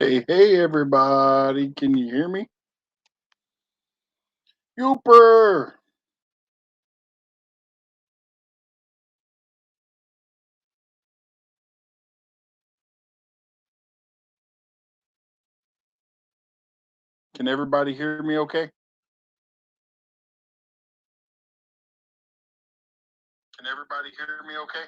Hey, everybody. Can you hear me? Youper! Can everybody hear me okay? Can everybody hear me okay?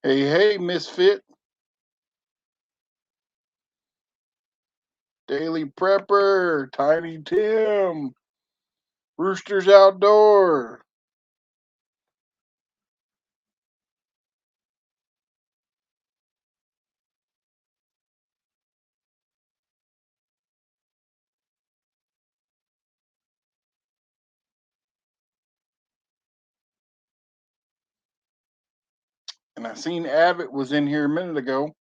Hey, Misfit. Daily Prepper. Tiny Tim. Roosters Outdoor. And I seen Abbott was in here a minute ago.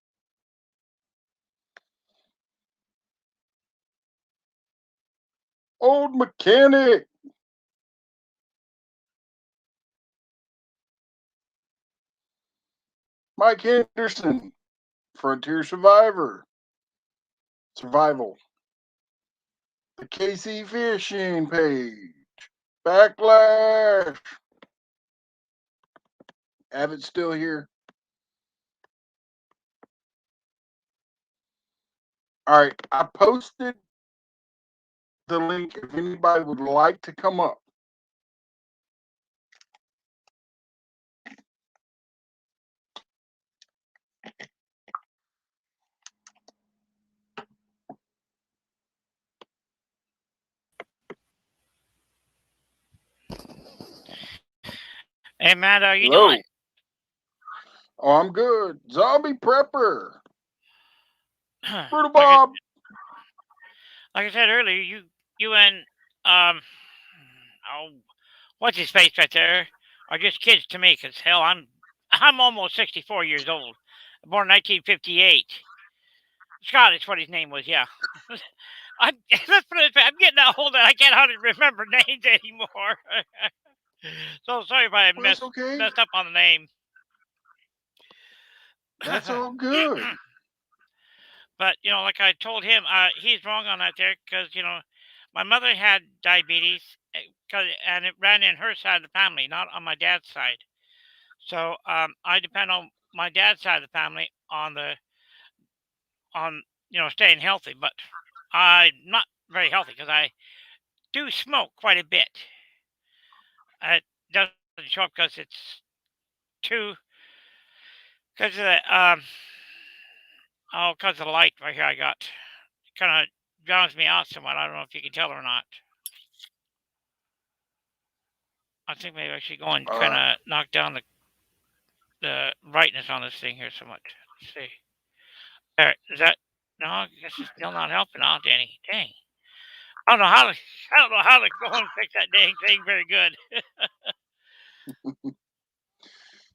Old Mechanic. Mike Henderson. Frontier Survivor. Survival. The KC Fishing Page. Backlash. Abbott's still here. All right, I posted the link if anybody would like to come up. Hey, Matt, how you doing? Hello. Oh, I'm good. Zombie Prepper. Brutal like I Bob. like I said earlier, you and um oh what's his face right there are just kids to me. Cause hell, I'm almost 64 years old, born 1958. Scott is what his name was. Yeah, I'm let's put it this way, I'm getting that old that I can't hardly remember names anymore. So sorry if I Well, that's okay. messed up on the name. That's all good. But like I told him, he's wrong on that there because my mother had diabetes, and it ran in her side of the family, not on my dad's side. So I depend on my dad's side of the family on staying healthy, but I'm not very healthy because I do smoke quite a bit. It doesn't show up because it's too because of the because of the light right here I got. It kind of drowns me out somewhat. I don't know if you can tell or not. I think maybe I should go and kind Uh, of knock down the brightness on this thing here so much. Let's see. All right, is that? No, I guess it's still not helping out any. Dang. I don't know how to. I don't know how to go and fix that dang thing very good.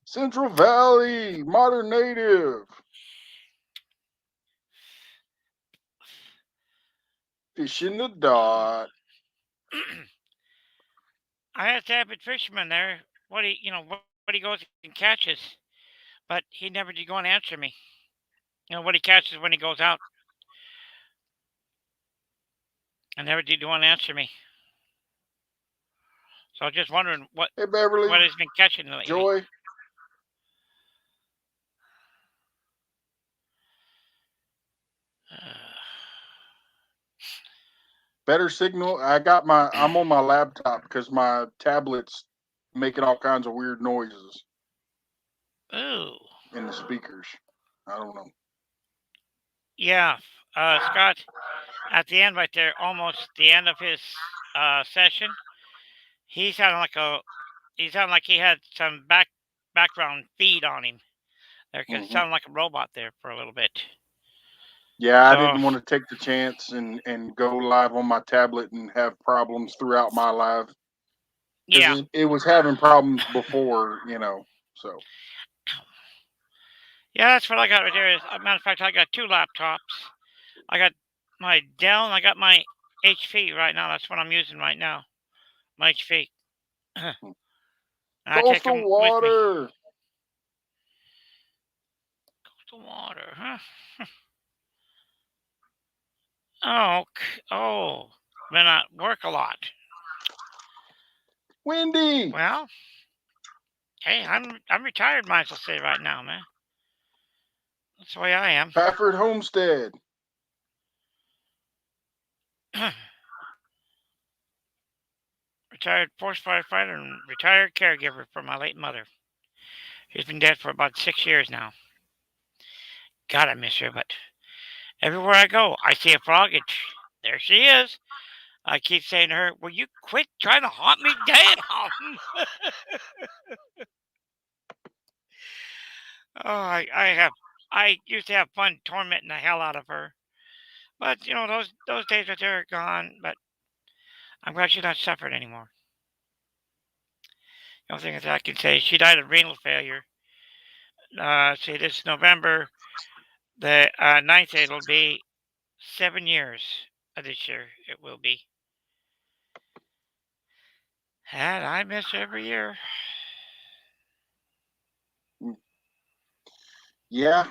Central Valley. Modern Native. Fishing the Dot. I had to have a fisherman there. What he goes and catches, but he never did go and answer me. What he catches when he goes out, and never did go and answer me. So I was just wondering Hey, Beverly. what he's been catching lately. Joy. Better signal. I'm on my laptop because my tablet's making all kinds of weird noises Ooh. in the speakers. I don't know. Yeah, Scott, at the end right there, almost the end of his session, he sounded like a he sounded like he had some background feed on him there because it Hmm. sounded like a robot there for a little bit. Yeah, I So didn't want to take the chance and go live on my tablet and have problems throughout my live because yeah, it was having problems before, you know. So yeah, that's what I got right there. Is, matter of fact, I got two laptops. I got my Dell and I got my HP right now. That's what I'm using right now. My HP. And I take coastal them with me. water. The water, huh? Oh, oh, been at work a lot. Windy. Well, hey, I'm retired. Might as well say right now, man. That's the way I am. Pafford Homestead. Retired force firefighter and retired caregiver for my late mother. She's been dead for about 6 years now. God, I miss her, but everywhere I go, I see a frog, and there she is. I keep saying to her, "Will you quit trying to haunt me down?" Oh, I used to have fun tormenting the hell out of her, but those days right there are gone. But I'm glad she's not suffering anymore. The only thing is I can say she died of renal failure. See, this November the 9th, it'll be 7 years of this year. It will be, and I miss her every year. Mm, yeah,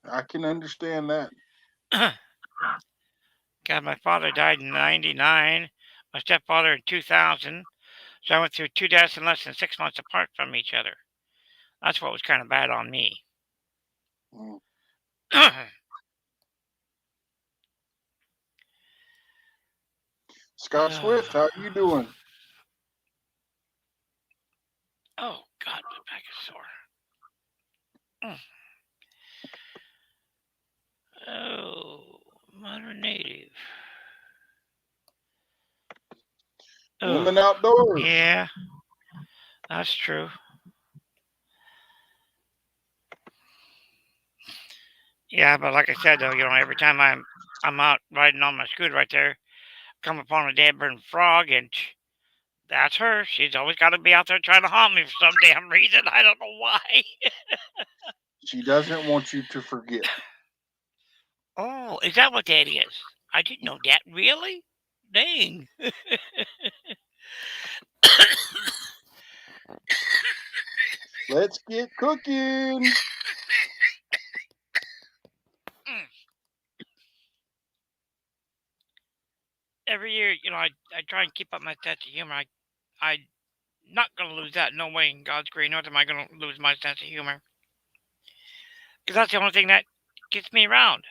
I can understand that. God, my father died in '99. My stepfather in 2000. So I went through two deaths in less than 6 months apart from each other. That's what was kind of bad on me. Mm. Oh, Scott Swift, how you doing? oh God, my back is sore. Mm. Oh, modern native. Oh, Women outdoors. yeah, that's true. Yeah, but like I said though, every time I'm out riding on my scooter right there, come upon a dead burning frog, and that's her. She's always got to be out there trying to haunt me for some damn reason. I don't know why. She doesn't want you to forget. Oh, is that what that is? I didn't know that. Really? Dang. Let's get cooking. Every year, I try and keep up my sense of humor. I not gonna lose that. No way in God's green earth am I gonna lose my sense of humor. Because that's the only thing that gets me around.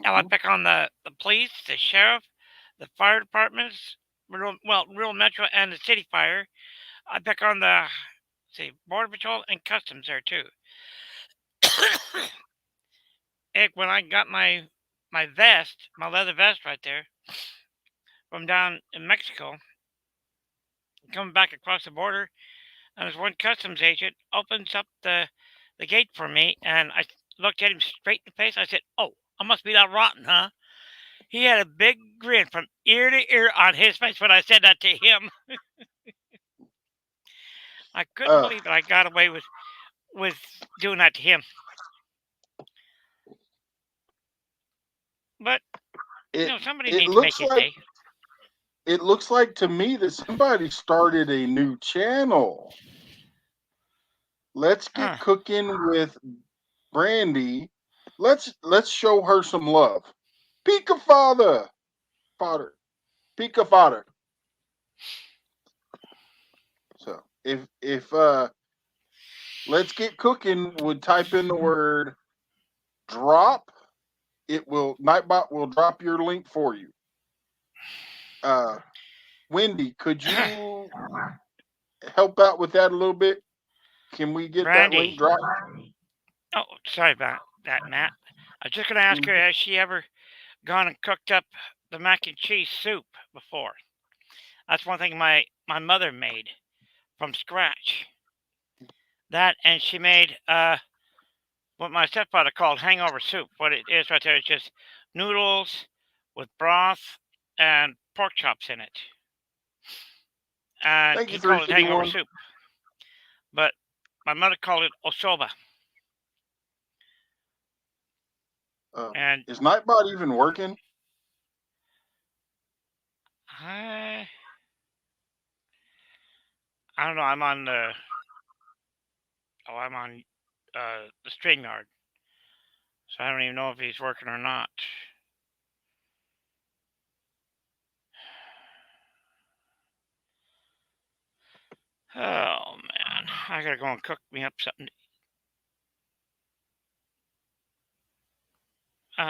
And I Hmm. pick on the police, the sheriff, the fire departments, real metro and the city fire. I pick on the say border patrol and customs there too. Heck, when I got my vest, my leather vest right there from down in Mexico, coming back across the border, and there's one customs agent opens up the gate for me, and I looked at him straight in the face. I said, "Oh, I must be that rotten, huh?" He had a big grin from ear to ear on his face when I said that to him. I couldn't Uh, believe that I got away with doing that to him. But it somebody it needs to make looks his like day. to me that somebody started a new channel. Let's Huh. get cooking with Brandy. Let's show her some love. Pika fodder, pika fodder. So if let's get cooking would type in the word drop, it will Nightbot will drop your link for you. Uh, Wendy, could you help out with that a little bit? Can we get that link Brandy. dropped? Oh, sorry about that, Matt. I was just going to ask her, Mhm. has she ever gone and cooked up the mac and cheese soup before? That's one thing my mother made from scratch. That and she made what my stepfather called hangover soup. What it is right there is just noodles with broth and pork chops in it, and Thank you, he called it hangover 351. soup. But my mother called it osoba, and Is Nightbot even working? I I don't know. I'm on the string yard, so I don't even know if he's working or not. Oh man, I gotta go and cook me up something.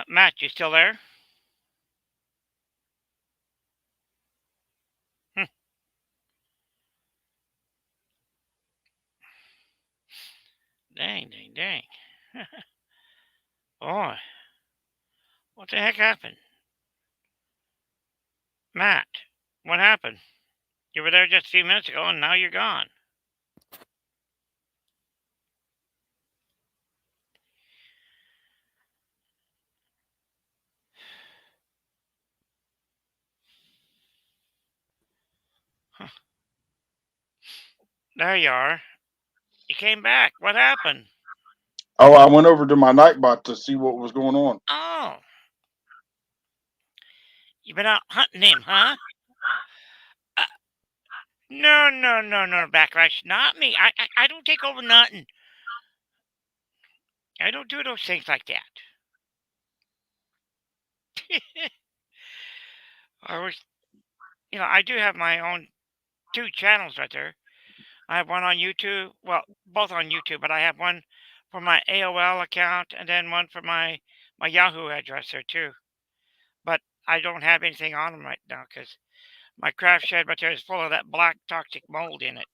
Matt, you still there? Hm, dang, dang, dang. Boy, what the heck happened? Matt, what happened? You were there just a few minutes ago and now you're gone. Huh. There you are. You came back. What happened? Oh, I went over to my Nightbot to see what was going on. Oh, you've been out hunting him, huh? Uh, no, no, no, no, Backlash. Not me. I don't take over nothing. I don't do those things like that. I was, I do have my own two channels right there. I have one on YouTube. Well, both on YouTube, but I have one for my AOL account and then one for my Yahoo address there too. But I don't have anything on them right now because my craft shed right there is full of that black toxic mold in it.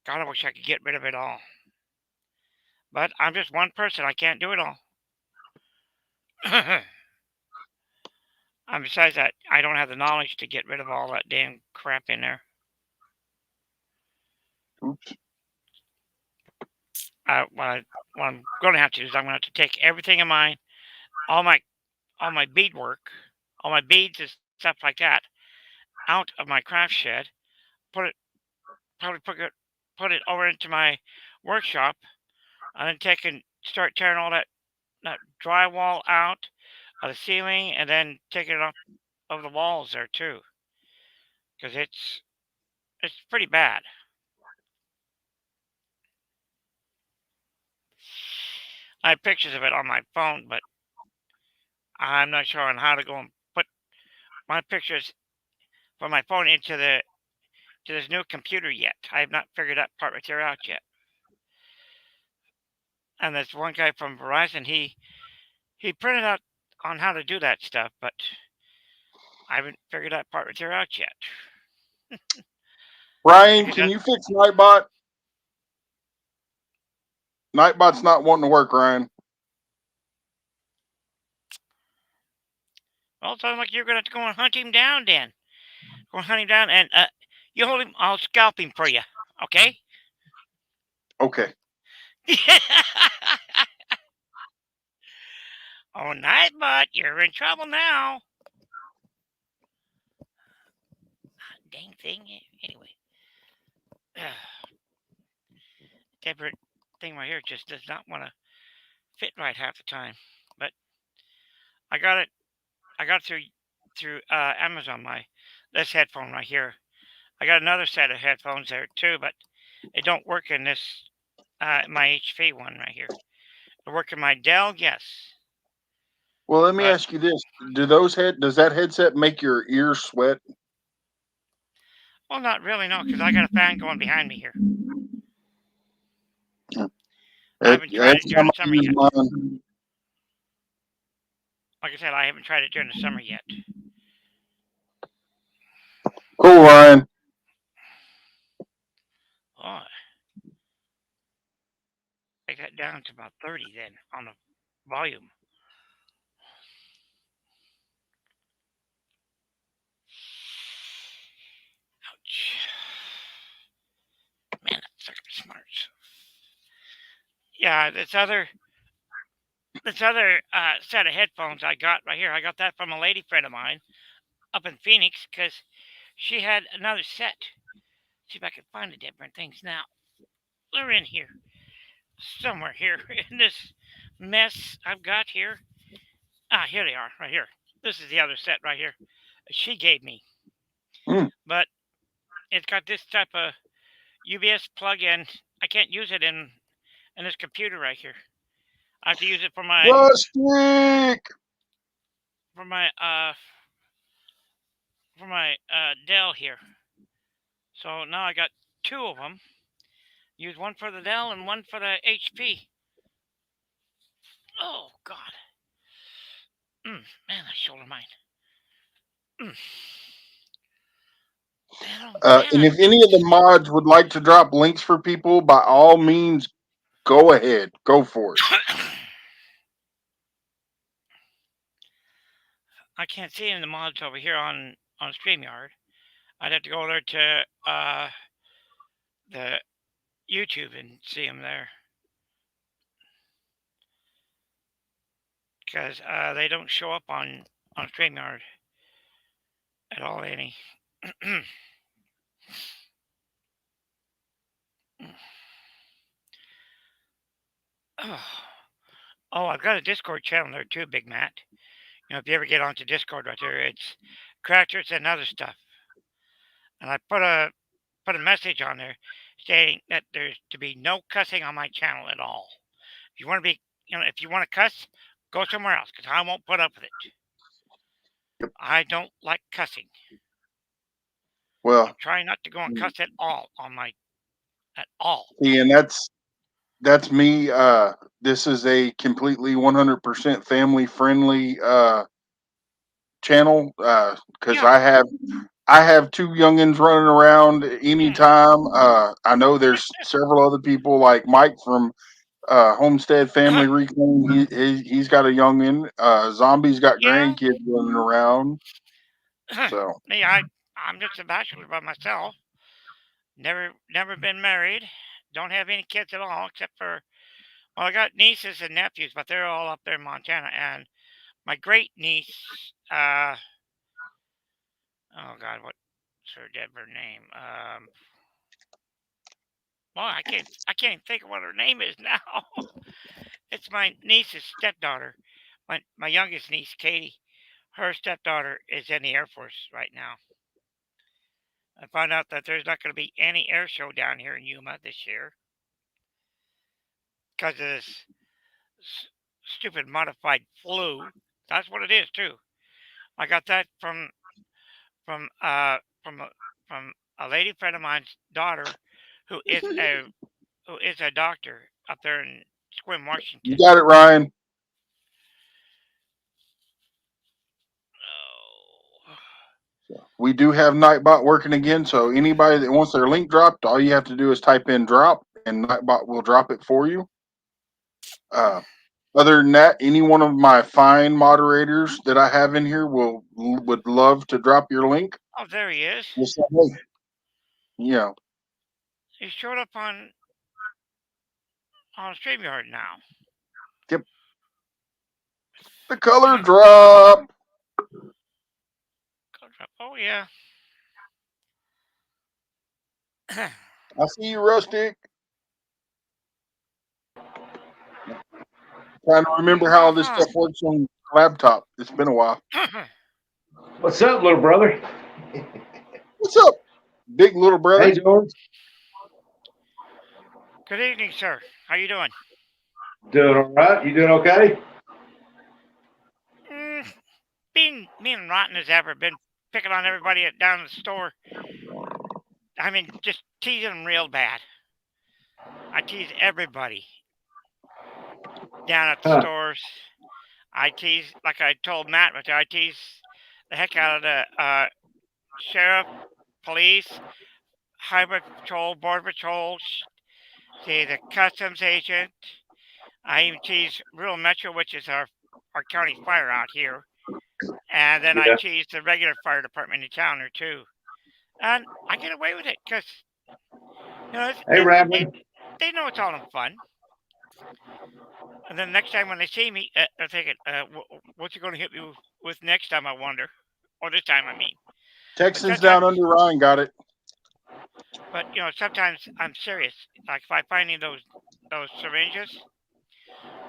God, I wish I could get rid of it all. But I'm just one person. I can't do it all. And besides that, I don't have the knowledge to get rid of all that damn crap in there. Oops. What I'm going to have to do is I'm going to have to take everything of mine, all my all my beadwork, all my beads and stuff like that, out of my craft shed, put it probably put it over into my workshop, and then take and start tearing all that drywall out of the ceiling, and then taking it off of the walls there too, because it's pretty bad. I have pictures of it on my phone, but I'm not sure on how to go and put my pictures from my phone into the to this new computer yet. I have not figured that part right there out yet. And this one guy from Verizon, he printed out on how to do that stuff, but I haven't figured that part right there out yet. Ryan, Because can you fix Nightbot? Nightbot's not wanting to work, Ryan. well, it sounds like you're gonna have to go and hunt him down then. Go and hunt him down, and you hold him. I'll scalp him for you. Okay? Okay. Oh, Nightbot, you're in trouble now. Dang thing. Anyway, Deborah thing right here just does not want to fit right half the time. But I got it. I got it through Amazon. This headphone right here. I got another set of headphones there too, but it don't work in this my HP one right here. It work in my Dell, yes, Well, let me but ask you this: does that headset make your ears sweat? well, not really, no, because I got a fan going behind me here. I haven't tried Every it during time the I summer use yet. mine, Like I said, I haven't tried it during the summer yet. cool, Ryan. Oh, take that down to about 30 then on the volume. Yeah, this other set of headphones I got right here. I got that from a lady friend of mine up in Phoenix because she had another set. See if I can find the different things now. They're in here somewhere here in this mess I've got here. Ah, here they are, right here. This is the other set right here. She gave me, Mm. but it's got this type of UBS plug-in. I can't use it in this computer right here. I have to use it Rustic. for my Dell here. So now I got two of them. Use one for the Dell and one for the HP. Oh God, man, that shoulder mine. Mm, man, And I if any of the mods would like to drop links for people, by all means, go ahead. Go for it. I can't see any of the mods over here on StreamYard. I'd have to go there to the YouTube and see them there because they don't show up on StreamYard at all. Any. Oh. Oh, I've got a Discord channel there too, Big Matt. If you ever get onto Discord right there, it's characters and other stuff. And I put a message on there stating that there's to be no cussing on my channel at all. If you want to be, if you want to cuss, go somewhere else because I won't put up with it. Yep. I don't like cussing. I'm Well, trying not to go and cuss at all on my at all. see, and that's me. This is a completely 100% family friendly channel because Yeah. I have two youngins running around Mm. anytime. I know there's several other people like Mike from Homestead Family Reclaim. He's got a youngin. Zombie's got Yeah. grandkids running around. So Me, I'm just a bachelor by myself. Never been married. Don't have any kids at all except for well, I got nieces and nephews, but they're all up there in Montana. And my great niece, oh God, what's her Denver name? Well, I can't even think of what her name is now. It's my niece's stepdaughter, my youngest niece, Katie. Her stepdaughter is in the Air Force right now. I found out that there's not going to be any air show down here in Yuma this year because of this stupid modified flu. That's what it is too. I got that from from a lady friend of mine's daughter, who is a who is a doctor up there in Squim, you Washington. got it, Ryan. Oh, We do have Nightbot working again. So anybody that wants their link dropped, all you have to do is type in drop, and Nightbot will drop it for you. Uh, Other than that, any one of my fine moderators that I have in here would love to drop your link. oh, there he is. Just say, hey, you know, He showed up on Streamyard now. get the color drop. Oh yeah. I see you, Rustic. Trying to remember how this Uh-huh. stuff works on laptop. It's been a while. What's up, little brother? What's up, big little brother? Hey, George. Good evening, sir. How you doing? Doing all right? You doing okay? Mm, being mean and rotten as ever. Been picking on everybody down in the store. I mean, just teasing them real bad. I tease everybody down at the Huh. stores. I tease, like I told Matt, but I tease the heck out of the sheriff, police, highway patrol, border patrol, the customs agent. I even tease Rural Metro, which is our county fire out here. And then I Yeah. tease the regular fire department in town there too. And I get away with it because, Hey, they Rambling. know it's all in fun. And then next time when they see me, they're thinking, "What's you going to hit me with next time?" I wonder, or this time, I mean. But Texans down sometimes, under Ryan got it. but sometimes I'm serious. Like if I find any of those syringes,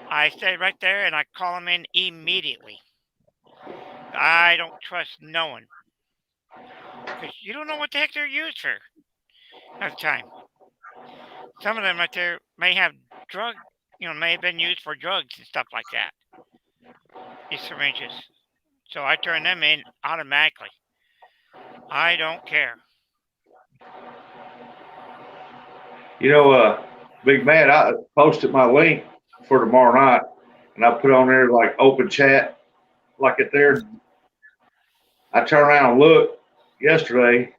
I stay right there and I call them in immediately. I don't trust no one because you don't know what the heck they're used for at the time. Some of them right there may have drug, may have been used for drugs and stuff like that. These syringes. So I turn them in automatically. I don't care. Big man, I posted my link for tomorrow night, and I put on there like open chat, like it there. I turned around and looked yesterday,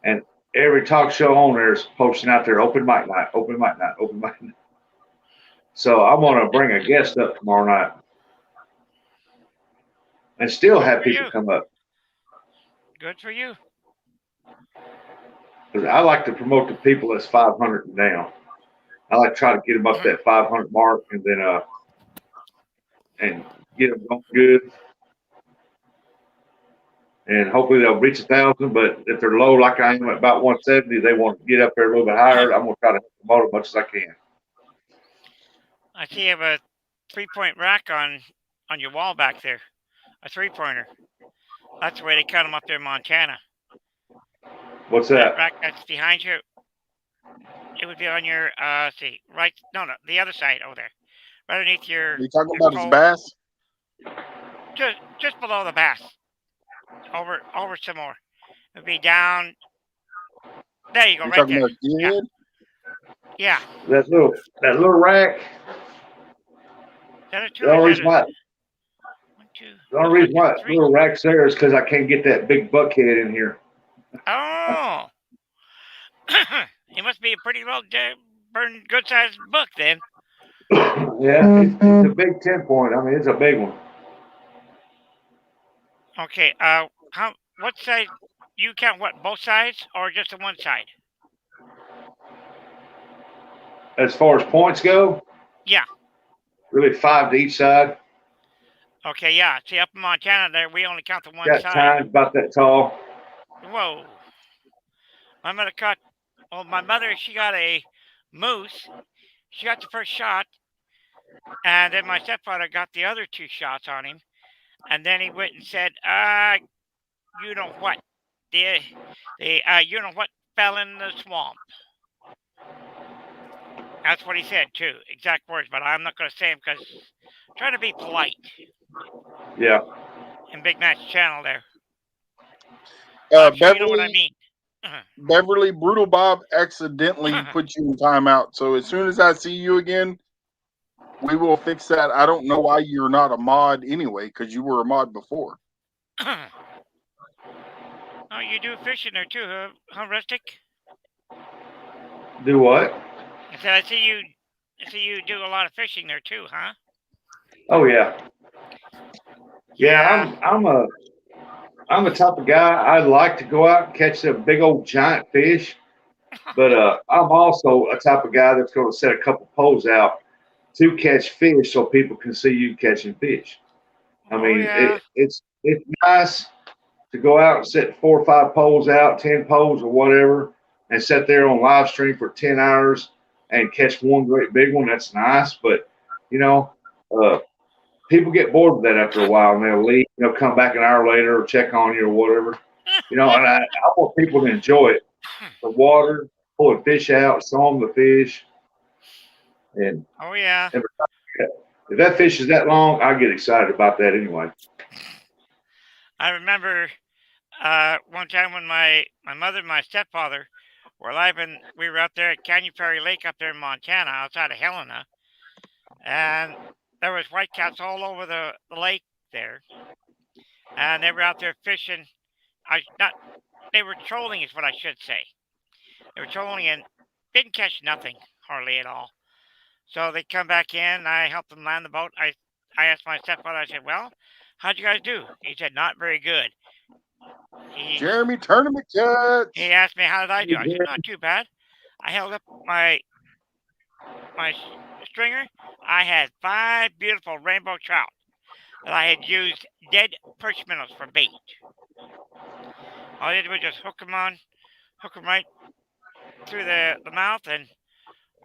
and every talk show on there is posting out there open mic night, open mic night, open mic night. So I'm gonna bring a guest up tomorrow night, and still Good have for people you. come up. Good for you. Because I like to promote the people that's 500 and down. I like to try to get them up that 500 mark, and then and get them going good, and hopefully they'll reach 1,000. But if they're low, like I am at about 170, they want to get up there a little bit higher. I'm gonna try to promote as much as I can. I see you have a 3-point rack on your wall back there. A 3-pointer. That's the way they cut them up there in Montana. What's That that? rack that's behind you, it would be on your see, right, no, the other side over there. Right underneath You talking your about his pole. bass? Just below the bass. Over some more. It would be down. There you go, You right talking there. about Yeah. gearhead? Yeah. That little rack. Is that a 2 The or is only that reason a why 1, 2? the only Looks like reason there's why the 3. little rack's there is because I can't get that big buckhead in here. Oh. It must be a pretty well burn good sized book then. Yeah, it's a big 10-point. I mean, it's a big one. Okay. What side you count what? Both sides or just the one side? As far as points go, Yeah. really 5 to each side. Okay, yeah. See, up in Montana there we only count the one Got side. tines about that tall. Whoa. My mother my mother, she got a moose. She got the first shot, and then my stepfather got the other 2 shots on him. And then he went and said, you know what? You know what fell in the swamp. That's what he said, too. Exact words, but I'm not going to say them because I'm trying to be polite Yeah. in Big Match channel there. I'm sure you know what I Beverly mean. Beverly Brutal Bob accidentally put you in timeout. So as soon as I see you again, we will fix that. I don't know why you're not a mod anyway, because you were a mod before. Oh, you do fishing there too, huh, Rustic? Do what? I said I see you do a lot of fishing there too, huh? Oh yeah. Yeah, I'm the type of guy I like to go out and catch a big old giant fish, but I'm also a type of guy that's going to set a couple poles out to catch fish so people can see you catching fish. I Oh mean, yeah. it's nice to go out and set 4 or 5 poles out, 10 poles or whatever, and sit there on live stream for 10 hours and catch one great big one. That's nice, but you know, uh, people get bored with that after a while and they'll leave. They'll come back an hour later or check on you or whatever. And I want people to enjoy it. The water, pulling fish out, sawing the fish, and Oh yeah. if that fish is that long, I get excited about that anyway. I remember one time when my mother and my stepfather were alive and we were out there at Canyon Ferry Lake up there in Montana outside of Helena, and there was whitecaps all over the lake there, and they were out there fishing. I not They were trolling is what I should say. They were trolling and didn't catch nothing hardly at all. So they come back in. I helped them land the boat. I asked my stepfather. I said, "Well, how'd you guys do?" He said, "Not very good." He Jeremy Tournament he Cats. asked me how did I do. I said, "Not too bad." I held up my stringer, I had 5 beautiful rainbow trout that I had used dead perch minnows for bait. All I did was just hook them right through the mouth and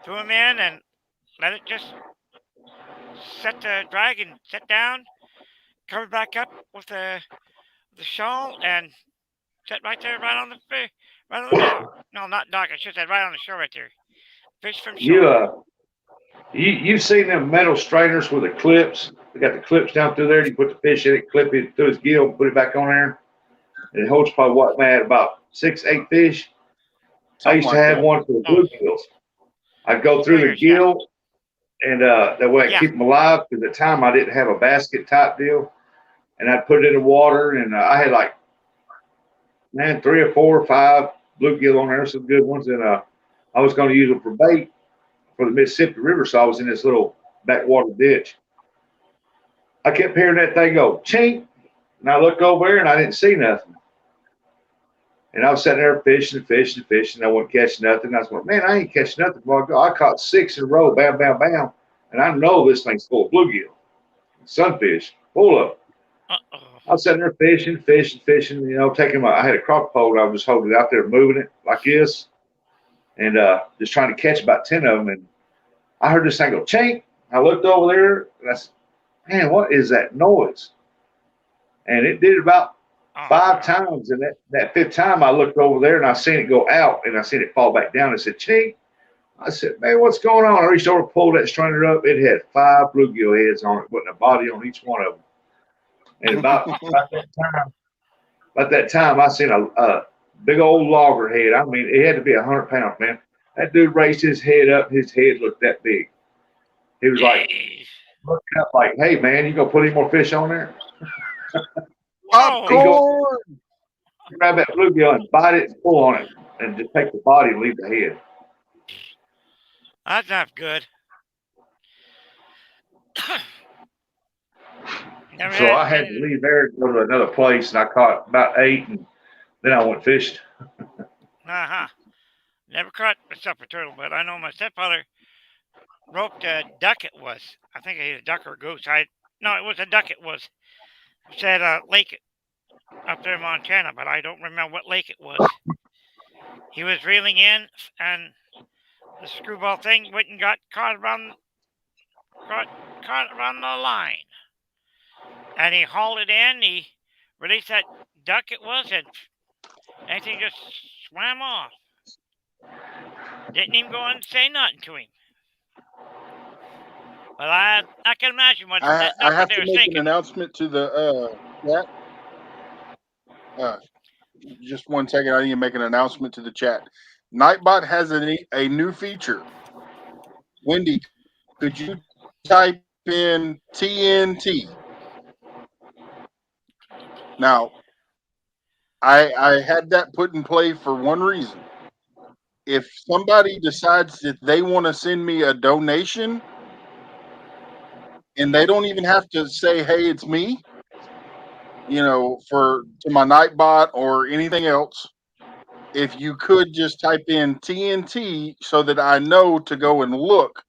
threw them in and let it just set the drag and set down, covered back up with the shawl and set right there, right on the dock. No, not dock. I should say right on the shore right there. Fish from You shore. you've seen them metal strainers with the clips. They got the clips down through there. You put the fish in it, clip it through his gill, put it back on there, and it holds probably what, man, about 6, 8 fish. I Something used to like have that. one for the Oh, bluegills. I'd go through the stringers, yeah. gill, and that way I Yeah. keep them alive. Because at the time I didn't have a basket type deal, and I'd put it in the water, and I had like, man, 3 or 4 or 5 bluegill on there, some good ones, and I was going to use them for bait for the Mississippi River, so I was in this little backwater ditch. I kept hearing that thing go chink, and I looked over there and I didn't see nothing. And I was sitting there fishing and fishing and fishing. I wasn't catching nothing. I was going, man, I ain't catching nothing. Well, I caught 6 in a row, bam, bam, bam. And I know this thing's full of bluegill, sunfish, full of them. Uh-oh. I was sitting there fishing, fishing, taking I had a crock pole. I was holding it out there, moving it like this, and just trying to catch about 10 of them. And I heard this thing go chink. I looked over there and I said, man, what is that noise? And it did about 5 times. And that 5th time I looked over there and I seen it go out and I seen it fall back down. I said, chink. I said, man, what's going on? I reached over, pulled that strainer up. It had 5 bluegill heads on it, with a body on each one of them. And about that time, I seen a big old loggerhead. I mean, it had to be 100 pounds, man. That dude raised his head up. His head looked that big. He was like, looking up like, hey, man, you going to put any more fish on there? Popcorn! Grab that bluegill and bite it and pull on it and just take the body and leave the head. That's not good. So I had to leave there and go to another place, and I caught about 8, and then I went fishing. Uh-huh. Never caught myself a turtle, but I know my stepfather roped a duck it was. I think it was a duck or a goose. No, it was a duck it was. It said a lake up there in Montana, but I don't remember what lake it was. He was reeling in, and the screwball thing went and got caught around the line. And he hauled it in, he released that duck it was, and everything just swam off. Didn't even go and say nothing to him. But I can imagine what that I duck have there to was make thinking. an announcement to the chat. Just 1 second. I need to make an announcement to the chat. Nightbot has a new feature. Wendy, could you type in TNT? Now, I had that put in play for one reason. If somebody decides that they want to send me a donation, and they don't even have to say, hey, it's me, to my Nightbot or anything else, if you could just type in TNT so that I know to go and look,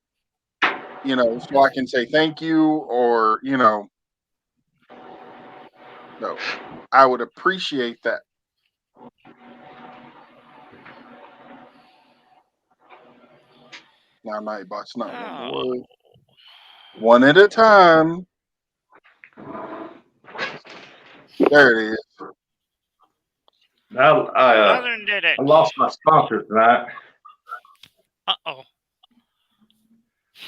so I can say thank you, or, no, I would appreciate that. Now, Nightbot's not going to work. One at a time. There it is. Southern did it. I lost my sponsor tonight. Uh-oh.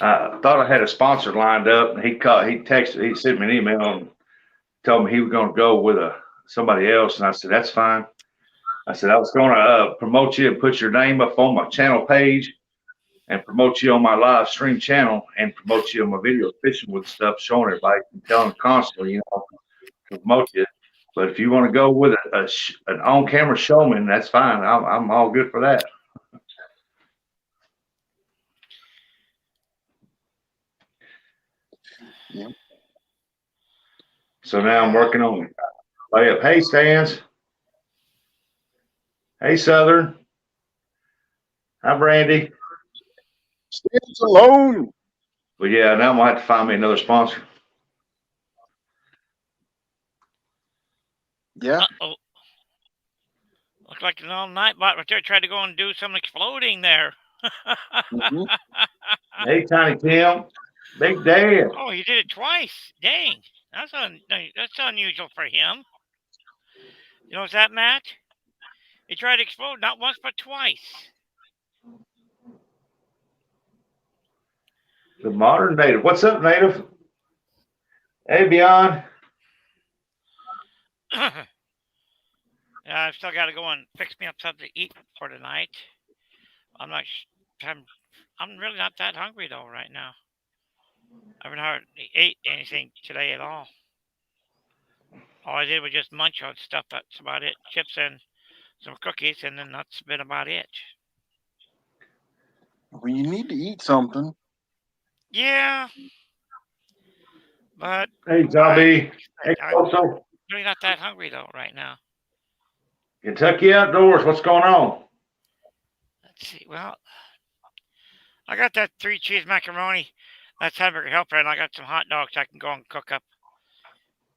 I thought I had a sponsor lined up, and he texted, he sent me an email and told me he was going to go with somebody else, and I said, that's fine. I said, I was going to promote you and put your name up on my channel page and promote you on my live stream channel and promote you on my video fishing with stuff, showing everybody and telling them constantly, to promote you. But if you want to go with an on-camera showman, that's fine. I'm all good for that. Yeah. So now I'm working on it. Layup. Hey, Stans. Hey, Southern. Hi, Brandy. Stands alone. But yeah, now I'm gonna have to find me another sponsor. Yeah. Uh-oh. Looks like an old Nightbot right there tried to go and do some exploding there. Mhm. Hey, Tiny Tim, Big Dan. Oh, he did it twice. Dang. That's unusual for him. You know what's that, Matt? He tried to explode not once but twice. The modern native. What's up, native? Hey, Beyond. Yeah, I've still got to go and fix me up something to eat for tonight. I'm not. I'm really not that hungry though right now. I haven't hardly ate anything today at all. All I did was just munch on stuff. That's about it. Chips and some cookies, and then that's been about it. Well, you need to eat something. Yeah, but Hey, I'm Zombie. Hey, also really not that hungry though right now. Kentucky Outdoors. What's going on? Let's see. Well, I got that 3 cheese macaroni. That's hamburger helper, and I got some hot dogs I can go and cook up.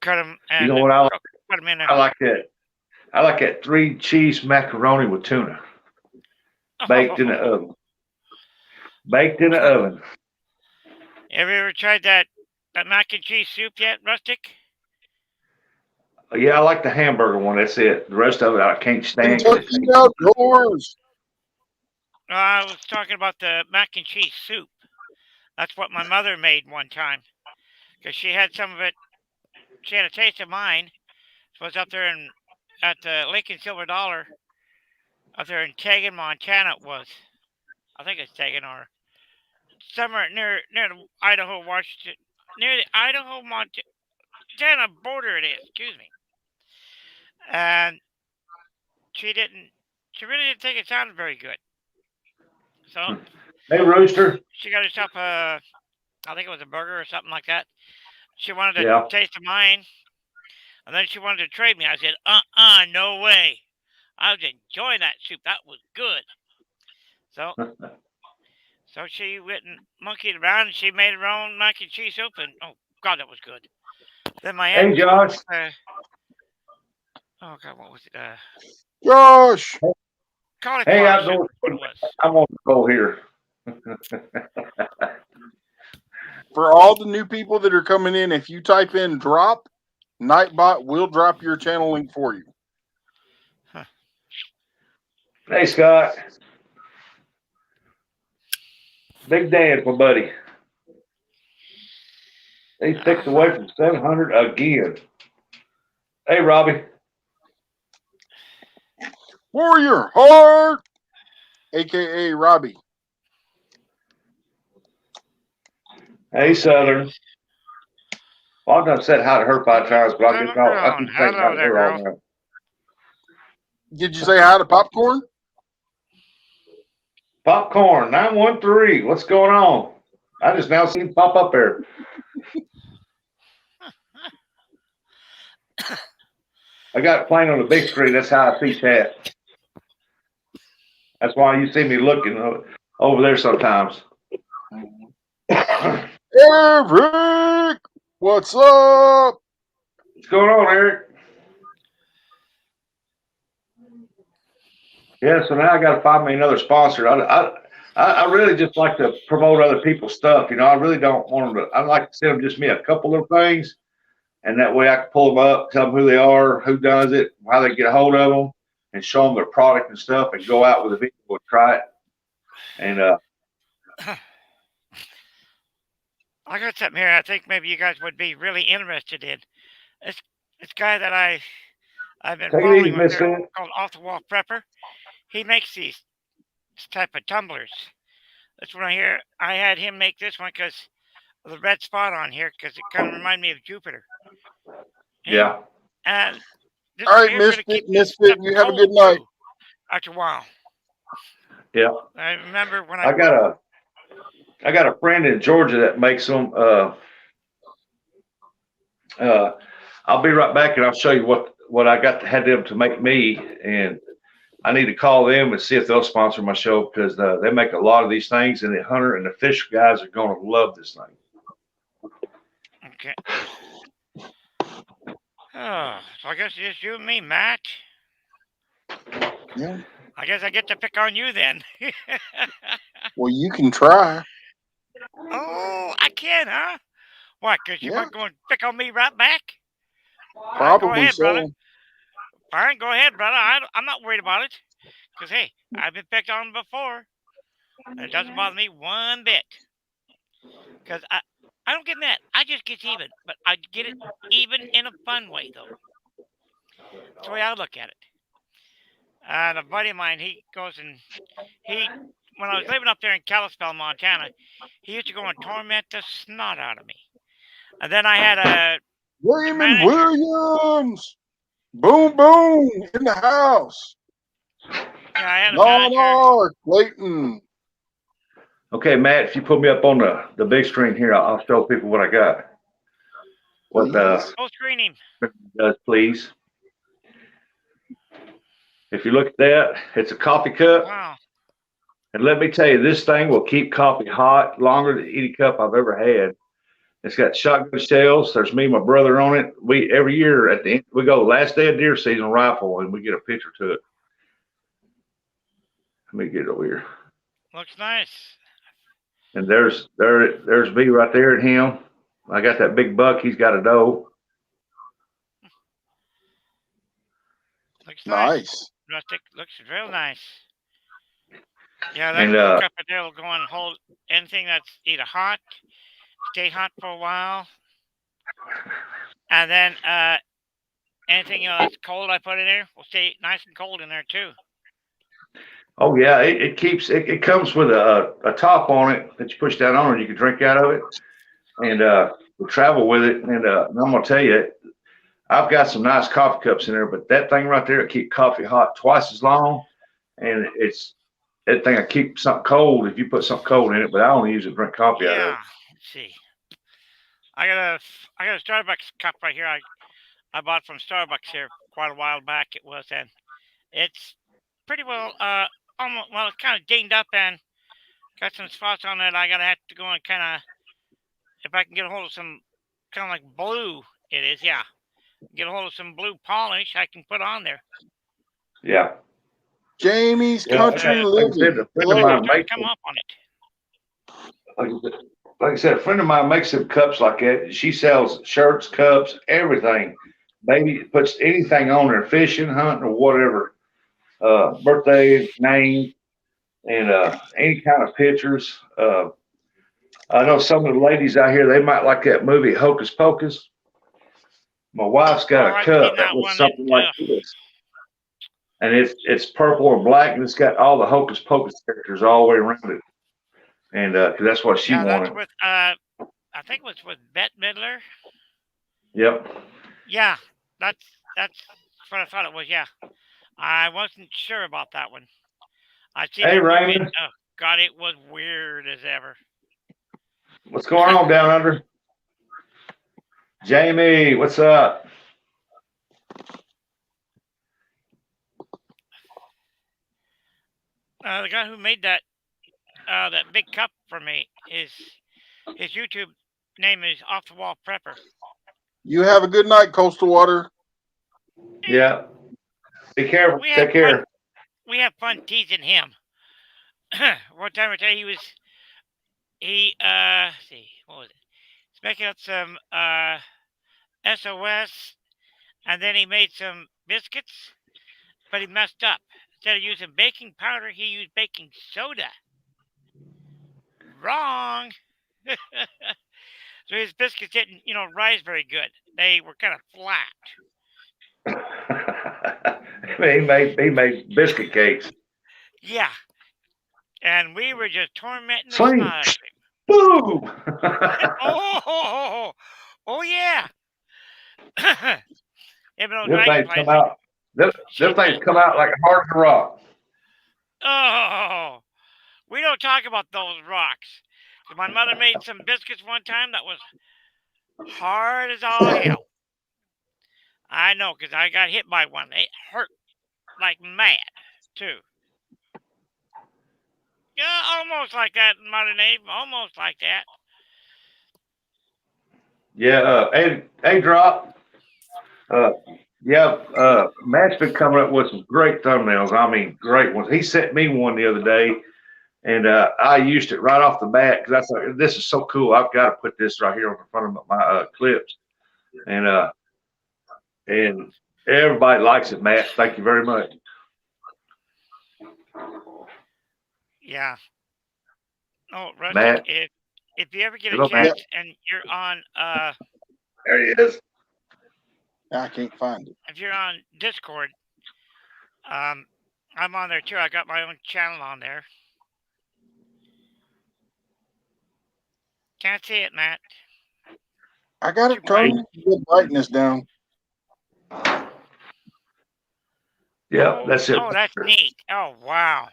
Cut them You and know then what I like? put them in there. I like that. I like that 3 cheese macaroni with tuna, baked in the Oh, oven. Baked in the oven. have you ever tried that mac and cheese soup yet, Rustic? Yeah, I like the hamburger one. That's it. The rest of it I can't stand because Kentucky Outdoors. I was talking about the mac and cheese soup. That's what my mother made one time because she had some of it. She had a taste of mine. It was up there at the Lincoln Silver Dollar up there in Tegan, Montana. It was. I think it's Tegan or somewhere near the Idaho, Washington, near the Idaho, Montana border. It is. Excuse me. And she didn't. She really didn't think it sounded very good. So Hey, Rooster. she got herself I think it was a burger or something like that. She wanted to Yeah. taste of mine, and then she wanted to trade me. I said, no way. I was enjoying that soup. That was good. So, so she went and monkeyed around, and she made her own mac and cheese soup, and oh God, that was good. Then my aunt Hey, came up Josh. with oh God, what was it? Josh. Hey, Cauliflower soup. Outdoors. That's what it was. I'm on the go here. For all the new people that are coming in, if you type in drop, Nightbot will drop your channel link for you. Huh. Hey, Scott. Big Dan, my buddy. They picked away from 700 again. Hey, Robbie. Warrior Heart, aka Robbie. Hey, Southern. Well, I've done said hi to her 5 times, but I guess I'll keep saying hi Hello to there, her all girl. night. Did you say hi to Popcorn? Popcorn 913. What's going on? I just now seen him pop up there. I got it playing on the big screen. That's how I see chat. That's why you see me looking over there sometimes. Eric, what's up? What's going on, Eric? Yeah, so now I got to find me another sponsor. I really just like to promote other people's stuff. You know, I really don't want them to. I like to send them just me a couple of things, and that way I can pull them up, tell them who they are, who does it, how they get a hold of them, and show them their product and stuff, and go out with a video and try it. And I got something here I think maybe you guys would be really interested in. This guy that I've been take it following easy, with Miss there Finn. called Off the Wall Prepper. He makes this type of tumblers. That's what I hear. I had him make this one because of the red spot on here because it kind of reminded me of Jupiter. Yeah. And this All one right, here is going to Misfit, keep Misfit, you have a good night. too after a while. Yeah. I remember when I got a friend in Georgia that makes them. I'll be right back and I'll show you what I had them to make me. And I need to call them and see if they'll sponsor my show because they make a lot of these things, and the hunter and the fish guys are going to love this thing. Okay. Oh, so I guess it's just you and me, Matt. Yeah. I guess I get to pick on you then. Well, you can try. Oh, I can, huh? What? Because you Yeah, might go and pick on me right back? Fine, go probably ahead, brother. so. Fine, go ahead, brother. I'm not worried about it. Because, hey, I've been picked on before. And it doesn't bother me one bit. Because I don't get mad. I just get even. But I get it even in a fun way, though. That's the way I look at it. And a buddy of mine, he goes and when I was living up there in Kalispell, Montana, he used to go and torment the snot out of me. And then I had a Raymond manager. Williams. Boom, boom in the house. Yeah, I had a manager. Don Clayton. Okay, Matt, if you put me up on the big screen here, I'll show people what I got. What Please. Full screen him. does, please. If you look at that, it's a coffee cup. Wow. And let me tell you, this thing will keep coffee hot longer than any cup I've ever had. It's got shotgun shells. There's me and my brother on it. We every year at the end, we go last day of deer season rifle and we get a picture to it. Let me get it over here. Looks nice. And there's me right there and him. I got that big buck. He's got a doe. Looks nice. Nice. Rustic. Looks real nice. Yeah, that cup right there will go and hold anything that's either hot, stay hot for a while, and then anything that's cold I put in there will stay nice and cold in there too. Oh yeah, it keeps it comes with a top on it that you push down on and you can drink out of it, and we'll travel with it. And I'm gonna tell you, I've got some nice coffee cups in there, but that thing right there, it keep coffee hot twice as long, and that thing I keep something cold if you put something cold in it, but I only use it to drink coffee out of it. Yeah. Let's see. I got a Starbucks cup right here. I bought from Starbucks here quite a while back. It was, and it's pretty well almost it's kind of dinged up and got some spots on it. I gotta have to go and kind of if I can get a hold of some kind of like blue. It is, yeah. Get a hold of some blue polish I can put on there. Yeah. Jamie's Country Like I said, Living. a friend of mine makes come up on it. Like I said, a friend of mine makes some cups like that. She sells shirts, cups, everything. Maybe puts anything on there, fishing, hunting, or whatever. Birthday, name, and any kind of pictures. I know some of the ladies out here, they might like that movie Hocus Pocus. My wife's got a I've cup seen that that looks one. something like this. And it's purple or black, and it's got all the Hocus Pocus characters all the way around it. And 'cause that's what she wanted. That's with I think it was with Bette Midler. Yep. Yeah, that's what I thought it was. Yeah, I wasn't sure about that one. I seen Hey, that movie. Raymond. Oh God, it was weird as ever. What's going on down under? Jamie, what's up? The guy who made that big cup for me his YouTube name is Off the Wall Prepper. You have a good night, Coastal Water. Yeah. Be careful. Take care. We have fun teasing him. One time I tell you he see, what was it? He's making up some SOS, and then he made some biscuits, but he messed up. Instead of using baking powder, he used baking soda. Wrong. So his biscuits didn't, rise very good. They were kind of flat. he made biscuit cakes. Yeah. And we were just tormenting the Swing. snot out of him. Boom! Oh yeah. Them things come out. Them things come out like a hard rock. Oh, we don't talk about those rocks. My mother made some biscuits one time that was hard as all hell. I know, because I got hit by one. It hurt like mad. too. Yeah, almost like that in modern age. Almost like that. Yeah, A drop. Uh, yeah, Matt's been coming up with some great thumbnails. I mean, great ones. He sent me one the other day, and I used it right off the bat because I thought this is so cool. I've got to put this right here on the front of my clips, and and everybody likes it. Matt, thank you very much. Yeah. Oh, Rustic, Matt, if you ever get a hello, Yeah, Matt. chance and you're on There he is. I can't find it. if you're on Discord, um, I'm on there too. I got my own channel on there. Can't see it, Matt. I got Too to bright. turn the brightness down. Yeah, Oh, that's it. oh, that's neat. Oh, wow.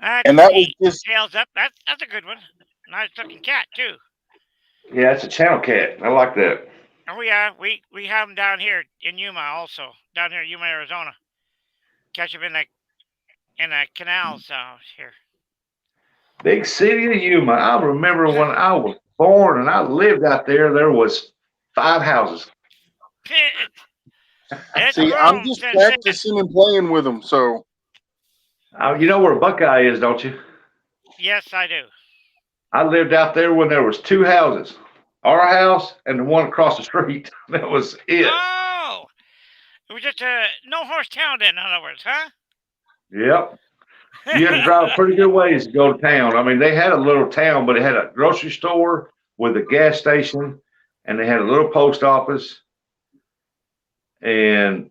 That's And that was neat. just, Tails up. That's a good one. Nice looking cat too. Yeah, it's a channel cat. I like that. Oh yeah, we have them down here in Yuma also. Down here in Yuma, Arizona. Catch them in the canals out here. Big city of Yuma. I remember when I was born and I lived out there. There was 5 houses. It's see, I'm grown just since then. practicing and playing with them. So You know where Buckeye is, don't you? Yes, I do. I lived out there when there was 2 houses, our house and the one across the street. That was it. Oh, it was just a no horse town then, in other words, huh? Yep. You had to drive a pretty good ways to go to town. I mean, they had a little town, but it had a grocery store with a gas station, and they had a little post office, and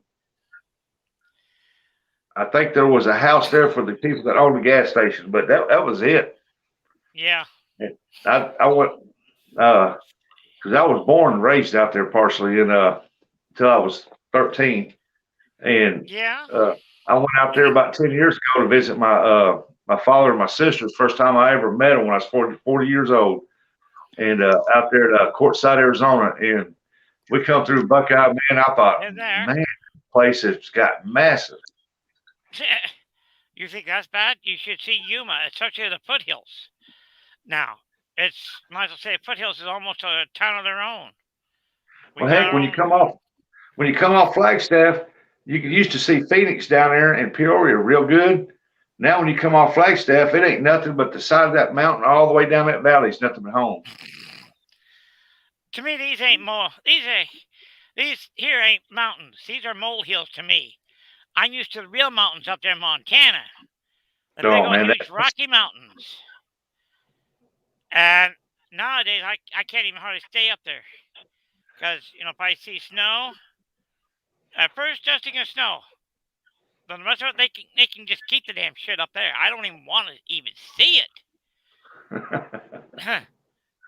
I think there was a house there for the people that owned the gas station, but that was it. Yeah. I went because I was born and raised out there partially, and until I was 13, and Yeah. I went out there about 10 years ago to visit my father and my sister. The first time I ever met them when I was 40 years old, and out there at Quartzsite, Arizona, and we come through Buckeye. Man, I thought, In there. man, this place has got massive. You think that's bad? You should see Yuma, especially the foothills. Now, it's might as well say foothills is almost a town of their own. We Well, got heck, our own. when you come off Flagstaff, you used to see Phoenix down there and Peoria real good. Now, when you come off Flagstaff, it ain't nothing but the side of that mountain all the way down that valley is nothing but home. To me, these ain't these here ain't mountains. These are molehills to me. I'm used to the real mountains up there in Montana, the big Oh old man, huge Rocky Mountains. And nowadays, I can't even hardly stay up there because if I see snow, at first dusting of snow, then the rest of it they can just keep the damn shit up there. I don't even want to even see it.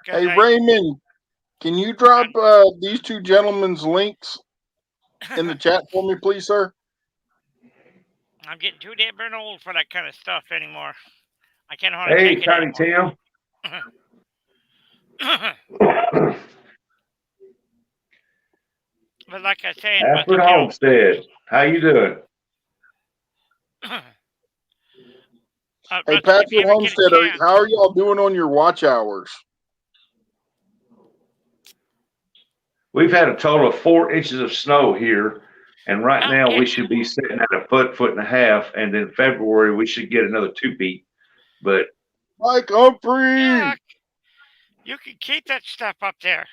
hey, Raymond, can you drop these two gentlemen's links in the chat for me, please, sir? I'm getting too damn old for that kind of stuff anymore. I can't hardly hey, take it Tiny anymore. Tim. But like I was saying, Alfred Homestead, how you doing? Hey, Rusty, if Patrick you ever get a Homestead, chance, how are y'all doing on your watch hours? We've had a total of 4 inches of snow here, and right now okay. we should be sitting at a foot and a half, and in February we should get another 2 feet. But Mike Humphrey, Yeah, you can keep that stuff up there.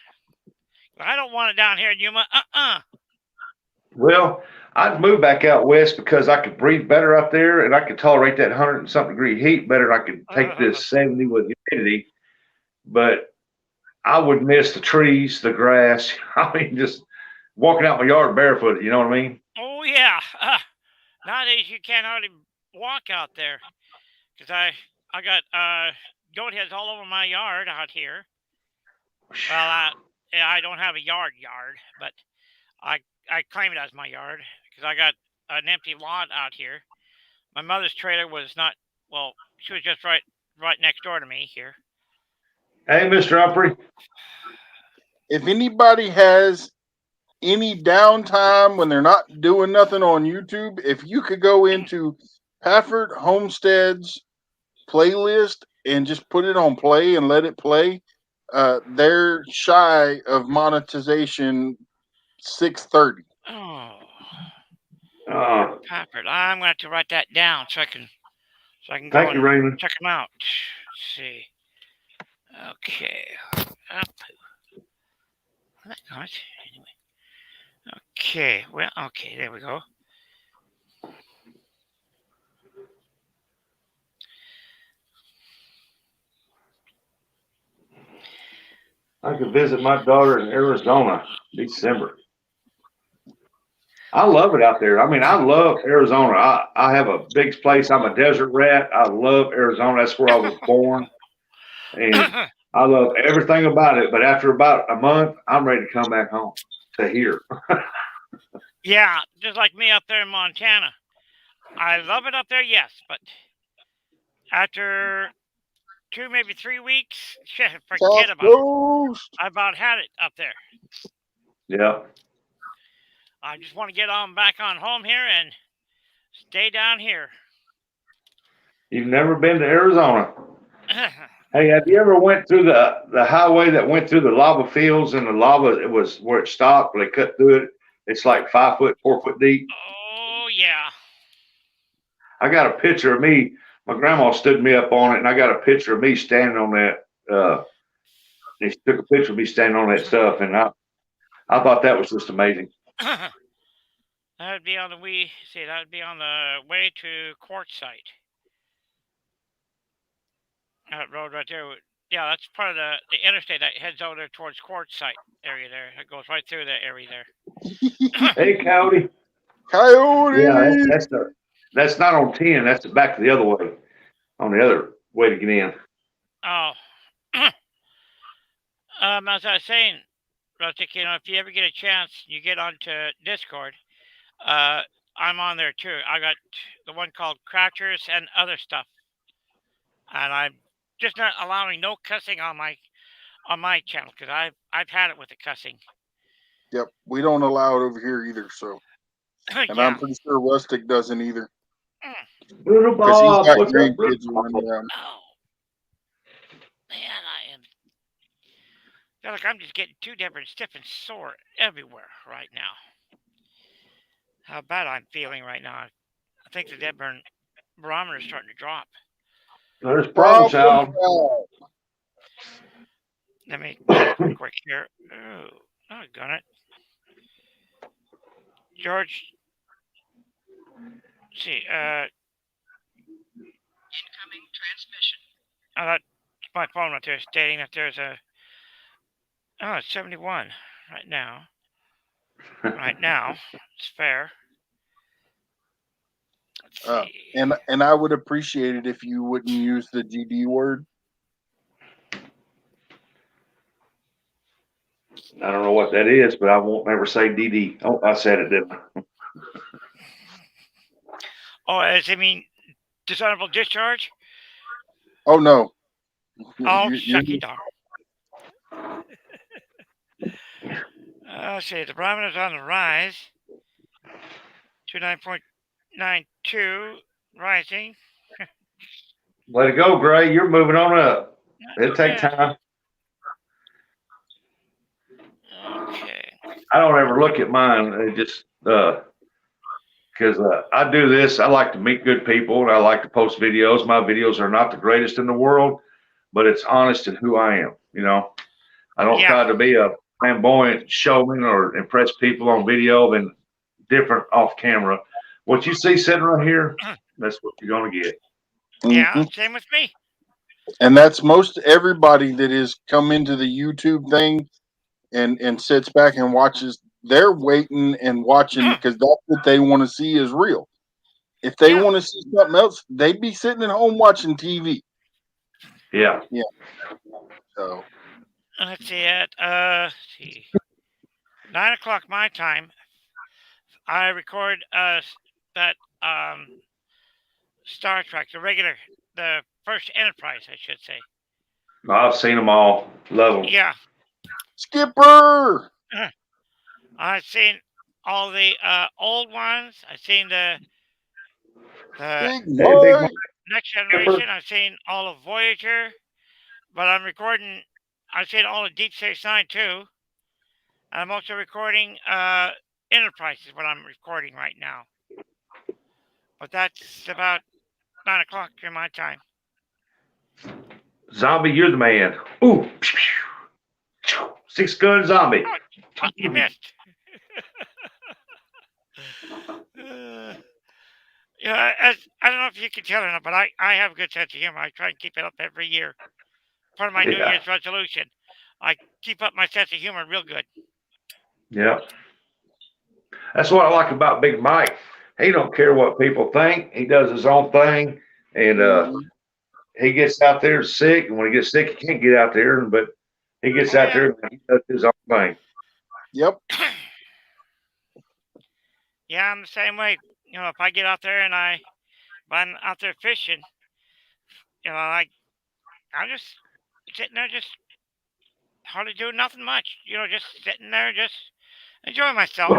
I don't want it down here in Yuma. well, I'd move back out west because I could breathe better up there, and I could tolerate that 100 and something degree heat better. I could take this 70 with humidity, but I would miss the trees, the grass. I mean, just walking out my yard barefoot. You know what I mean? Oh yeah. Nowadays you can't hardly walk out there because I got goat heads all over my yard out here. Well, I don't have a yard, but I claim it as my yard because I got an empty lot out here. My mother's trailer was not well. She was just right next door to me here. Hey, Mr. Humphrey. if anybody has any downtime when they're not doing nothing on YouTube, if you could go into Pafford Homestead's playlist and just put it on play and let it play, they're shy of monetization 630. Oh, Uh, Packard. I'm gonna have to write that down so I can go thank you, and Raymond. check them out. Let's see. Okay. Up. That got anyway. Okay. Well. Okay. There we go. I could visit my daughter in Arizona December. I love it out there. I mean, I love Arizona. I have a big place. I'm a desert rat. I love Arizona. That's where I was born. And I love everything about it. But after about a month, I'm ready to come back home to here. Yeah, just like me up there in Montana. I love it up there, yes, but after 2, maybe 3 weeks, forget South about it. Coast. I about had it up there. Yeah. I just want to get on back on home here and stay down here. You've never been to Arizona. Hey, have you ever went through the highway that went through the lava fields and the lava, it was where it stopped, where they cut through it? It's like 5 foot, 4 foot deep. Oh, yeah. I got a picture of me. My grandma stood me up on it, and I got a picture of me standing on that. She took a picture of me standing on that stuff, and I thought that was just amazing. That would be on the that would be on the way to Quartzsite. That road right there. Yeah, that's part of the interstate that heads over there towards Quartzsite area there. It goes right through that area there. Hey, Cody. Coyote. Yeah, that's not on 10. That's back the other way, on the other way to get in. Oh. As I was saying, Rustic, if you ever get a chance, you get onto Discord. I'm on there too. I got the one called Crouchers and other stuff, and I'm just not allowing no cussing on my channel because I've had it with the cussing. Yep, we don't allow it over here either. So, and Yeah. I'm pretty sure Rustic doesn't either. Little Because he's Bob, got what's up, grandkids Bob? running around. Oh, man, I am. Feel like I'm just getting too different, stiff and sore everywhere right now. How bad I'm feeling right now. I think the dead burn barometer is starting to drop. There's problem child. Let me check real quick here. Oh, I got it. George, let's see, incoming transmission. Oh, that's my phone right there stating that there's it's 71 right now. Right now, it's fair. Let's see. And I would appreciate it if you wouldn't use the GD word. I don't know what that is, but I won't ever say DD. Oh, I said it, didn't I? Oh, does it mean dishonorable discharge? Oh no. Oh, shucky darn. Let's see, the barometer's on the rise. 29.92, rising. Let it go, Gray. You're moving on up. It'll take time. Okay. I don't ever look at mine. It just because I do this. I like to meet good people, and I like to post videos. My videos are not the greatest in the world, but it's honest in who I am. I don't try to be a flamboyant showman or impress people on video and different off camera. What you see sitting right here, that's what you're gonna get. Yeah, same with me. And that's most everybody that has come into the YouTube thing and sits back and watches. They're waiting and watching because that's what they want to see is real. If they want to see something else, they'd be sitting at home watching TV. Yeah. Yeah. So let's see at 9 o'clock my time. I record that Star Trek, the first Enterprise, I should say. I've seen them all. Love them. Yeah. Skipper. I've seen all the old ones. I've seen the Big Hey, Big Mike. Mike next Skipper. generation. I've seen all of Voyager, but I'm recording. I've seen all of Deep Space Nine too. And I'm also recording Enterprise is what I'm recording right now. But that's about 9 o'clock in my time. Zombie, you're the man. Ooh, 6 gun zombie. Oh, you missed. uh, yeah, I don't know if you can tell or not, but I have a good sense of humor. I try and keep it up every year. Part of my New Yeah, Year's resolution. I keep up my sense of humor real good. yeah. That's what I like about Big Mike. He don't care what people think. He does his own thing, and Mhm. he gets out there sick. And when he gets sick, he can't get out there. But he gets Oh out yeah, there and he does his own thing. Yep. yeah, I'm the same way. If I get out there and if I'm out there fishing, I'm just sitting there, just hardly doing nothing much. Just sitting there, just enjoying myself.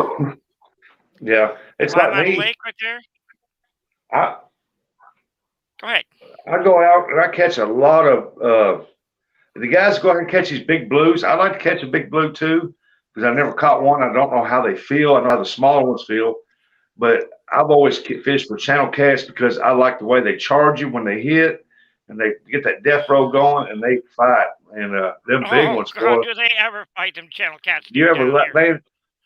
Yeah, If it's I'm like at a me. lake right there, I go ahead. I go out and I catch a lot of the guys go out and catch these big blues. I like to catch a big blue too because I never caught one. I don't know how they feel. I know how the smaller ones feel, but I've always fished for channel cats because I like the way they charge you when they hit and they get that death row going and they fight. And them big Oh ones, God, boy, do they ever fight them channel cats do you ever down here? man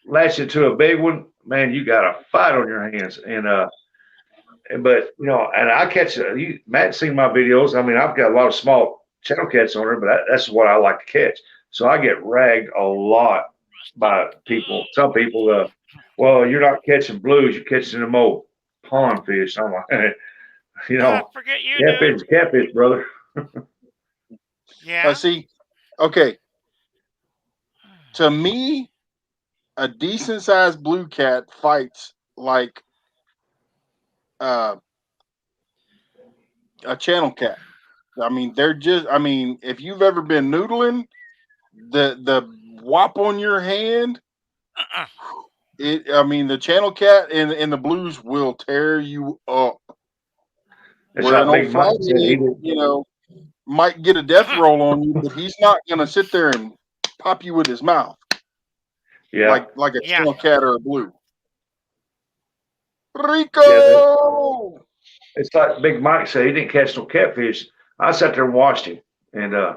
latch into a big one, man, you got a fight on your hands. But and I catch Matt's seen my videos. I mean, I've got a lot of small channel cats on there, but that's what I like to catch. So I get ragged a lot by people. Some people, well, you're not catching blues, you're catching them old pond fish. I'm like, you know, Forget you, catfish, dude. is catfish, brother. Yeah. See, okay. To me, a decent sized blue cat fights like uh, a channel cat. I mean, they're just. I mean, if you've ever been noodling, the whop on your hand, Uh-uh. it. I mean, the channel cat and the blues will tear you up. It's Where an like old Big Mike said. He flathead, did. might get a death roll on you, but he's not gonna sit there and pop you with his mouth Yeah, like a Yeah. channel cat or a blue. yeah. Rico. It's like Big Mike said. He didn't catch no catfish. I sat there and watched him, and uh,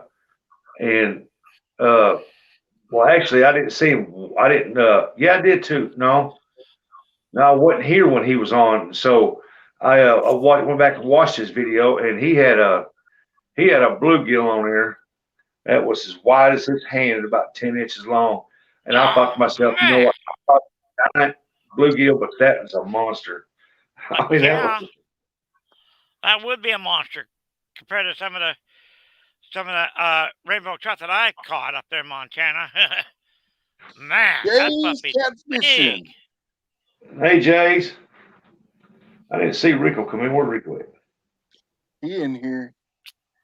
well, actually, I didn't see him. I didn't. Yeah, I did too. No, I wasn't here when he was on. So I went back and watched his video, and he had a bluegill on there that was as wide as his hand, about 10 inches long. And I thought to Oh myself, you know man. what? I thought giant bluegill, but that was a monster. I mean, that Yeah, was that would be a monster compared to some of the rainbow trout that I caught up there in Montana. Man, that Jay's puppy's big. catfishing. hey Jays. I didn't see Rico come in. Where'd Rico at? He in here.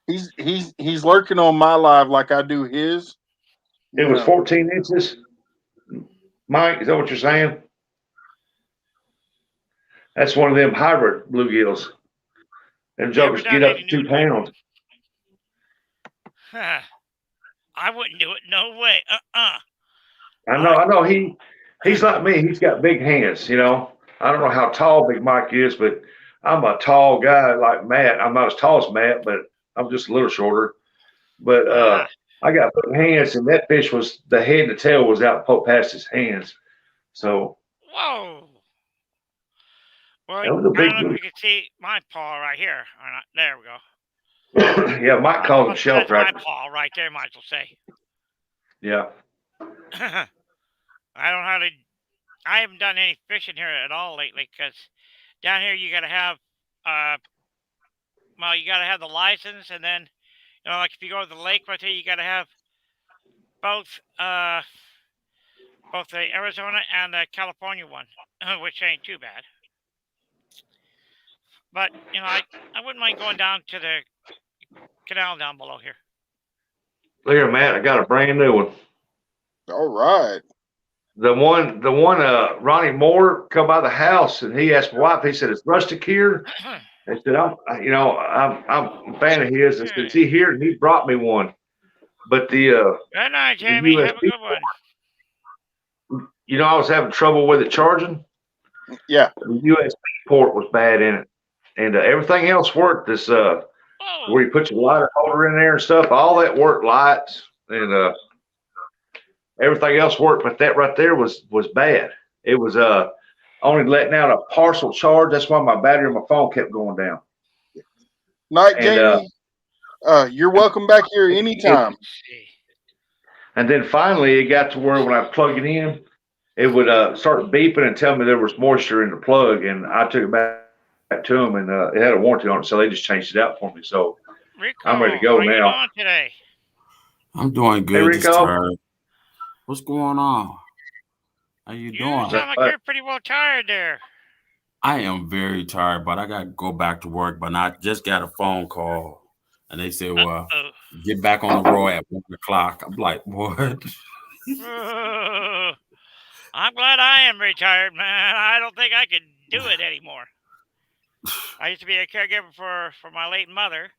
He's lurking on my live like I do his. It You was know. 14 inches. Mike, is that what you're saying? That's one of them hybrid bluegills. Them You ever jokers done get up any to 2 noodling? pounds. I wouldn't do it. No way. I know, I I know. He's like me. He's got big hands. I don't know how tall Big Mike is, but I'm a tall guy like Matt. I'm not as tall as Matt, but I'm just a little shorter. But uh, I got big hands, and that fish was the head and the tail was out past his hands. So whoa. Well, I that was a don't big know if blue. you can see my paw right here. Or not. There we go. Yeah, Mike called him shell That's my crackers. paw right there, might as well say. Yeah. I don't know how to. I haven't done any fishing here at all lately because down here you got to have, uh, well, you got to have the license, and then like if you go to the lake right there, you got to have both, both the Arizona and the California one, which ain't too bad. But I wouldn't mind going down to the canal down below here. There, Matt. I got a brand new one. All right. the one, Ronnie Moore come by the house and he asked my wife. He said, "Is Rustic here?" I said, I'm a fan of his." I said, "Is he here?" And he brought me one. But Good night, the Jamie. Have a USB, good one. I was having trouble with it charging. Yeah. The USB port was bad in it, and everything else worked. This Oh, where you put your lighter holder in there and stuff, all that worked. Lights and everything else worked, but that right there was bad. It was only letting out a partial charge. That's why my battery on my phone kept going down. Night, And Jamie. You're welcome back here it, anytime. let's see. and then finally it got to where when I plug it in, it would start beeping and tell me there was moisture in the plug, and I took it back to them, and it had a warranty on it, so they just changed it out for me. So Rico, I'm ready to how go are you now. doing today? I'm doing Hey good, just Rico, tired. What's going on? How you You doing? sound like you're pretty well tired there. I am very tired, but I got to go back to work. But I just got a phone call, and they said, "Well, Oh. get back on the road at 1 o'clock." I'm like, "What?" I'm glad I am retired, man. I don't think I could do it anymore. I used to be a caregiver for my late mother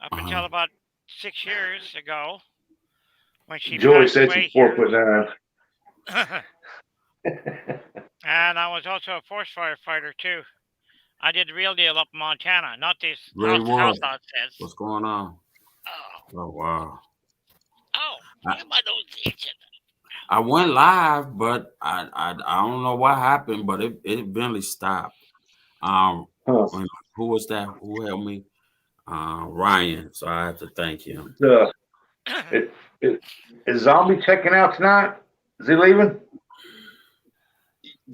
up until about 6 years ago when she Joy passed said she's away 4'9". here. And I was also a forest firefighter too. I did the real deal up in Montana, not this Ray house Ward, nonsense. what's going on? Oh, Oh wow! I, my nose itching. I went live, but I don't know what happened, but it eventually stopped. Huh. Who was that? Who helped me? Ryan. So I have to thank him. It, is Zombie checking out tonight? Is he leaving?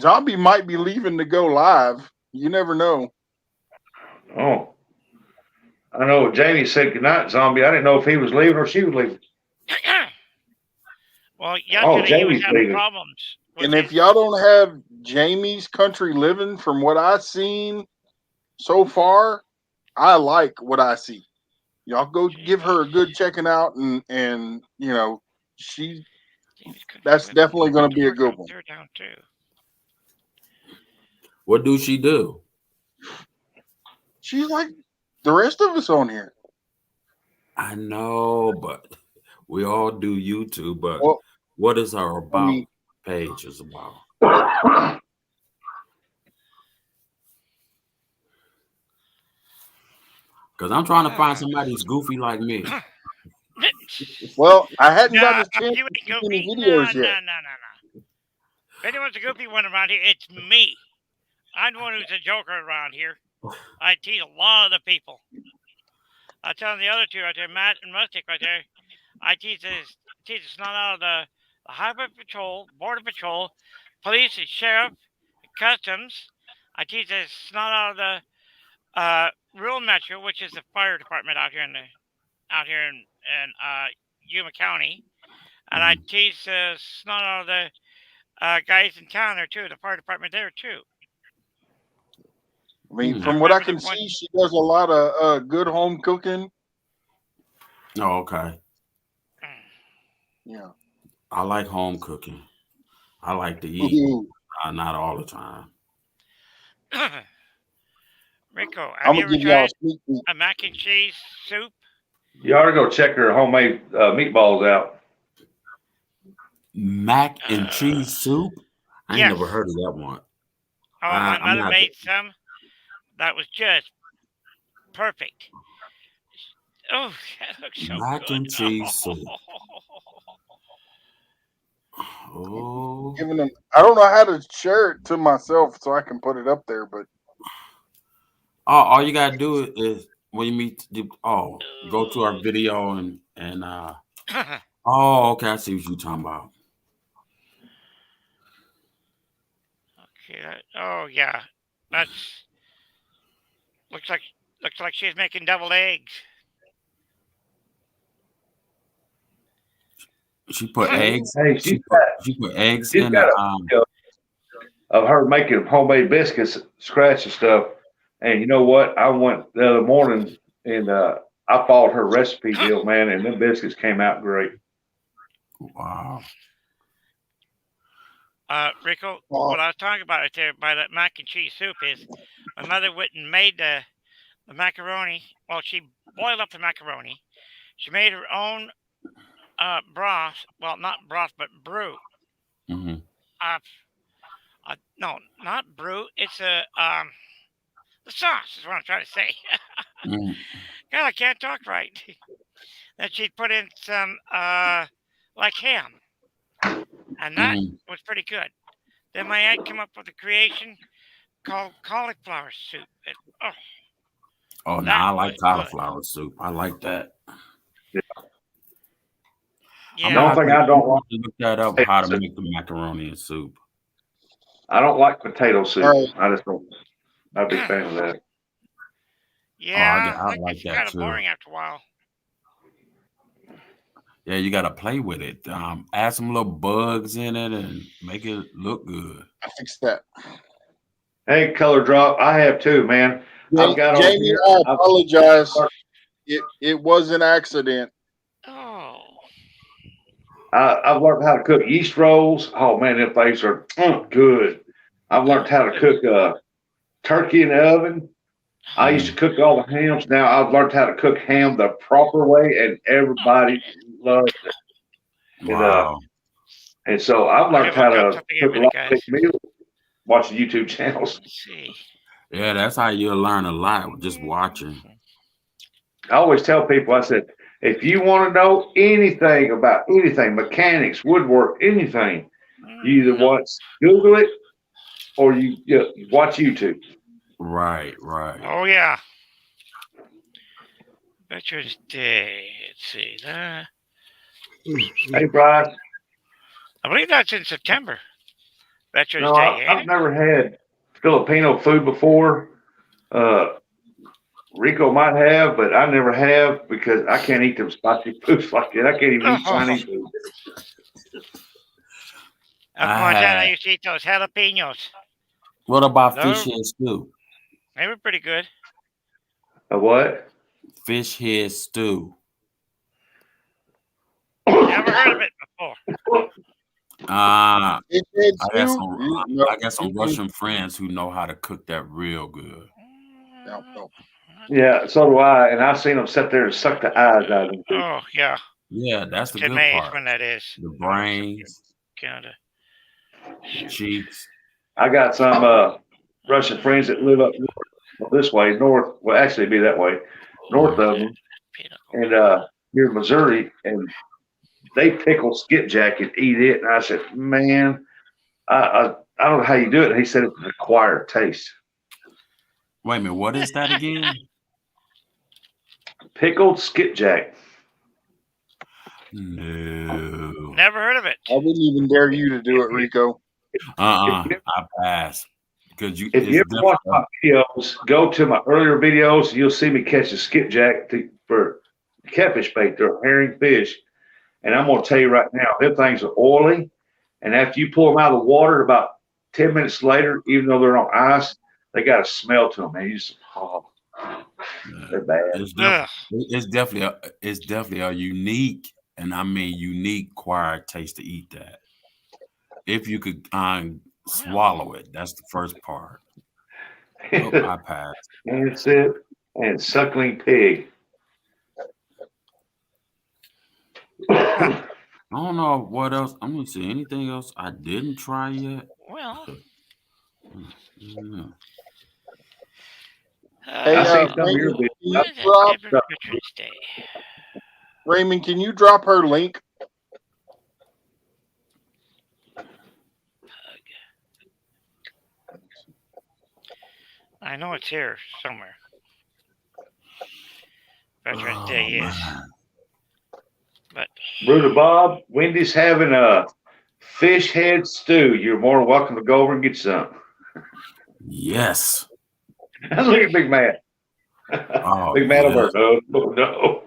Zombie might be leaving to go live. You never know. Oh, I know Jamie said goodnight, Zombie. I didn't know if he was leaving or she was leaving. Well, Oh, yesterday he was Jamie's having leaving. problems with And if his. y'all don't have Jamie's country living, from what I've seen so far, I like what I see. Y'all go give her a good checking out, and she that's definitely going to be a good one. They're down too. What do she do? She's like the rest of us on here. I know, but we all do YouTube. But Well, what is our I about mean, page is about? Because I'm trying to find somebody who's goofy like me. well, I hadn't got Nah, a chance you to ain't see any goofy. videos No. yet. If anyone's a goofy one around here, it's me. I'm the one who's a joker around here. I tease a lot of the people. I tell the other two right there, Matt and Rustic right there, I tease the snot out of the Highway Patrol, Border Patrol, Police and Sheriff, Customs. I tease the snot out of the Rural Metro, which is the fire department out here in Yuma County. And I tease the snot out of the guys in town there too, the fire department there too. I mean, from what I can see, she does a lot of good home cooking. Oh, okay. Yeah. I like home cooking. I like to eat. Not all the time. Rico, have I'm you gonna ever give y'all a tried sneak peek. a mac and cheese soup? You ought to go check her homemade meatballs out. Mac and cheese soup? I ain't Yes. never heard of that one. Oh, my mother made some. That was just perfect. Oh, that looks so Mac good. and cheese soup. Oh. Giving them, I don't know how to share it to myself so I can put it up there, but All you gotta do is when you meet. Go to our video and Oh, okay. I see what you're talking about. Okay. Oh yeah, that's looks like she's making deviled eggs. She put eggs. Hey, She put eggs she's in got the a video of her making homemade biscuits, scratch and stuff. And you know what? I went the other morning and I followed her recipe deal, man, and them biscuits came out great. Wow. Rico, Oh, what I was talking about right there by that mac and cheese soup is my mother went and made the macaroni. Well, she boiled up the macaroni. She made her own broth. Well, not broth, but brew. Mm-hmm. Uh, no, not brew. It's a the sauce is what I'm trying to say. Mm-hmm. God, I can't talk right. Then she put in some like ham, and that Mm-hmm. was pretty good. Then my aunt came up with a creation called cauliflower soup. Oh, Oh, no, that I was like good. cauliflower soup. I like that. I'm The gonna Yeah. only have thing to, I I'm don't gonna like have to look that up. is How to potato soup. make the macaroni and soup. I don't like potato all soup. right. I just don't. Not a big fan of that. Oh, Yeah, I that like gets that kind of too. boring after a while. Yeah, you gotta play with it. Add some little bugs in it and make it look good. I fixed that. Hey, color drop. I have too, man. I've got on Jamie, here. I apologize. It was an accident. Oh, I've learned how to cook yeast rolls. Oh man, them things are good. I've learned how to cook turkey in the oven. I used to Mm. cook all the hams. Now I've learned how to cook ham the proper way, and oh everybody man. loves it. And Wow. and so I've I learned gotta how look up to something here a cook a minute, lot of guys. big meals watching YouTube channels. Let's see. Yeah, that's how you'll learn a lot just watching. I always tell people, I said, if you want to know anything about anything, mechanics, woodwork, anything, you either No. Google it or you watch YouTube. Right, right. Oh yeah. Veterans Day. Let's see. Hey, Bryce. I believe that's in September. Veterans No, Day, ain't I've it? never had Filipino food before. Uh, Rico might have, but I never have because I can't eat them spicy foods like that. I can't even eat Oh, Chinese food. up in I Montana, I had. used to eat those jalapenos. What about fish Those, head stew? they were pretty good. A what? Fish head stew. Never heard of it before. Uh, It did I got too. some. No, I got some mm-mm. Russian friends who know how to cook that real good. No, no. Yeah, so do I. And I've seen them sit there and suck the eyes out of them too. Oh yeah, Yeah, that's the to good May is part. when that is. The North brains, Canada. the Shoot. cheeks. I got some Russian friends that live up this way, north. Well, actually, it'd be that way, north of them, and near Missouri, and they pickle skipjack and eat it. And I said, man, I don't know how you do it. And he said it's an acquired taste. Wait a minute, what is that again? Pickled skipjack. No. Never heard of it. I wouldn't even dare you to do it, Rico. I pass because If you it's ever watch my difficult. videos, go to my earlier videos. You'll see me catch a skipjack for catfish bait. They're herring fish. And I'm going to tell you right now, them things are oily. And after you pull them out of the water, about 10 minutes later, even though they're on ice, they got a smell to them, man. You just, oh, they're bad. Ugh. It's definitely a unique, and I mean unique acquired taste to eat that. If you could swallow it, that's the first part. Oh, I pass. That's it. And suckling pig. Huh. I don't know what else. I'm gonna see anything else I didn't try yet. Well, Yeah. Hey, I seen some of Raymond, your can videos. you what is it? drop Every Veterans Day. Raymond? Can you drop her link? I know it's here somewhere. Veterans Oh, Day is, man. but Bruder Bob, Wendy's having a fish head stew. You're more than welcome to go over and get some. Yes. Look at Big Man. Oh, Big Man yeah. over there. Oh, no.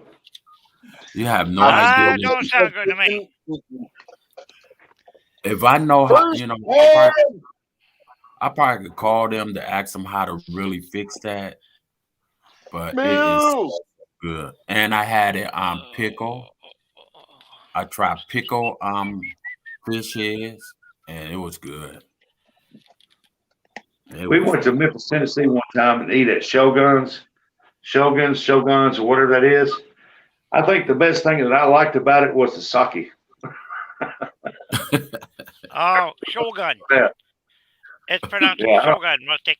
You have no I- idea. don't sound good to me. If I know how, First, I probably could call them to ask them how to really fix that. But it is Mills. good. And I had it pickle. I tried pickle fish heads, and it was good. It We was went to good. Memphis, Tennessee one time and eat at Shoguns, or whatever that is. I think the best thing that I liked about it was the sake. Oh, Shogun. Yeah, It's pronounced yeah, Shogun, Rustic.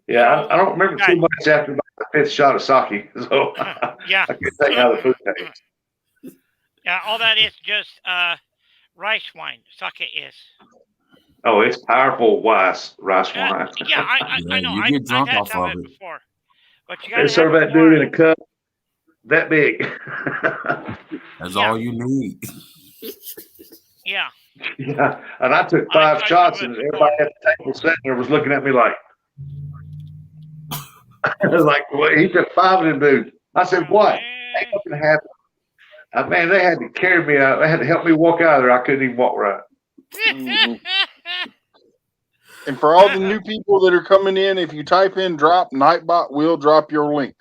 yeah. I don't remember too Shogun. much after about the fifth shot of sake, so I Yeah. can't think how the food tastes. Yeah, all that is just rice wine. Sake is. Oh, it's powerful rice Uh, wine. yeah, I Yeah, know. you get I've drunk had off some of of it it. before, but you got They to have serve it that dude warm. in a cup that big. That's Yeah, all you need. yeah. Yeah, and I took I've 5 tried some shots, of it and before. everybody at the table sitting there was looking at me like, like, well, he took 5 of them dudes. I said, Oh what? Ain't man. nothing happened. Man, they had to carry me out. They had to help me walk out of there. I couldn't even walk right. Hmm. And for all the new people that are coming in, if you type in drop, Nightbot will drop your link.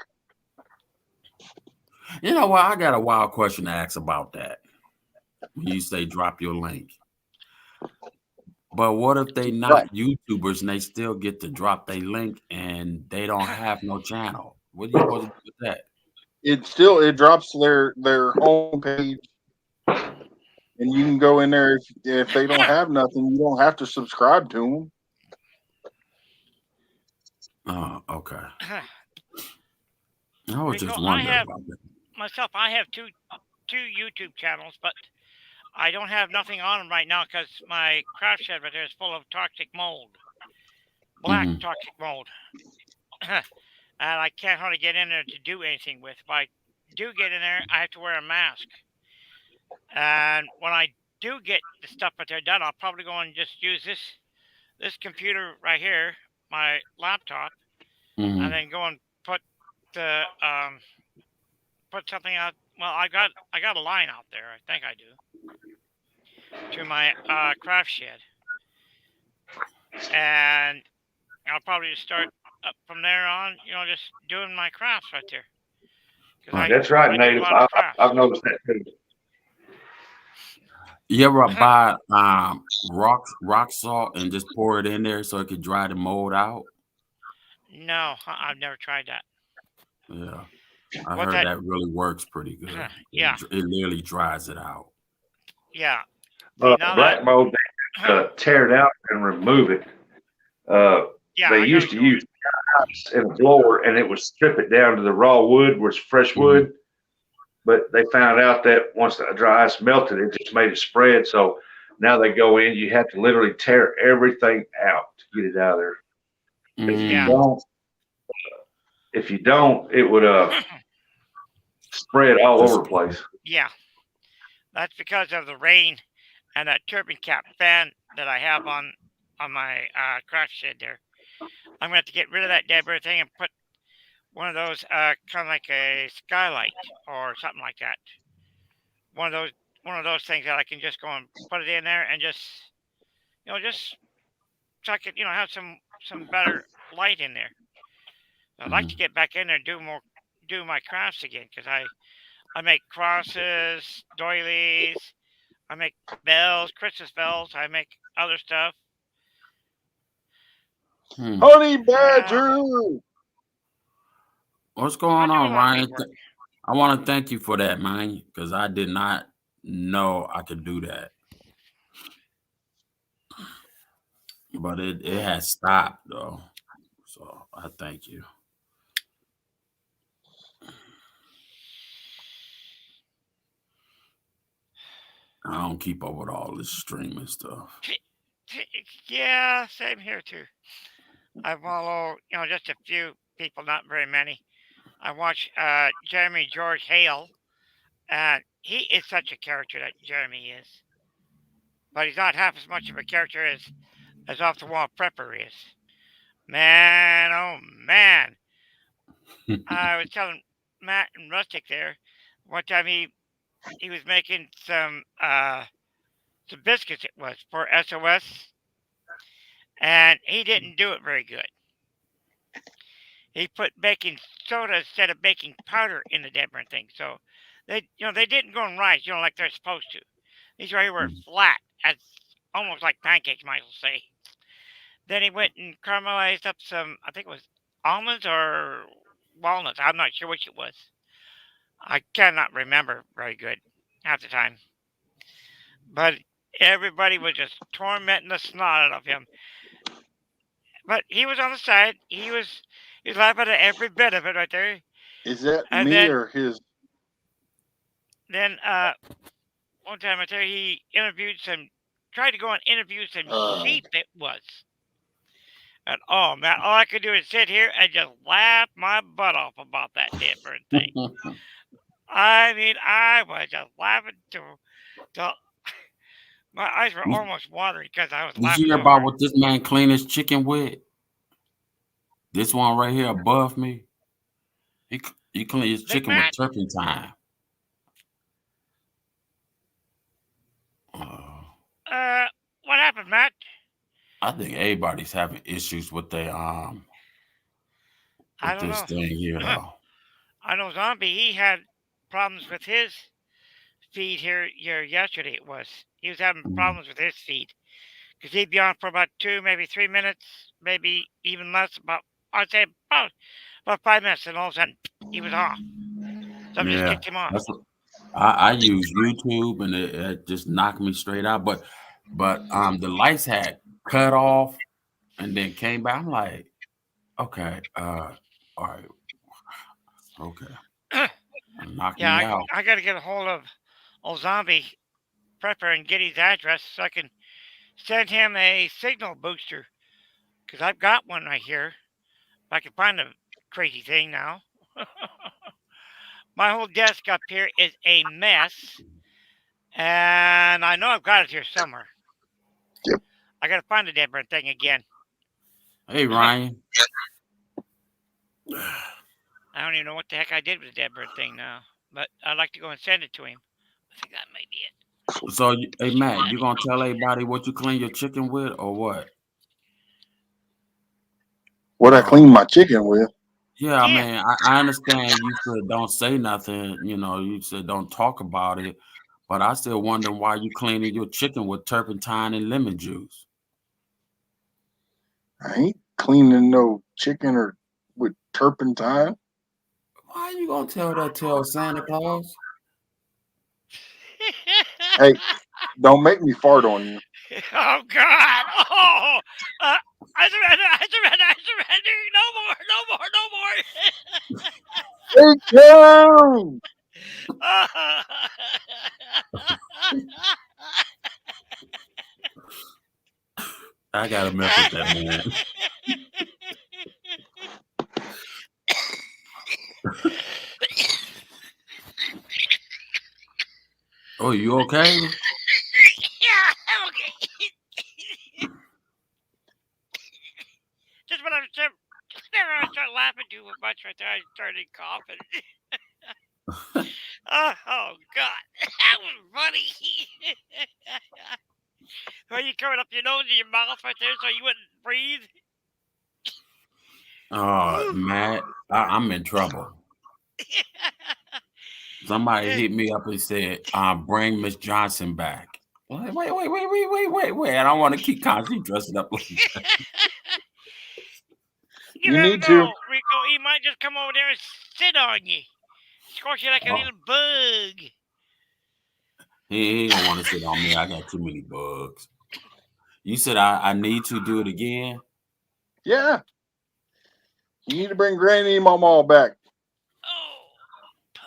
You know what? I got a wild question to ask about that. When you say drop your link. But what if they not YouTubers and they still get to drop their link and they don't have no channel? What are you supposed to do with that? It drops their homepage, and you can go in there if they don't have nothing. You don't have to subscribe to them. Oh, okay. I was just Rico, wondering about that. I have two YouTube channels, but I don't have nothing on them right now because my craft shed right there is full of toxic mold, black Mm-hmm. toxic mold, and I can't hardly get in there to do anything with. If I do get in there, I have to wear a mask. And when I do get the stuff right there done, I'll probably go and just use this computer right here, my laptop, and Mm-hmm. then go and the put something out. Well, I got a line out there. I think I do to my craft shed, and I'll probably just start up from there on. Just doing my crafts right there because Right. That's right, I do a Native. lot of crafts. I've noticed that too. You ever buy rock salt and just pour it in there so it could dry the mold out? No, I've never tried that. Yeah. I What's heard that? that really works pretty good. Yeah, It literally dries it out. yeah. See now that Black mold, they tear it out and remove it. yeah, They I got used to to go. use ice and a blower, and it would strip it down to the raw wood, where it's fresh Mm-hmm. wood. But they found out that once the dry ice melted, it just made it spread. So now they go in, you have to literally tear everything out to get it out of there. If you Yeah, Mm. don't, it would spread all over Just the place. yeah. That's because of the rain and that turbine cap fan that I have on my craft shed there. I'm gonna have to get rid of that dead bird thing and put one of those kind of like a skylight or something like that. One of those one of those things that I can just go and put it in there and just so I could have some better light in there. I'd like to mm. get back in there and do my crafts again because I make crosses, doilies, I make bells, Christmas bells, I make other stuff. Honey Uh, Badger. What's I going do a on, lot of Ryan? paperwork. I want to thank you for that, man, because I did not know I could do that. But it has stopped though. So I thank you. I don't keep up with all this streaming stuff. Yeah, same here too. I follow, just a few people, not very many. I watch Jeremy George Hale, and he is such a character that Jeremy is. But he's not half as much of a character as Off the Wall Prepper is. Man, oh man. I was telling Matt and Rustic there one time he was making some biscuits it was for SOS, and he didn't do it very good. He put baking soda instead of baking powder in the different thing. So they didn't go and rise, like they're supposed to. These right here were Mm. flat as almost like pancakes, might as well say. Then he went and caramelized up some, I think it was almonds or walnuts. I'm not sure which it was. I cannot remember very good half the time. But everybody was just tormenting the snot out of him. But he was on the side. He was laughing at every bit of it right there. Is that And me or his? then one time right there he tried to go and interview some sheep it was. And oh man, all I could do is sit here and just laugh my butt off about that different thing. I mean, I was just laughing till my eyes were almost watering because I was Did laughing you hear so about hard. what this man clean his chicken with? This one right here above me. He clean his Big chicken with Mac? turpentine. What happened, Matt? I think everybody's having issues with their I with don't this know. thing here though. I know Zombie. He had problems with his feed here yesterday. It was he was having problems with his feed because he'd be on for about 2, maybe 3 minutes, maybe even less. I'd say about 5 minutes, and all of a sudden he was off. Something just Yeah, kicked him off. that's what I use YouTube and it just knocked me straight out. But the lights had cut off and then came back. I'm like, okay, all right, okay, knocked Yeah, me out. I got to get a hold of old Zombie Prepper and get his address so I can send him a signal booster because I've got one right here. If I can find the crazy thing now. My whole desk up here is a mess, and I know I've got it here somewhere. Yep. I got to find the damn thing again. Hey Ryan. I don't even know what the heck I did with the damn thing now, but I'd like to go and send it to him. I think that might be it. So hey Matt, you gonna tell everybody what you clean your chicken with or what? What I clean my chicken with? Yeah, I Yeah. mean, I understand you said don't say nothing, you said don't talk about it, but I still wonder why you cleaning your chicken with turpentine and lemon juice. I ain't cleaning no chicken or with turpentine. Why you gonna tell Santa Claus? Hey, don't make me fart on you. Oh God! Oh, I surrender! I surrender! I surrender! No more! No more! No more! Take care. I gotta mess with that man. Oh, you okay? Yeah, I'm okay. Just when I started laughing too much right there, I started coughing. Oh God, that was funny. Are you coming up your nose and your mouth right there so you wouldn't breathe? Matt, I'm in trouble. Somebody hit me up and said, bring Miss Johnson back. Wait. I don't want to keep constantly dressing up like that. You You never need know, to. Rico. He might just come over there and sit on you, squash you like a little bug. He ain't gonna want to sit on me. I got too many bugs. You said I need to do it again? Yeah. You need to bring Granny and Mama back. Oh, pug.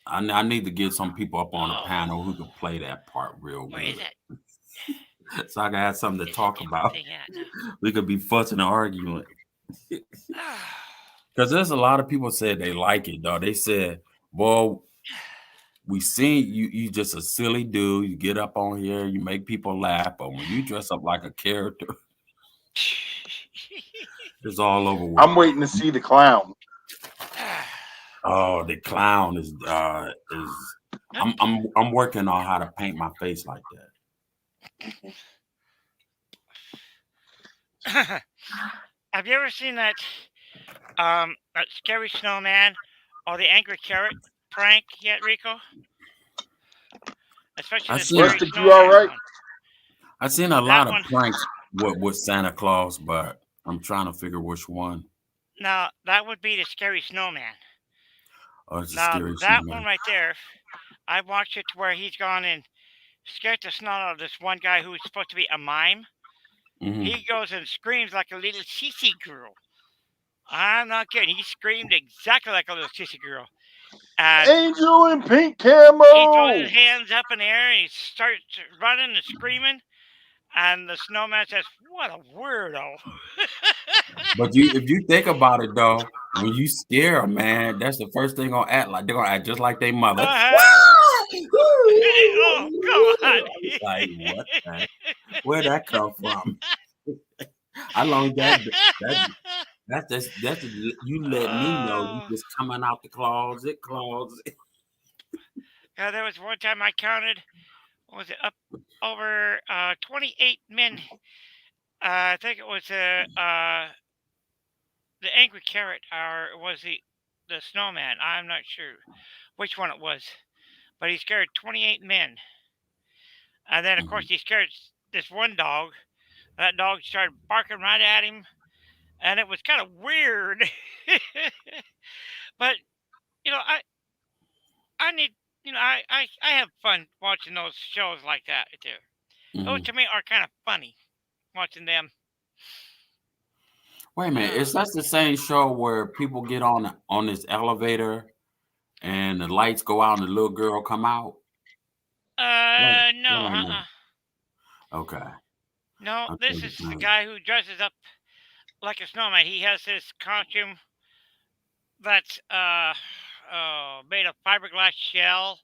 I need to get some people up on the Oh, panel who can play that part real where is good. that? So I can have something to Is talk that about. thing at now? We could be fussing and arguing. Because there's a lot of people said they like it, though. They said, well, we seen you just a silly dude. You get up on here, you make people laugh, but when you dress up like a character, it's all over with. I'm waiting to see the clown. Oh, the clown is I'm working on how to paint my face like Have you ever seen that scary snowman or the angry carrot prank yet, Rico? Especially I the seen scary Rustic, you all snowman right? one. I've seen a That lot of one. pranks with Santa Claus, but I'm trying to figure which one. Now that would be the scary snowman. Oh, it's a Now scary that one snowman. right there, I watched it to where he's gone and scared the snot out of this one guy who was supposed to be a mime. Hmm. He goes and screams like a little sissy girl. I'm not kidding. He screamed exactly like a little sissy girl. And Angel in pink he throws his camo. hands up in the air and he starts running and screaming. And the snowman says, "What a weirdo." But if you think about it though, when you scare a man, that's the first thing gonna act like they're gonna act just like their mother. Uh-huh. Oh, come on. Like what? Where that come from? How long that that's you let me know you Oh. just coming out the closet. Yeah, there was one time I counted, what was it, up over 28 men. I think it was the angry carrot, or it was the snowman. I'm not sure which one it was, but he scared 28 men. And then, of course, Mhm. he scared this one dog. That dog started barking right at him, and it was kind of weird. But I need, I have fun watching those shows like that too. Those Mhm. to me are kind of funny watching them. Wait a minute, Uh, is that the same show where people get on this elevator and the lights go out and the little girl come out? That no, ain't no. Okay, no. I'm This thinking. is the guy who dresses up like a snowman. He has this costume that's made of fiberglass shell,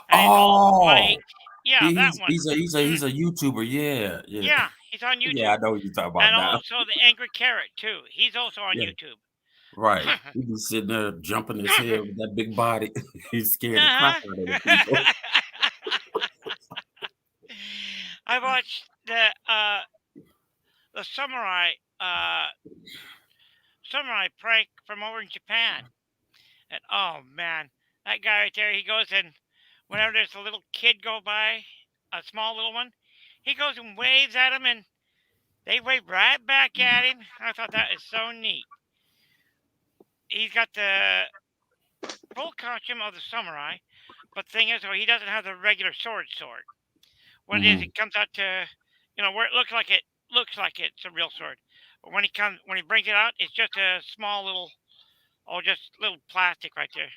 and he's all Oh, white. Yeah, that one. he's a YouTuber. Yeah, yeah, Yeah, he's on yeah. YouTube, I know what you're talking about and now. also the angry carrot too. He's also on Yeah, YouTube. right. He be sitting there jumping his head with that big body. He's scared the crap Uh-huh. out of the people. I watched the uh samurai prank from over in Japan. And oh man, that guy right there, he goes and whenever there's a little kid go by, a small little one, he goes and waves at him and they wave right back at him. I thought that is so neat. He's got the full costume of the samurai, but the thing is, he doesn't have the regular sword. What it is, Hmm. it comes out to, where it looks like it's a real sword. But when he brings it out, it's just a small little, just little plastic right there.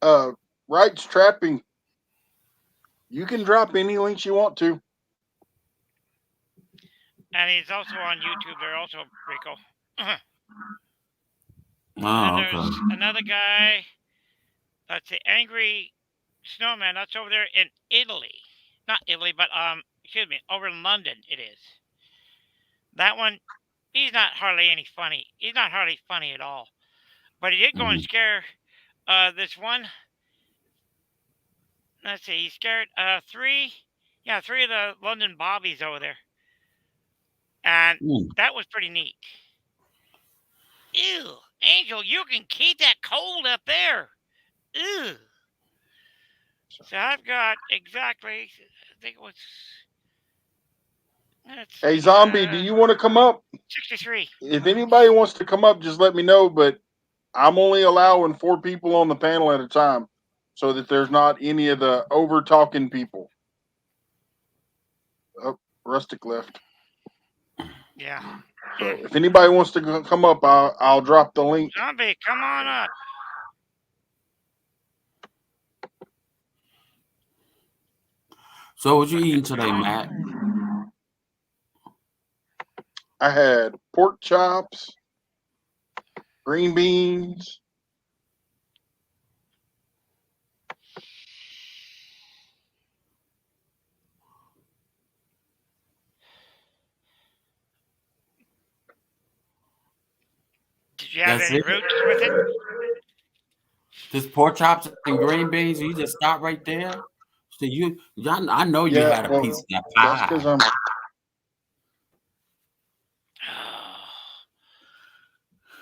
Uh, Rights trapping. You can drop any links you want to. And he's also on YouTube. They're also Rico. And then Oh, okay. there's another guy. That's the angry snowman. That's over there in Italy. Not Italy, but excuse me, over in London it is. That one, he's not hardly any funny. He's not hardly funny at all. But he did go and Hmm. scare this one. Let's see, he scared three of the London bobbies over there, and Mm. that was pretty neat. Ew, Angel, you can keep that cold up there. Ew. So I've got exactly, I think it was, let's Hey, see, Zombie, do you want to come up? 63. If anybody wants to come up, just let me know. But I'm only allowing 4 people on the panel at a time so that there's not any of the over talking people. Oh, Rustic left. Yeah. So if anybody wants to come up, I'll drop the link. Zombie, come on up. So, what you eating today, Matt? I had pork chops, green beans. Did you have That's any it. roots with it? Just pork chops and green beans. You just stop right there. So I know you Yeah, had a piece well, of that that's because pie.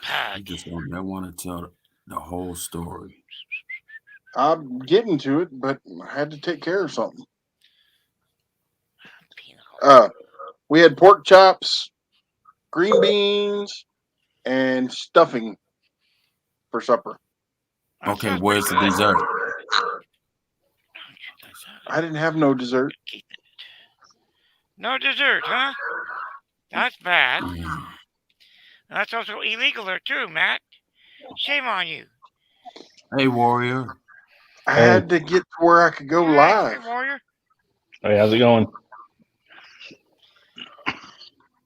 Pug. You just don't ever want to tell the whole story. I'm getting to it, but I had to take care of something. We had pork chops, green beans, and stuffing for supper. That Okay, sounds pretty where's the good. dessert? I didn't have no dessert. Keep it. No dessert, huh? That's bad. Mm. That's also illegal there too, Matt. Shame on you. Hey, warrior. I Hey, had to get to where I could go Hey, live. warrior. hey, how's it going?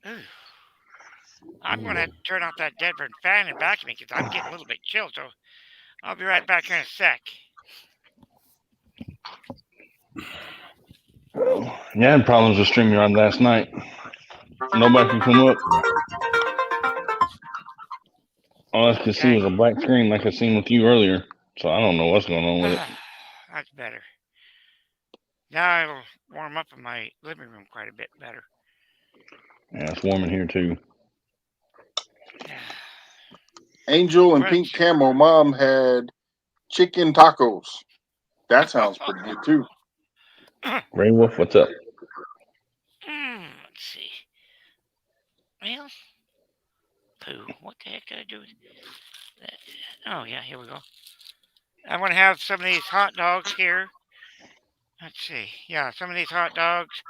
Ooh. I'm gonna have to turn off that Deadburn fan and back me because I'm getting a little bit chilled. So I'll be right back in a sec. Yeah, I had problems with StreamYard last night. Nobody could come up. All I could see Okay. was a black screen like I seen with you earlier. So I don't know what's going on with it. That's better. Now it'll warm up in my living room quite a bit better. Yeah, it's warm in here too. Angel and Right. Pink Camel Mom had chicken tacos. That sounds pretty good too. Gray Wolf, what's up? Let's see. Well, poo. What the heck did I do with that? Oh, yeah, here we go. I'm going to have some of these hot dogs here. Let's see. Yeah, some of these hot dogs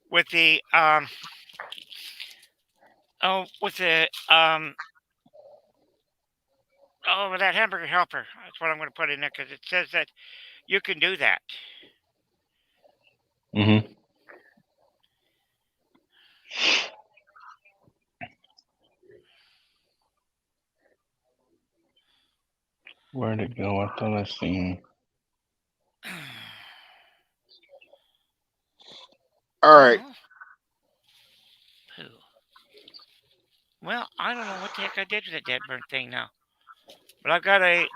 with the, with that hamburger helper. That's what I'm going to put in there because it says that you can do that. Mm-hmm. Where'd it go? I thought I seen. All right. Poo. Well, I don't know what the heck I did with the Deadburn thing now. But I've got a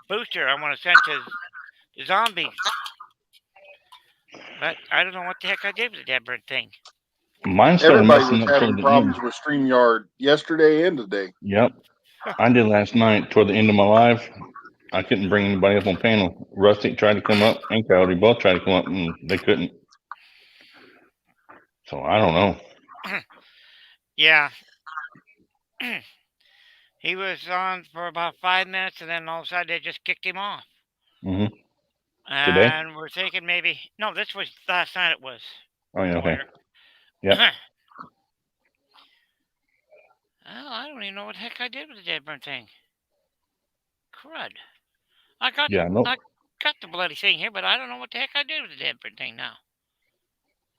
booster I want to send to the zombies. But I don't know what the heck I did with the Deadburn thing. Mine started Everybody messing was up having toward the problems end. with StreamYard yesterday and today. Yep. I did last night toward the end of my live. I couldn't bring anybody up on panel. Rustic tried to come up and Coyote both tried to come up and they couldn't. So I don't know. Yeah. He was on for about 5 minutes and then all of a sudden they just kicked him off. Mm-hmm. Today? And we're thinking maybe. No, this was last night it was. Oh, yeah, okay. Warrior. Yep. Well, I don't even know what the heck I did with the Deadburn thing. Crud. I got Yeah, no. I got the bloody thing here, but I don't know what the heck I did with the Deadburn thing now.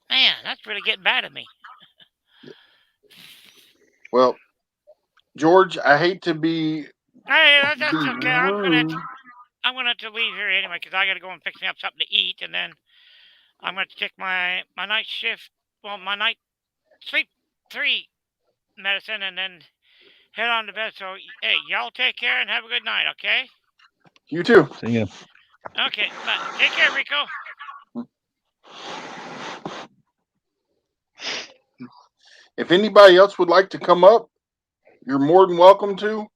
Man, that's really getting bad at me. Well, George, I hate to be Hey, that's okay. rude. I'm gonna have to leave here anyway because I gotta go and fix me up something to eat, and then I'm gonna take my night shift. Well, my night sleep 3 medicine, and then head on to bed. So, hey, y'all take care and have a good night, okay? You too. See ya. Okay, bye. Take care, Rico. If anybody else would like to come up, you're more than welcome to.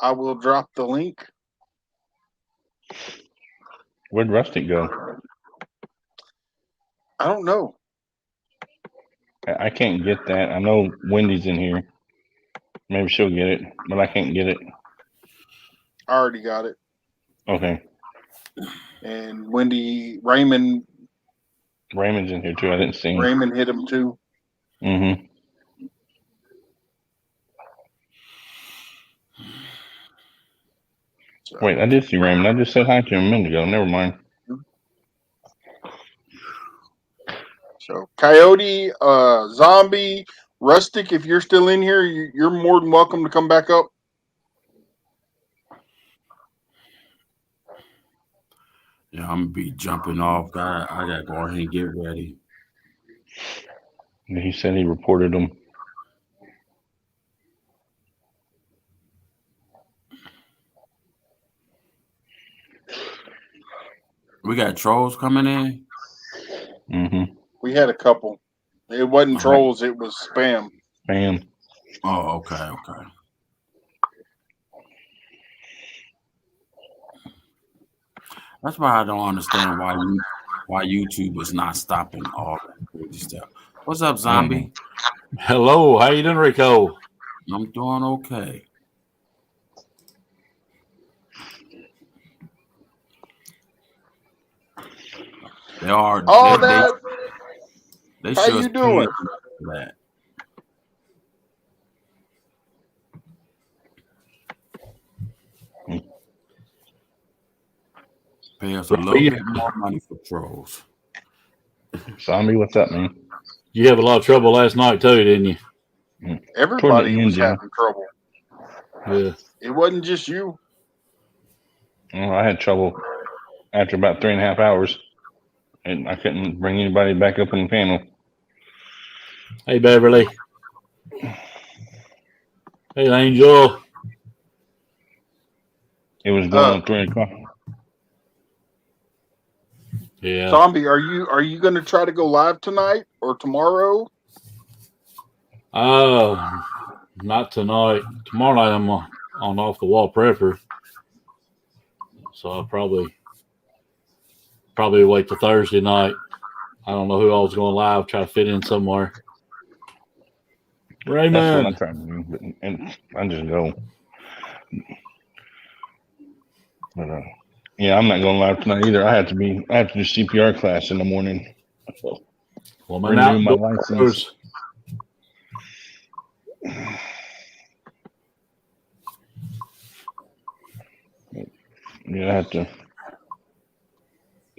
I will drop the link. Where'd Rustic go? I don't know. I can't get that. I know Wendy's in here. Maybe she'll get it, but I can't get it. I already got it. Okay. And Raymond's in here too. I didn't see him. Raymond hit him too. Mm-hmm. So. Wait, I did see Raymond. I just said hi to him a minute ago. Never mind. So Coyote, Zombie, Rustic, if you're still in here, you're more than welcome to come back up. Yeah, I'm gonna be jumping off. I gotta go ahead and get ready. He said he reported him. We got trolls coming in. Mm-hmm. We had a couple. It wasn't trolls, it was spam. Spam. Oh, okay. That's why I don't understand why why YouTube is not stopping all that crazy stuff. What's up, I don't know. Zombie? Hello, how you doing, Rico? I'm doing okay. They are. Oh, that. They How sure you is doing? paying for that. Pay us a little bit more money for trolls. Zombie, what's up, man? You have a lot of trouble last night too, didn't you? Toward Everybody the was end, yeah. having trouble. Yeah. It wasn't just you. Well, I had trouble after about 3.5 hours, and I couldn't bring anybody back up on the panel. Hey, Beverly. Hey, Angel. It was going on 3 o'clock. Yeah. Zombie, are you going to try to go live tonight or tomorrow? Not tonight. Tomorrow night I'm on off the wall prepper, so I'll probably wait till Thursday night. I don't know who all's going live. Try to fit in somewhere. That's what I Raymond. tried to do, and I just go. But yeah, I'm not going live tonight either. I have to do CPR class in the morning. Well, I'm Renew my outdoors. license. Yeah, I have to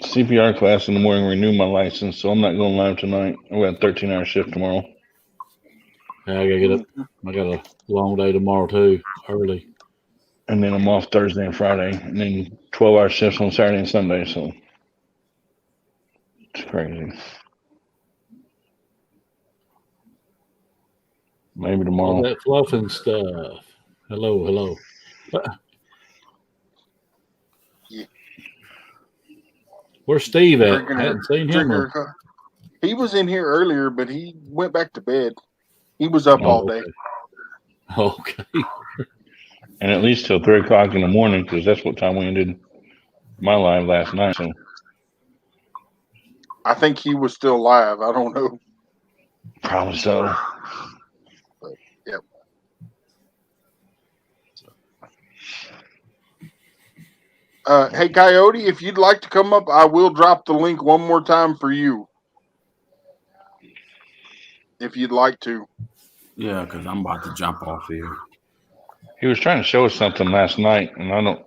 CPR class in the morning, renew my license, so I'm not going live tonight. I got a 13-hour shift tomorrow. Yeah, I gotta get up. I got a long day tomorrow too, early. And then I'm off Thursday and Friday, and then 12-hour shifts on Saturday and Sunday, so it's crazy. Maybe tomorrow. All that fluffing stuff. Hello. Yeah. Where's Steve at? Drinking Hadn't seen him. He was in here earlier, but he went back to bed. He was up all day. Okay. And at least till 3 o'clock in the morning, because that's what time we ended my live last night. So I think he was still live. I don't know. probably so. But, yep. Hey, Coyote, if you'd like to come up, I will drop the link one more time for you. If you'd like to. Yeah, because I'm about to jump off here. He was trying to show us something last night, and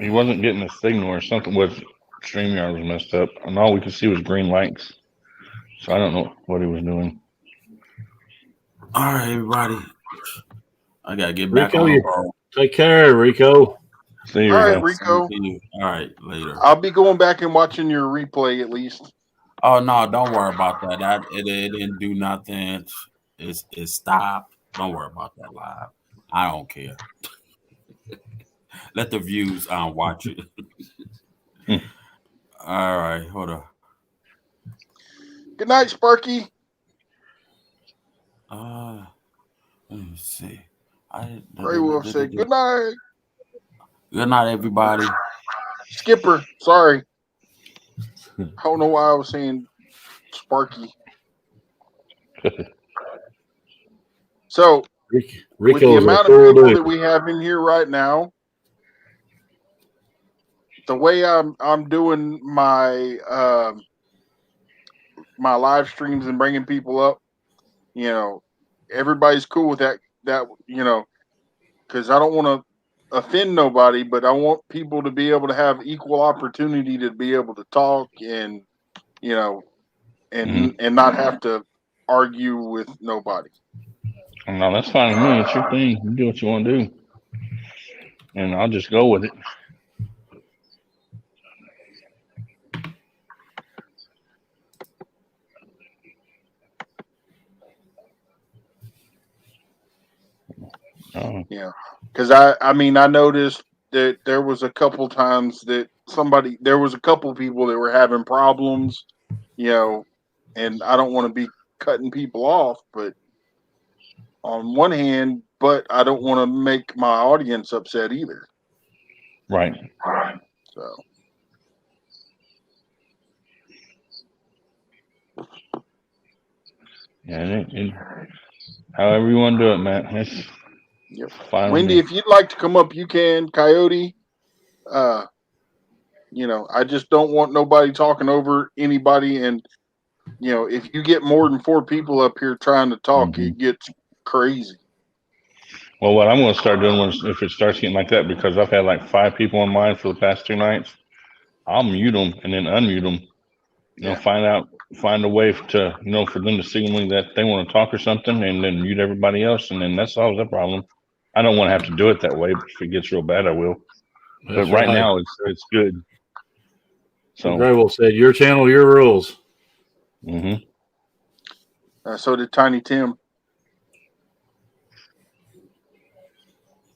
he wasn't getting a signal or something. Was StreamYard was messed up, and all we could see was green lights. So I don't know what he was doing. All right, everybody. I gotta get back Rico, on the you road. take care, Rico. See you, All right, Rico. Rico. All right, later. I'll be going back and watching your replay at least. Oh no, don't worry about that. It didn't do nothing. It stopped. Don't worry about that live. I don't care. Let the views watch it. All right, hold on. Good night, Sparky. Let me see. Gray Wolf said good night. Good night, everybody. Skipper, sorry. I don't know why I was saying Sparky. So, with the amount of people that we have in here right now, the way I'm doing my my live streams and bringing people up, everybody's cool with that. Because I don't want to offend nobody, but I want people to be able to have equal opportunity to be able to talk and and not have to argue with nobody. No, that's fine with me. It's your thing. You do what you want to do, and I'll just go with it. Yeah, because I mean I noticed that there was a couple times that there was a couple people that were having problems, and I don't want to be cutting people off, but on one hand, but I don't want to make my audience upset either. Right. So Yeah, however you want to do it, Matt. That's Yep. fine. Wendy, if you'd like to come up, you can. Coyote, I just don't want nobody talking over anybody. And, if you get more than 4 people up here trying to talk, it gets crazy. Well, what I'm going to start doing if it starts getting like that, because I've had like 5 people on mine for the past 2 nights, I'll mute them and then unmute them. Find a way to, for them to signal that they want to talk or something, and then mute everybody else, and then that solves that problem. I don't want to have to do it that way, but if it gets real bad, I will. That's but right right. now, it's good. So Gray Wolf said, "Your channel, your rules." So did Tiny Tim.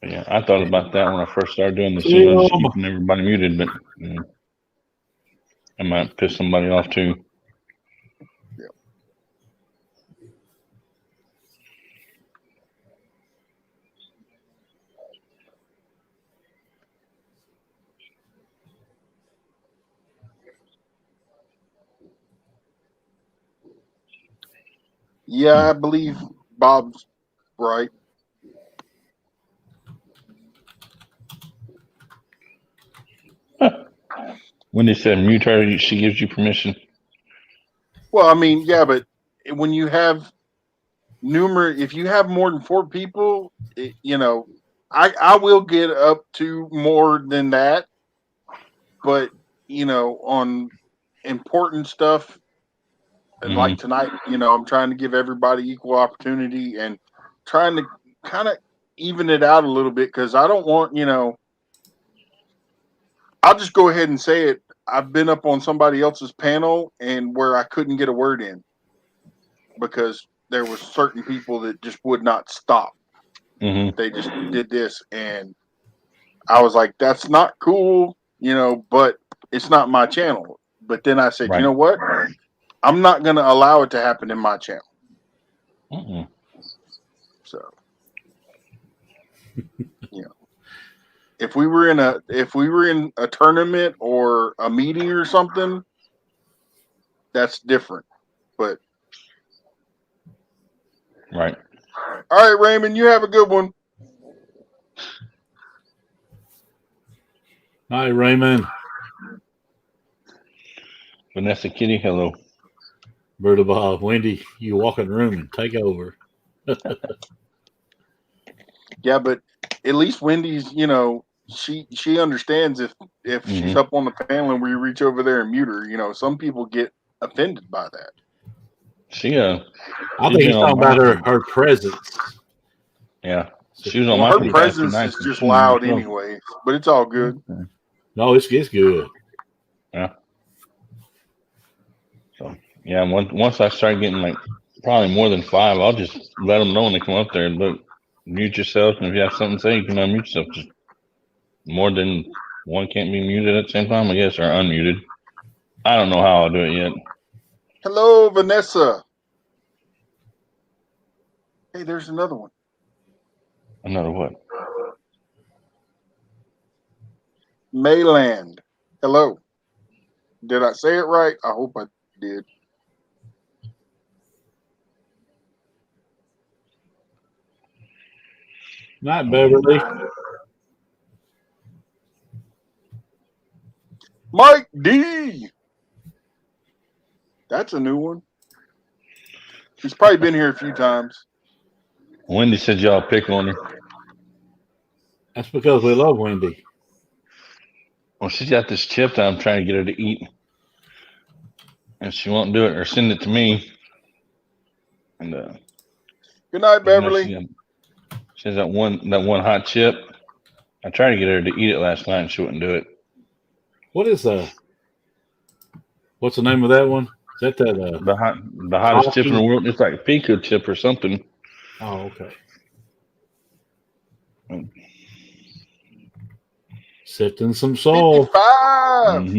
Yeah, I thought about that when I first started doing this, just keeping everybody muted, but I might piss somebody off too. Yeah, I believe Bob's right. When they said mute her, she gives you permission. Well, I mean, yeah, but when you have if you have more than 4 people, I will get up to more than that. But, on important stuff, and like tonight, I'm trying to give everybody equal opportunity and trying to kind of even it out a little bit, because I don't want, I'll just go ahead and say it. I've been up on somebody else's panel and where I couldn't get a word in because there was certain people that just would not stop. They just did this, and I was like, that's not cool, but it's not my channel. But then I said, you know what? I'm not going to allow it to happen in my channel. So, if we were in a tournament or a meeting or something, that's different. But right. All right, Raymond, you have a good one. Hi, Raymond. Vanessa Kitty, hello. Bird of Bob, Wendy, you walk in the room and take over. Yeah, but at least Wendy's, she understands if she's up on the panel and we reach over there and mute her. Some people get offended by that. I think he's talking about her presence. Yeah. She was on my her presence is just loud anyway, but it's all good. No, it's good. Yeah. So yeah, once I start getting like probably more than 5, I'll just let them know when they come up there. Look, mute yourself, and if you have something to say, you can unmute yourself. Just more than one can't be muted at the same time, I guess, or unmuted. I don't know how I'll do it yet. Hello, Vanessa. Hey, there's another one. Another what? Mayland. Hello. Did I say it right? I hope I did. Not Beverly. Mike D. That's a new one. He's probably been here a few times. Wendy said y'all pick on her. That's because we love Wendy. Well, she's got this chip that I'm trying to get her to eat, and she won't do it or send it to me. And good night, Beverly. She has that one hot chip. I tried to get her to eat it last night, and she wouldn't do it. What is what's the name of that one? Is that the hottest chip in the world? It's like a Pico chip or something. Oh, okay. Sifting some soul. 55.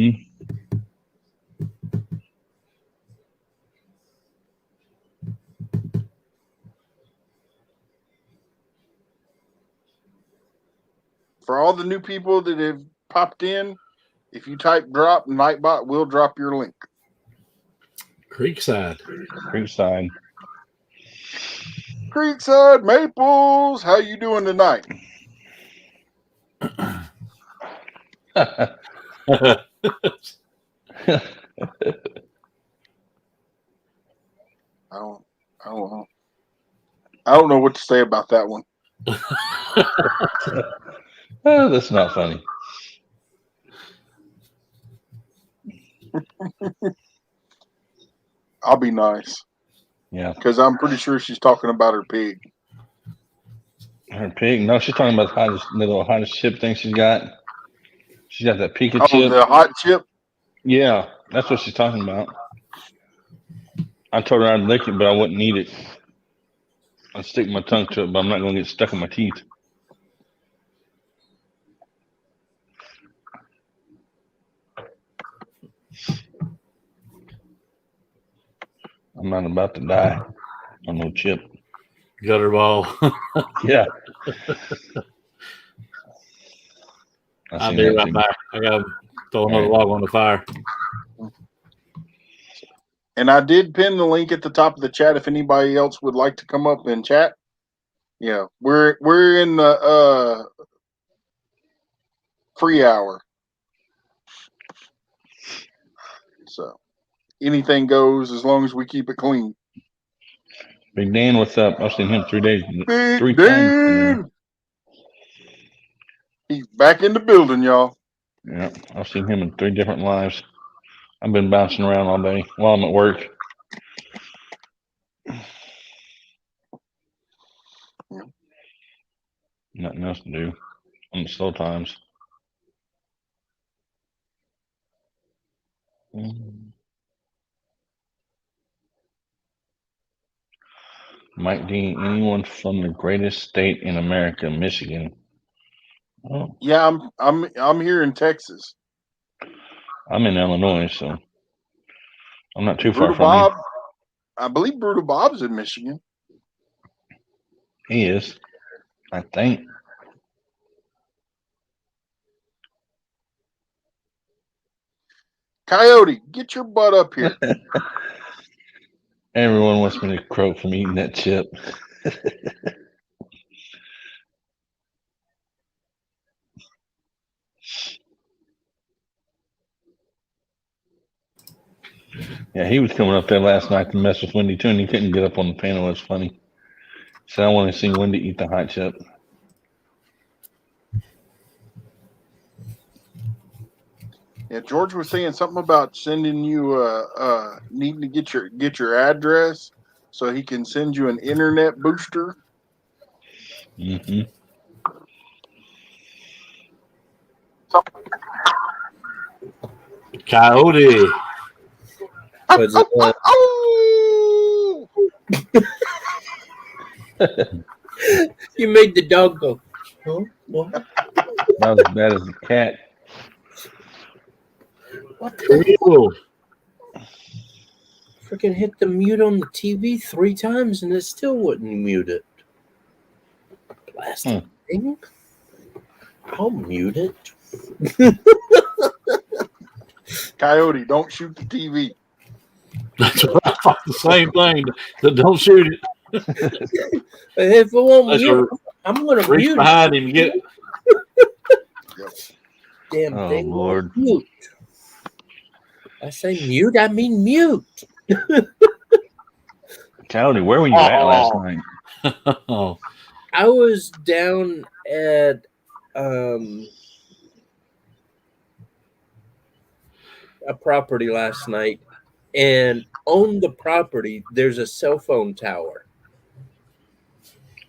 For all the new people that have popped in, if you type drop, Nightbot will drop your link. Creekside. Creekside Maples, how you doing tonight? I don't know what to say about that one. Oh, that's not funny. I'll be nice. Yeah. Because I'm pretty sure she's talking about her pig. Her pig? No, she's talking about the little hottest chip thing she's got. She's got that Pika chip. The hot chip? Yeah, that's what she's talking about. I told her I'd lick it, but I wouldn't eat it. I'd stick my tongue to it, but I'm not going to get stuck in my teeth. I'm not about to die on no chip. Gutter ball. Yeah. I'll be right back. I got to throw another log on the fire. And I did pin the link at the top of the chat if anybody else would like to come up and chat. Yeah, we're in the free hour. So anything goes as long as we keep it clean. Big Dan, what's up? I've seen him 3 days. Big 3 Dan. times. He's back in the building, y'all. Yeah, I've seen him in 3 different lives. I've been bouncing around all day while I'm at work. Nothing else to do on the slow times. Mike D, anyone from the greatest state in America, Michigan? Oh. Yeah, I'm here in Texas. I'm in Illinois, so I'm not too Brutal far from Bob, you. I believe Brutal Bob's in Michigan. He is, I think. Coyote, get your butt up here. Everyone wants me to croak from eating that chip. Yeah, he was coming up there last night to mess with Wendy too, and he couldn't get up on the panel. It was funny. So I want to see Wendy eat the hot chip. Yeah, George was saying something about sending you needing to get your address so he can send you an internet booster. Mm-hmm. Coyote. You made the dog go. Huh? What? Not as bad as the cat. What the Cool. freaking hit the mute on the TV 3 times and it still wouldn't mute it. Plastic thing. I'll mute it. Coyote, don't shoot the TV. That's what I thought, the same thing. Don't shoot it. If it won't Let's mute, I'm going to reach mute behind him and get it. Damn Oh, thing. Lord. Mute. I say mute, I mean mute. Coyote, where were you at last night? Oh. I was down at a property last night, and on the property there's a cell phone tower.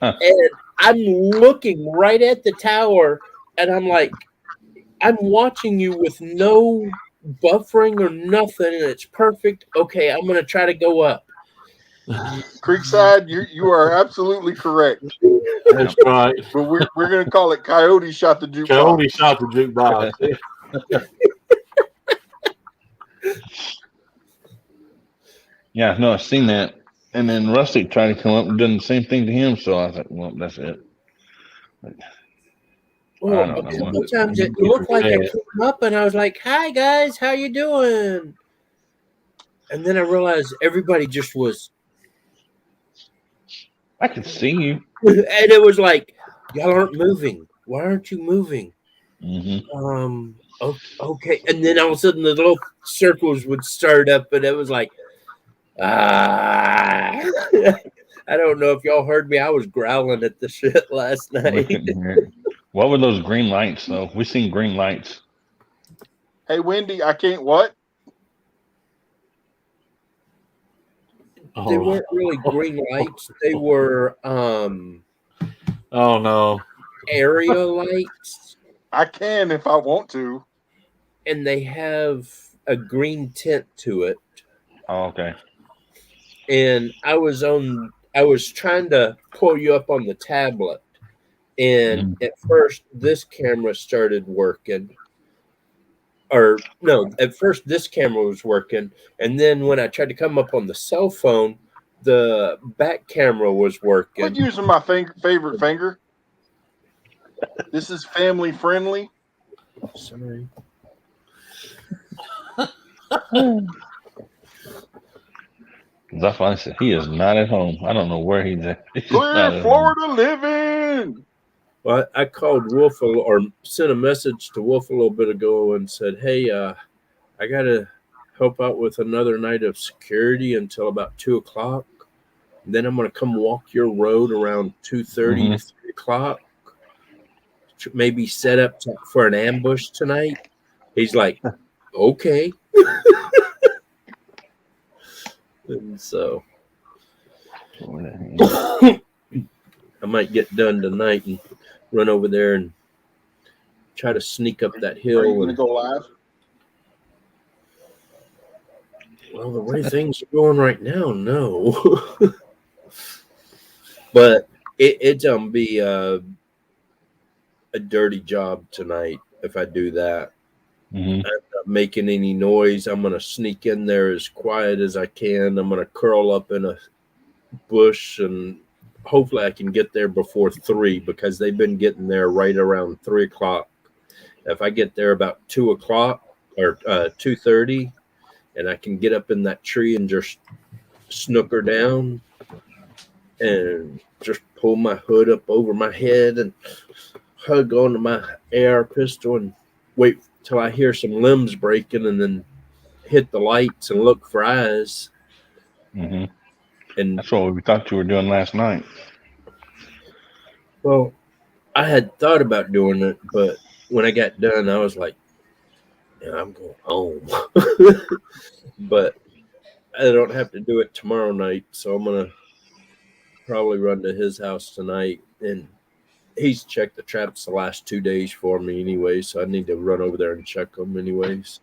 Huh. And I'm looking right at the tower, and I'm like, I'm watching you with no buffering or nothing, and it's perfect. Okay, I'm gonna try to go up. Creekside, you are absolutely correct. That's right. But we're gonna call it Coyote shot the jukebox. Coyote shot the jukebox. Yeah, no, I've seen that. And then Rustic tried to come up and done the same thing to him, so I was like, well, that's it. But Well, I a don't know. couple times it looked like I came up and I was like, "Hi guys, how you doing?" And then I realized everybody just was I can see you. And it was like, y'all aren't moving. Why aren't you moving? Mm-hmm. Okay. And then all of a sudden the little circles would start up, and it was like, ah. I don't know if y'all heard me. I was growling at the shit last We night. couldn't hear it. What were those green lights, though? We seen green lights. Hey, Wendy, I can't what? They weren't really green lights. They were Oh no. area lights, I can if I want to. and they have a green tint to it. Oh, okay. And I was trying to pull you up on the tablet, and at first this camera started working. Or no, at first this camera was working, and then when I tried to come up on the cell phone, the back camera was Quit working. using my favorite finger. This is family friendly. Sorry. That's why I said he is not at home. I don't know where he's at. He's not Clear at Florida living. Well, I called Wolf or sent a message to Wolf a little bit ago and said, "Hey, I gotta help out with another night of security until about 2:00. Then I'm gonna come walk your road around 2:30 to 3:00. Maybe set up for an ambush tonight." He's like, "Okay." And so I might get done tonight and run over there and try to sneak up that hill. Are you gonna go live? Well, the way things are going right now, no. But it's gonna be a dirty job tonight if I do that. I'm not making any noise. I'm gonna sneak in there as quiet as I can. I'm gonna curl up in a bush, and hopefully I can get there before 3, because they've been getting there right around 3:00. If I get there about 2:00 or 2:30, and I can get up in that tree and just snooker down and just pull my hood up over my head and hug onto my AR pistol and wait till I hear some limbs breaking, and then hit the lights and look for eyes. And And that's what we thought you were doing last night. well, I had thought about doing it, but when I got done, I was like, yeah, I'm going home. But I don't have to do it tomorrow night, so I'm gonna probably run to his house tonight. And he's checked the traps the last 2 days for me anyway, so I need to run over there and check them anyways.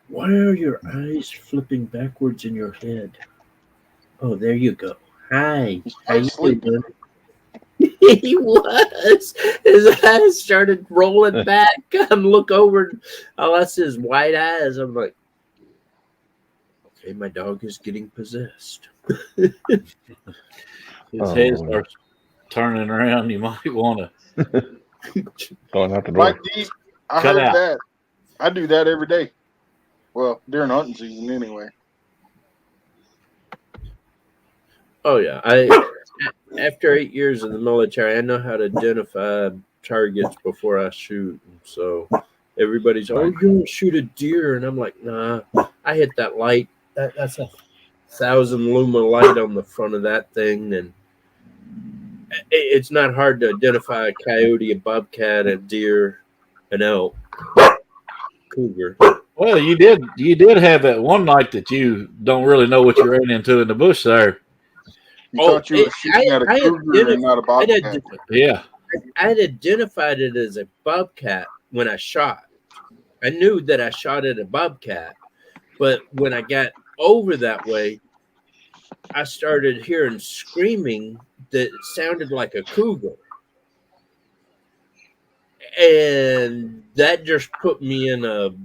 Why are your eyes flipping backwards in your head? Oh, there you go. Hi. How you doing? He was. His eyes started rolling back. I look over, and all I see is white eyes. I'm like, okay, my dog is getting possessed. His head starts turning around. You might want to Going out the door. Mike D, I Cut heard out. that. I do that every day. Well, during hunting season anyway. Oh yeah, after 8 years in the military, I know how to identify targets before I shoot. So everybody's, oh, you're gonna shoot a deer, and I'm like, nah. I hit that light. That's a 1,000 luma light on the front of that thing, and it's not hard to identify a coyote, a bobcat, a deer, an elk, cougar. Well, you did have that one night that you don't really know what you ran into in the bush there. You thought you were shooting at a cougar and not a bobcat. Yeah. I had identified it as a bobcat when I shot. I knew that I shot at a bobcat, but when I got over that way, I started hearing screaming that sounded like a cougar. And that just put me in a,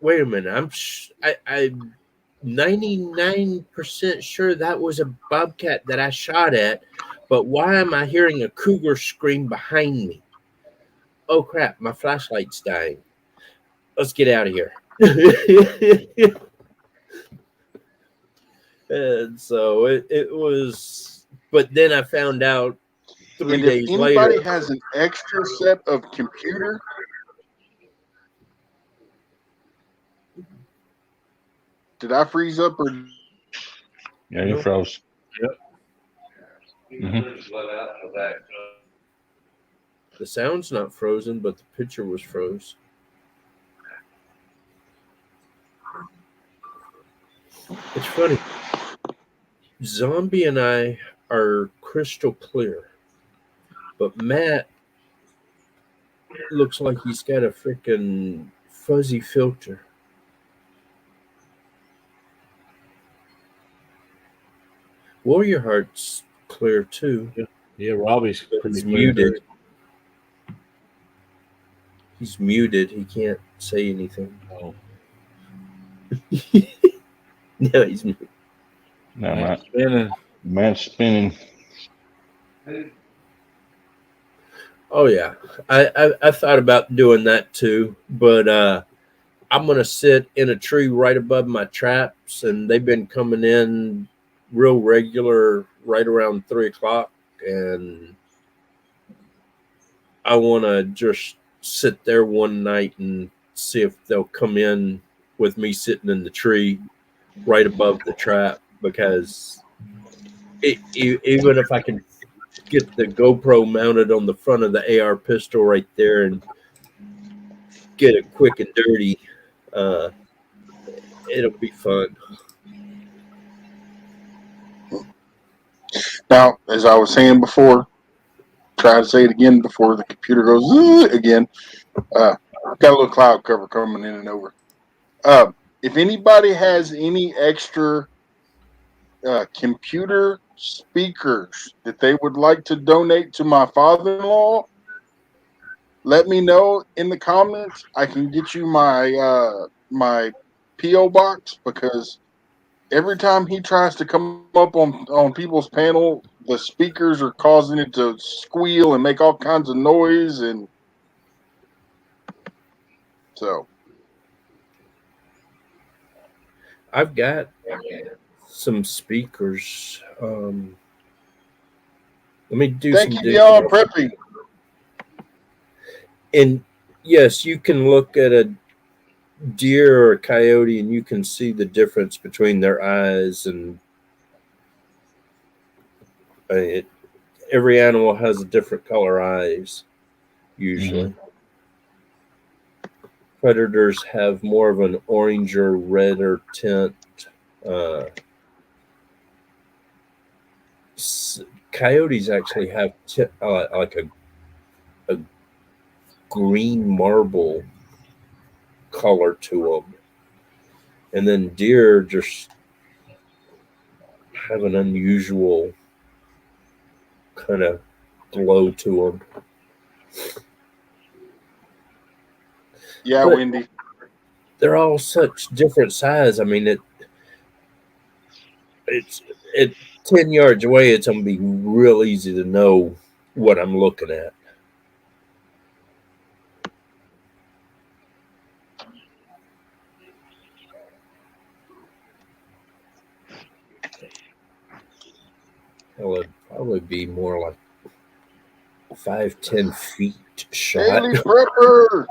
wait a minute, I'm 99% sure that was a bobcat that I shot at, but why am I hearing a cougar scream behind me? Oh crap, my flashlight's dying. Let's get out of here. And so it was, but then I found out 3 And if days anybody later. has an extra set of computer, did I freeze up or? Yeah, you Nope. froze. The sound's not frozen, but the picture was froze. It's funny. Zombie and I are crystal clear, but Matt looks like he's got a freaking fuzzy filter. Warrior Heart's clear too. Yeah, Robbie's But pretty he's clear. muted. He's muted. He can't say anything. Oh, No, he's muted. No, Matt's spinning. Matt's spinning. Oh yeah, I thought about doing that too, but I'm gonna sit in a tree right above my traps, and they've been coming in real regular right around 3 o'clock, and I want to just sit there one night and see if they'll come in with me sitting in the tree right above the trap, because even if I can get the GoPro mounted on the front of the AR pistol right there and get it quick and dirty, it'll be fun. Now, as I was saying before, try to say it again before the computer goes again. Got a little cloud cover coming in and over. If anybody has any extra computer speakers that they would like to donate to my father-in-law, let me know in the comments. I can get you my PO box, because every time he tries to come up on people's panel, the speakers are causing it to squeal and make all kinds of noise, and so I've got some speakers. Let me do thank some you, digging. Beyond Preppy. And yes, you can look at a deer or a coyote and you can see the difference between their eyes, and every animal has a different color eyes usually. Predators have more of an orange or redder tint. Coyotes actually have like a green marble color to them, and then deer just have an unusual kind of glow to them. Yeah, But Wendy. they're all such different size. I mean, it's 10 yards away. It's gonna be real easy to know what I'm looking at. It would probably be more like 5-10 feet shot. Daily Prepper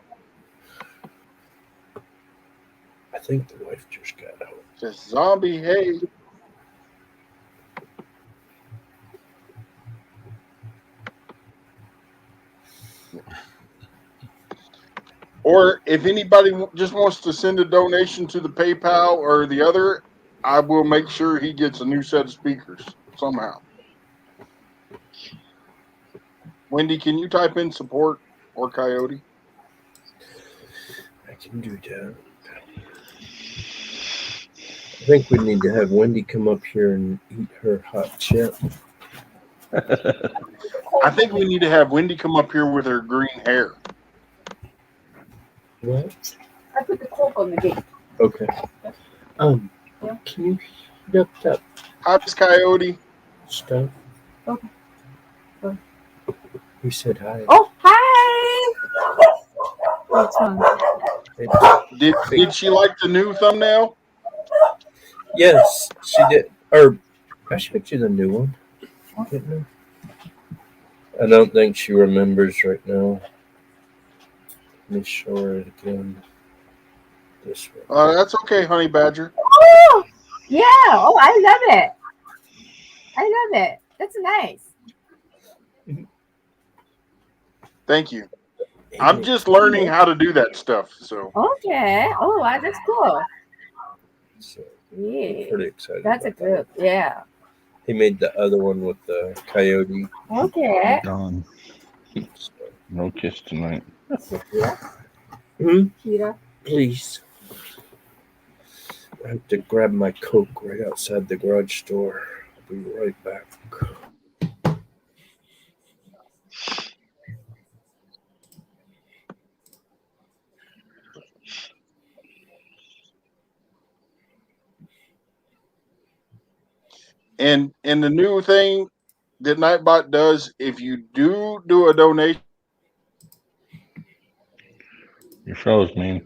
I think the wife just got home. says zombie. Hey, or if anybody just wants to send a donation to the PayPal or the other, I will make sure he gets a new set of speakers somehow. Wendy, can you type in support or Coyote? I can do that. I think we need to have Wendy come up here and eat her hot chip. I think we need to have Wendy come up here with her green hair. What? I put the cork on the gate. Okay. Can you heat up that Hi, Miss Coyote. stuff? Okay. You said hi. Oh, hi! What's on? Did she like the new thumbnail? Yes, she did. Or I showed you the new one. Didn't I don't think she remembers right now. Let me show her it again. This one. That's okay, Honey Badger. Oh, yeah. Oh, I love it. I love it. That's nice. Thank you. I'm just learning how to do that stuff. So Okay. Oh, wow, that's cool. So Yeah. pretty excited. That's a about that. good. Yeah. He made the other one with the coyote. Okay. Gone. So, No kiss tonight. Kira. please. I have to grab my Coke right outside the garage door. I'll be right back. and the new thing that Nightbot does, if you do a donation, You froze, man.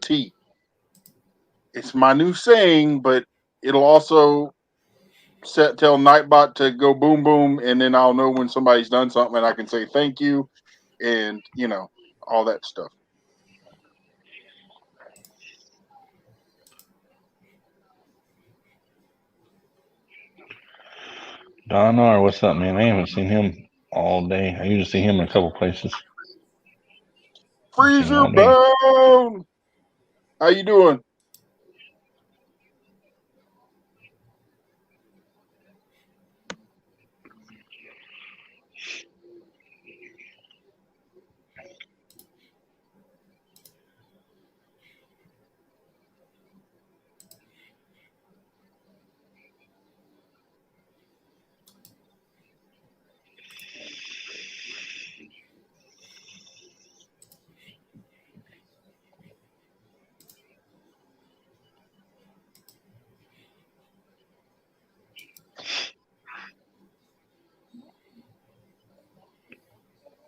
it's my new saying, but it'll also tell Nightbot to go boom boom, and then I'll know when somebody's done something, and I can say thank you, and all that stuff. Don R, what's up, man? I haven't seen him all day. I usually see him in a couple places. Freezer bound. How you doing?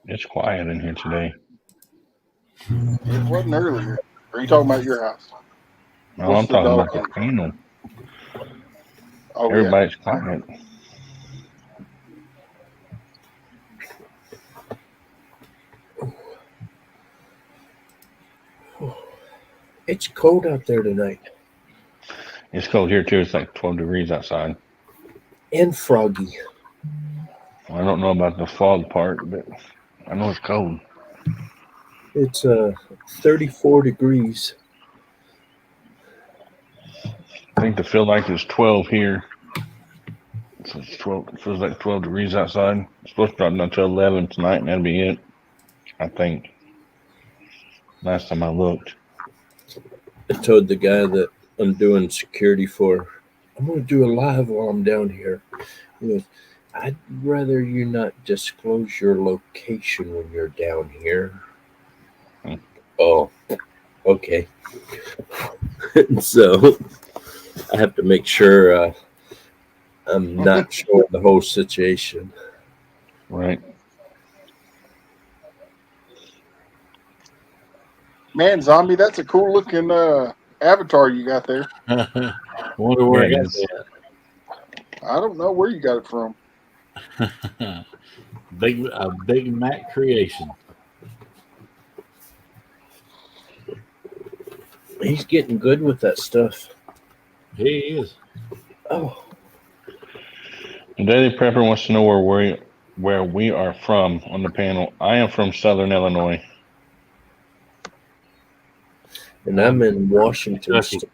It's quiet in here today. It wasn't earlier. Are you talking about your house? No, What's I'm the talking dog about the doing? panel. Oh Everybody's quiet. It's cold out there tonight. It's cold here too. It's like 12 degrees outside. And froggy. I don't know about the fog part, but I know it's cold. It's 34 degrees. I think the feel like it's 12 here. So it's 12. It feels like 12 degrees outside. It's supposed to drop down to 11 tonight, and that'll be it. I think. Last time I looked. I told the guy that I'm doing security for, I'm going to do a live while I'm down here. He goes, I'd rather you not disclose your location when you're down here. Oh, okay. So I have to make sure I'm not showing the whole situation. Right. Man, Zombie, that's a cool looking avatar you got there. I wonder where I got I don't know where you got it from. that. Big Mac creation. He's getting good with that stuff. He is. Oh. The Daily Prepper wants to know where we are from on the panel. I am from Southern Illinois. And I'm in Washington State.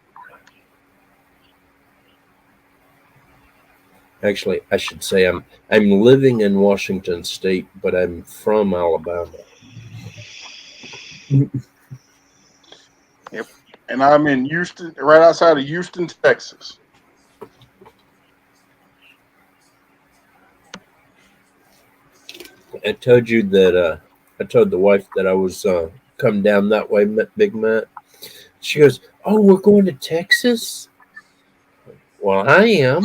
Actually, I should say I'm living in Washington State, but I'm from Alabama. Yep. And I'm in Houston, right outside of Houston, Texas. I told you that I told the wife that I was coming down that way, Big Matt. She goes, "Oh, we're going to Texas." Well, I am.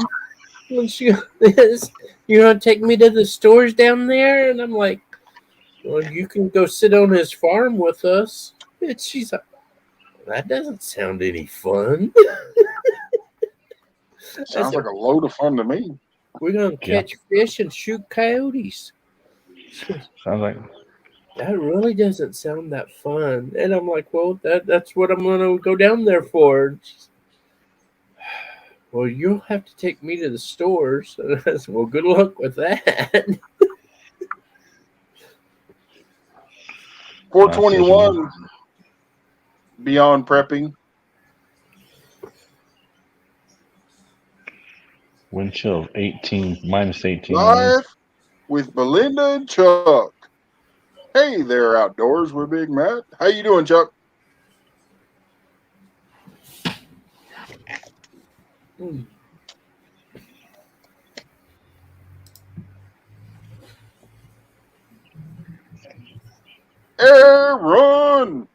And she goes, "You're gonna take me to the stores down there?" And I'm like, "Well, you can go sit on his farm with us." And she's like, That doesn't sound any fun. Sounds like a load of fun to me. We're gonna catch fish and shoot coyotes. Sounds like That really doesn't sound that fun. And I'm like, well, that's what I'm gonna go down there for. Well, you'll have to take me to the stores. And I said, well, good luck with that. 421 beyond prepping. wind chill of 18, minus 18. Live with Belinda and Chuck. Hey there, outdoors with Big Matt. How you doing, Chuck? Aaron!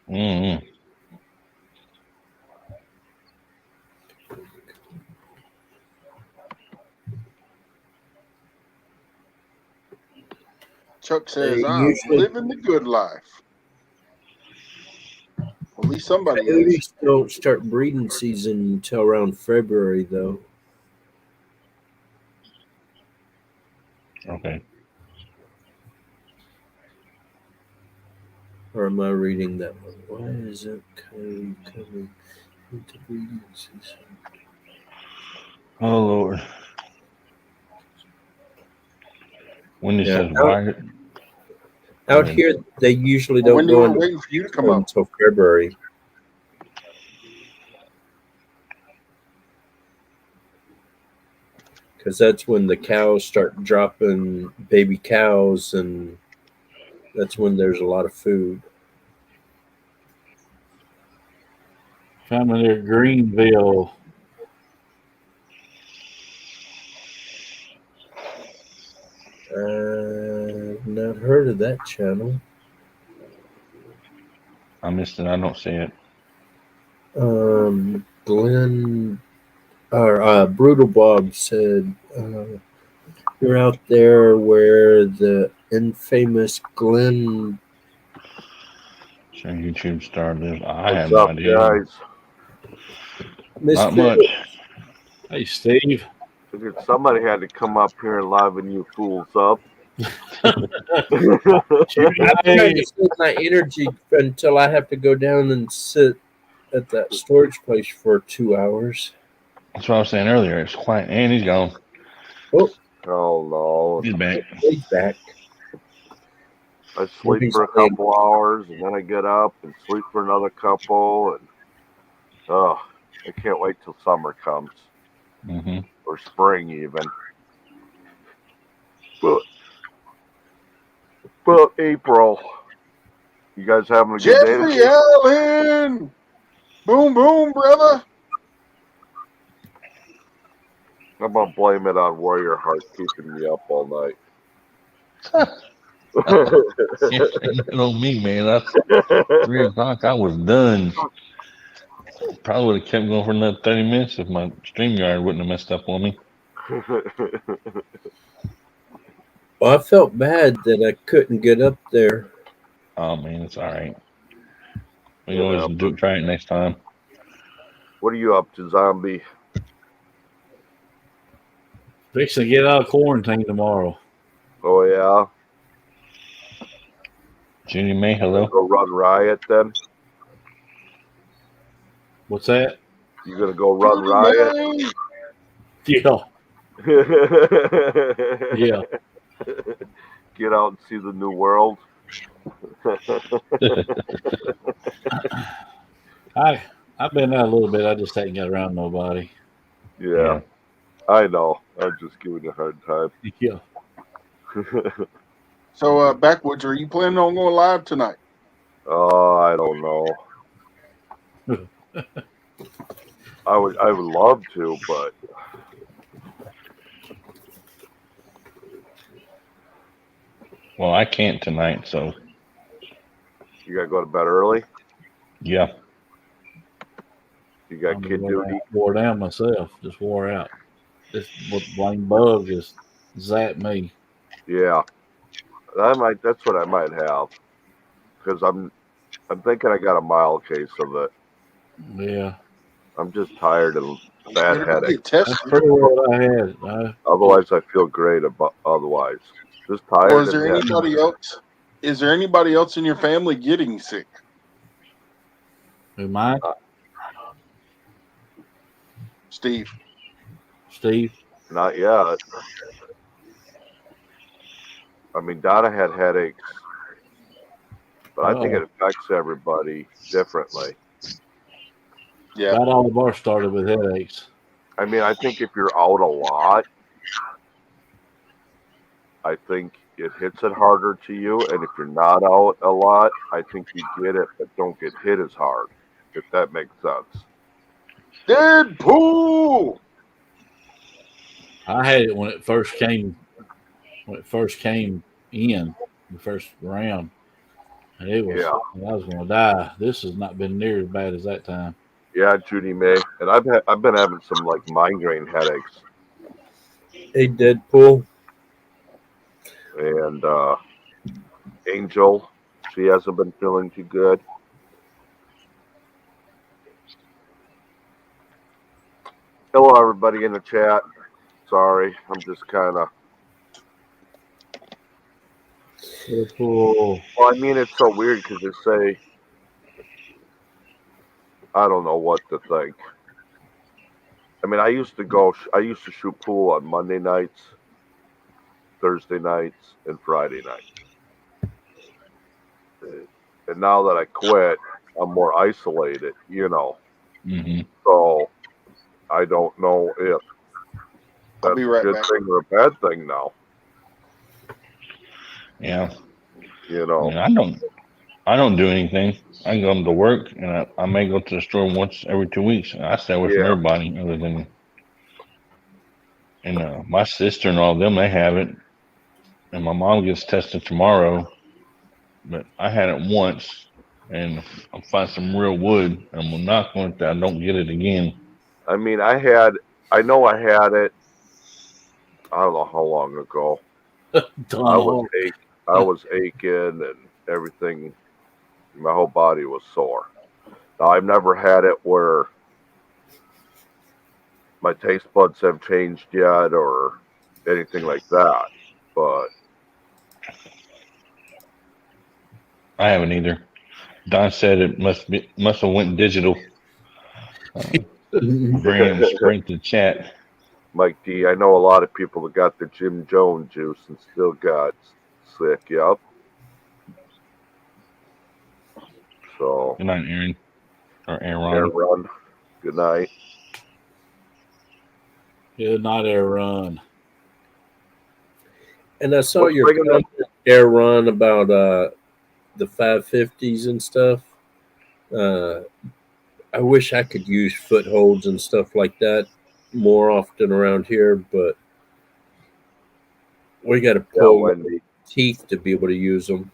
Mm-hmm. Chuck says, I'm Usually, living the good life. Well, at least somebody is. coyotes don't start breeding season until around February, though. Okay. Or am I reading that one? Why is it coyote coming into breeding season? Oh Lord. When it Yeah, says why out here, they usually don't Wendy, go we're into waiting for you to come up. until February. Because that's when the cows start dropping baby cows, and that's when there's a lot of food. Coming near Greenville. I've not heard of that channel. I missed it. I don't see it. Glenn or Brutal Bob said you're out there where the infamous Glenn. So YouTube star lives. I What's have no up, idea. guys? Not Mr. much. Hey, Steve. Figured somebody had to come up here and liven you fools up. I'm trying to save my energy until I have to go down and sit at that storage place for 2 hours. That's what I was saying earlier. It's quiet, and he's gone. Oh, Oh no! He's back. he's back. I sleep for a couple hours, and then I get up and sleep for another couple, and I can't wait till summer comes, Mm-hmm. or spring even. But April, you guys having a good day? Jeffrey Allen! Boom, boom, brother. I'm gonna blame it on Warrior Heart keeping me up all night. That on me, man. That's 3 o'clock. I was done. Probably would have kept going for another 30 minutes if my StreamYard wouldn't have messed up on me. Well, I felt bad that I couldn't get up there. Oh man, it's all right. We can always try it next time. What are you up to, zombie? Fixing to get out of quarantine tomorrow. Oh yeah. Junie May, hello. Go run riot then. What's that? You gonna go run riot? Yeah. Yeah. Get out and see the new world. I've been out a little bit. I just haven't got around nobody. Yeah. I know. I'm just giving you a hard time. Yeah. So, Backwoods, are you planning on going live tonight? Oh, I don't know. I would love to, but Well, I can't tonight, so You got to go to bed early. yeah. You got I'm kid duty. wore down myself. Just wore out. This blame bug just zapped me. Yeah, That's what I might have because I'm thinking I got a mild case of it. Yeah, I'm just tired and bad Better go headache. get tested. that's pretty well what I had. Otherwise, I feel great. About otherwise, just Well, tired is and there headache. anybody else? Is there anybody else in your family getting sick? Who mine? Steve. Steve. Not yet. I mean, Donna had headaches, but I think it affects everybody differently. Yeah. About all of ours started with headaches. I mean, I think if you're out a lot, I think it hits it harder to you. And if you're not out a lot, I think you get it, but don't get hit as hard, if that makes sense. Deadpool. I had it when it first came. When it first came in the first round, and it was Yeah. I was going to die. This has not been near as bad as that time. Yeah, Judy May. And I've been having some like migraine headaches. Hey, Deadpool. And Angel, she hasn't been feeling too good. Hello, everybody in the chat. Sorry, I'm just kind of. Deadpool. Well, I mean, it's so weird because they say I don't know what to think. I mean, I used to shoot pool on Monday nights, Thursday nights, and Friday nights. And now that I quit, I'm more isolated, Mm-hmm. So I don't know if I'll that's be a right good back. thing or a bad thing now. Yeah. Yeah, I don't do anything. I go to work, and I may go to the store once every 2 weeks. And I stay away from Yeah. everybody other than, and my sister and all of them, they have it. And my mom gets tested tomorrow, but I had it once, and I'll find some real wood, and we'll knock on it that I don't get it again. I mean, I know I had it. I don't know how long ago. I was aching and everything. My whole body was sore. Now I've never had it where my taste buds have changed yet or anything like that. But I haven't either. Don said it must have went digital. Bring him straight to chat. Mike D, I know a lot of people that got the Jim Jones juice and still got sick. Yep. So Good night, Aaron. Or Aaron. Aaron, good night. Good night, Aaron. And I saw your comment, Aaron, about the 550s and stuff. I wish I could use footholds and stuff like that more often around here, but we got to pull teeth to be able to use them.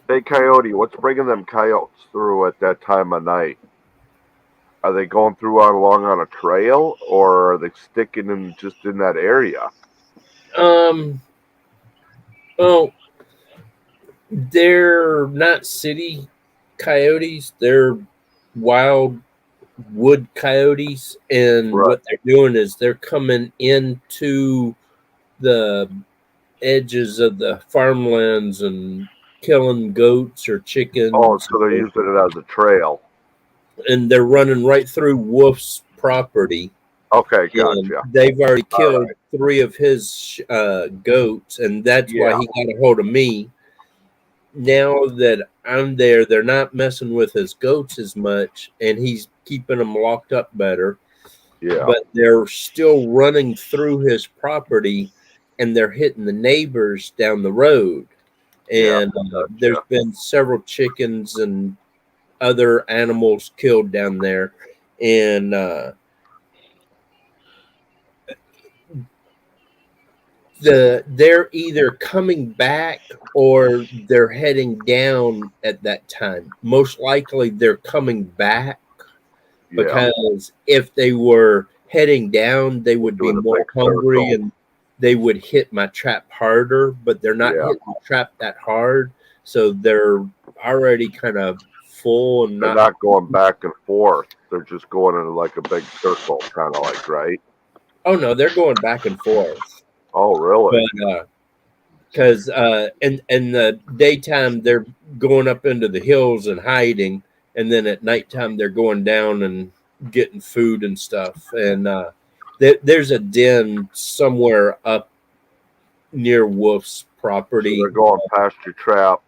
Hey, Coyote, what's bringing them coyotes through at that time of night? Are they going through along on a trail, or are they sticking in just in that area? Well, they're not city coyotes. They're wild wood coyotes, and what they're doing is they're coming into the edges of the farmlands and killing goats or chickens. Oh, so they're using it as a trail. And they're running right through Wolf's property. Okay, gotcha. And they've already killed 3 of his goats, and that's why he got a hold of me. Now that I'm there, they're not messing with his goats as much, and he's keeping them locked up better. Yeah. But they're still running through his property, and they're hitting the neighbors down the road. And there's been several chickens and other animals killed down there. And they're either coming back or they're heading down at that time. Most likely they're coming back Yeah. because if they were heading down, they would be Doing a more big hungry circle. and they would hit my trap harder, but they're not Yeah. hitting the trap that hard. So they're already kind of full and They're not going back and forth. They're just going in like a big circle, kind of like, right? Oh no, they're going back and forth. Oh, really? But because in the daytime they're going up into the hills and hiding, and then at nighttime they're going down and getting food and stuff. And there's a den somewhere up near Wolf's So property. they're going past your trap,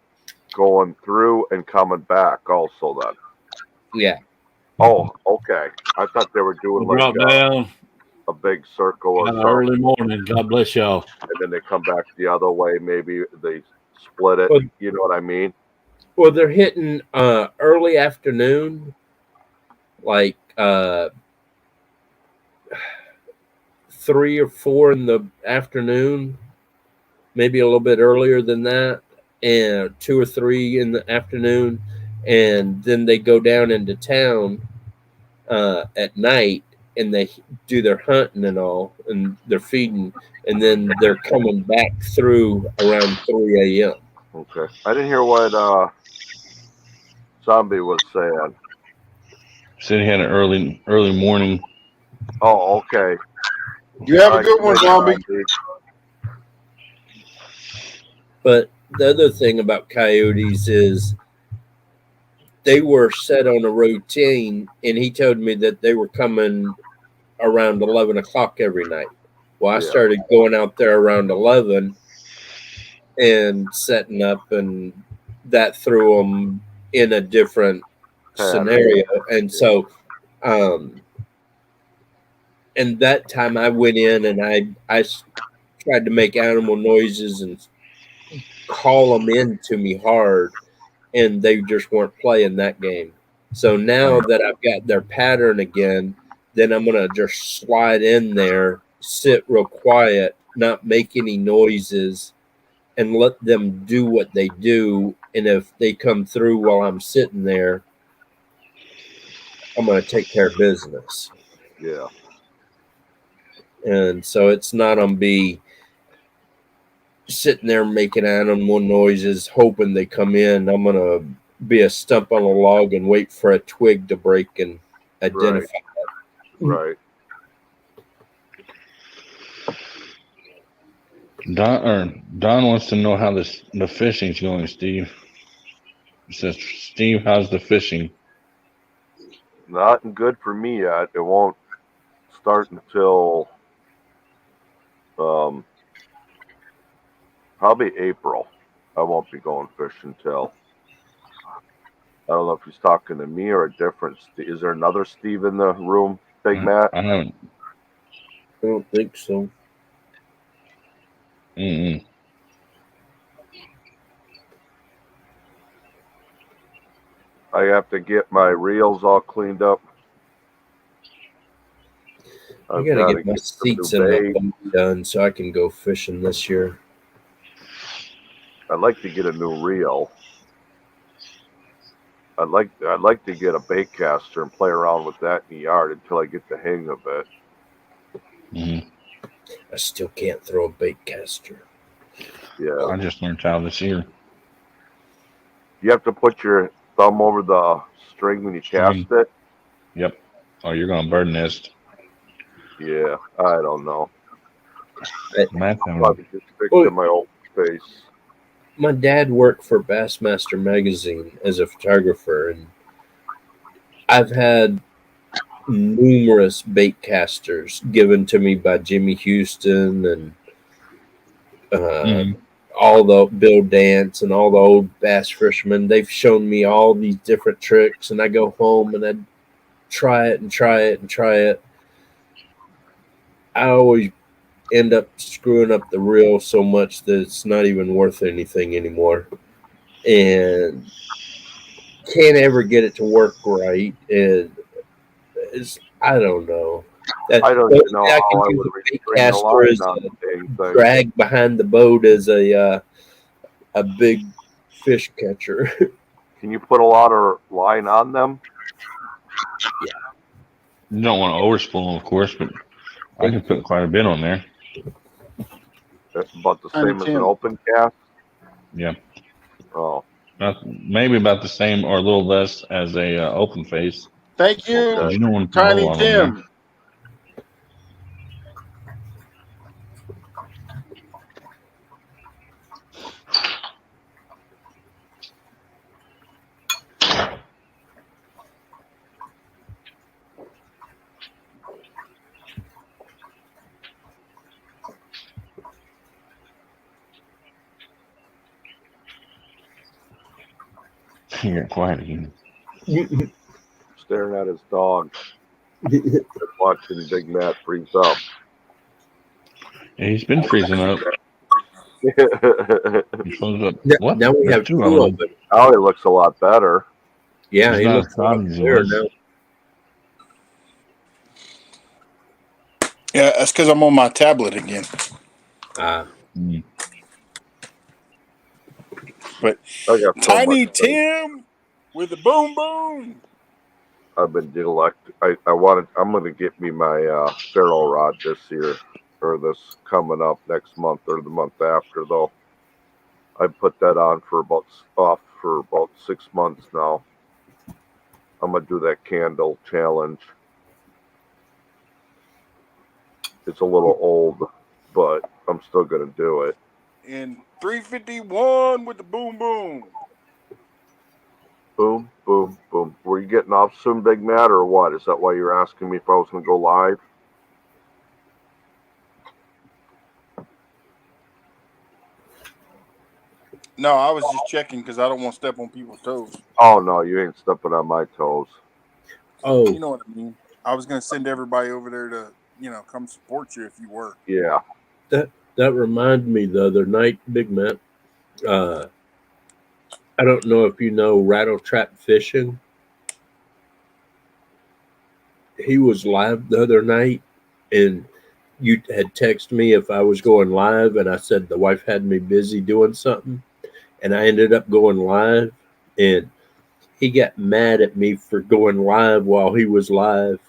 going through and coming back also then. Yeah. Oh, okay. I thought they were doing like Drop down. a big circle or something, Early morning. God bless y'all. and then they come back the other way. Maybe they split it. Well, You know what I mean? well, they're hitting early afternoon, like 3 or 4 in the afternoon, maybe a little bit earlier than that, and 2 or 3 in the afternoon, and then they go down into town at night and they do their hunting and all, and they're feeding, and then they're coming back through around 3 a.m. Okay. I didn't hear what Zombie was saying. Said he had an early morning. Oh, okay. You have a good one, Zombie. But the other thing about coyotes is they were set on a routine, and he told me that they were coming around 11 o'clock every night. Well, I Yeah. started going out there around 11 and setting up, and that threw them in a different scenario. And so, and that time I went in and I tried to make animal noises and call them into me hard, and they just weren't playing that game. So now that I've got their pattern again, then I'm gonna just slide in there, sit real quiet, not make any noises, and let them do what they do. And if they come through while I'm sitting there, I'm gonna take care of business. Yeah. And so it's not on be sitting there making animal noises, hoping they come in. I'm gonna be a stump on a log and wait for a twig to break and identify it. Right. Don wants to know how the fishing's going, Steve. He says, Steve, how's the fishing? Not good for me yet. It won't start until probably April. I won't be going fishing till. I don't know if he's talking to me or a different. Is there another Steve in the room, Big Matt? I haven't. I don't think so. Mm-mm. I have to get my reels all cleaned up. I gotta get my seats in my boat done so I can go fishing this year. I'd like to get a new reel. I'd like to get a bait caster and play around with that in the yard until I get the hang of it. Mm-hmm. I still can't throw a bait caster. Yeah. I just learned how this year. You have to put your thumb over the string when you cast it? Yep. Oh, you're going to bird nest. Yeah, I don't know. Probably just fixing my old face. My dad worked for Bassmaster magazine as a photographer, and I've had numerous bait casters given to me by Jimmy Houston and all the Bill Dance and all the old bass fishermen. They've shown me all these different tricks, and I go home and I try it and try it and try it. I always end up screwing up the reel so much that it's not even worth anything anymore, and can't ever get it to work right. And I don't know. I don't even know I how can I use would a bait restrain the caster line as on the a dang thing. drag behind the boat as a big fish catcher. Can you put a lot of line on them? You don't want to overspool them, of course, but I can put quite a bit on there. About the Tiny same as an Tim. open cast? Yeah. Oh, Maybe about the same or a little less as a open face. Thank you, Okay. You don't want to put a whole Tiny lot on there. Tim. You got quiet again. staring at his dog. Just watching Big Matt freeze up. Yeah, he's been freezing up. Now He froze up. Now- What? now we There's have two two of of them. them. he looks a lot better. Yeah, He's he not looks as a lot hot as he better was. now. Yeah, that's because I'm on my tablet again. Mm. But I got so Tiny much space. Tim with the boom boom. I've been I'm gonna get me my ferro rod this year, or this coming up next month or the month after though. I put that on for about 6 months now. I'm gonna do that candle challenge. It's a little old, but I'm still gonna do it. And 351 with the boom boom. Boom, boom, boom. Were you getting off soon, Big Matt, or what? Is that why you're asking me if I was gonna go live? No, I was just checking because I don't want to step on people's toes. Oh no, you ain't stepping on my toes. Oh, You know what I mean. I was going to send everybody over there to, come support you if you were. Yeah. that reminded me the other night, Big Matt. I don't know if you know Rattle Trap Fishing. He was live the other night, and you had texted me if I was going live, and I said the wife had me busy doing something, and I ended up going live, and he got mad at me for going live while he was live.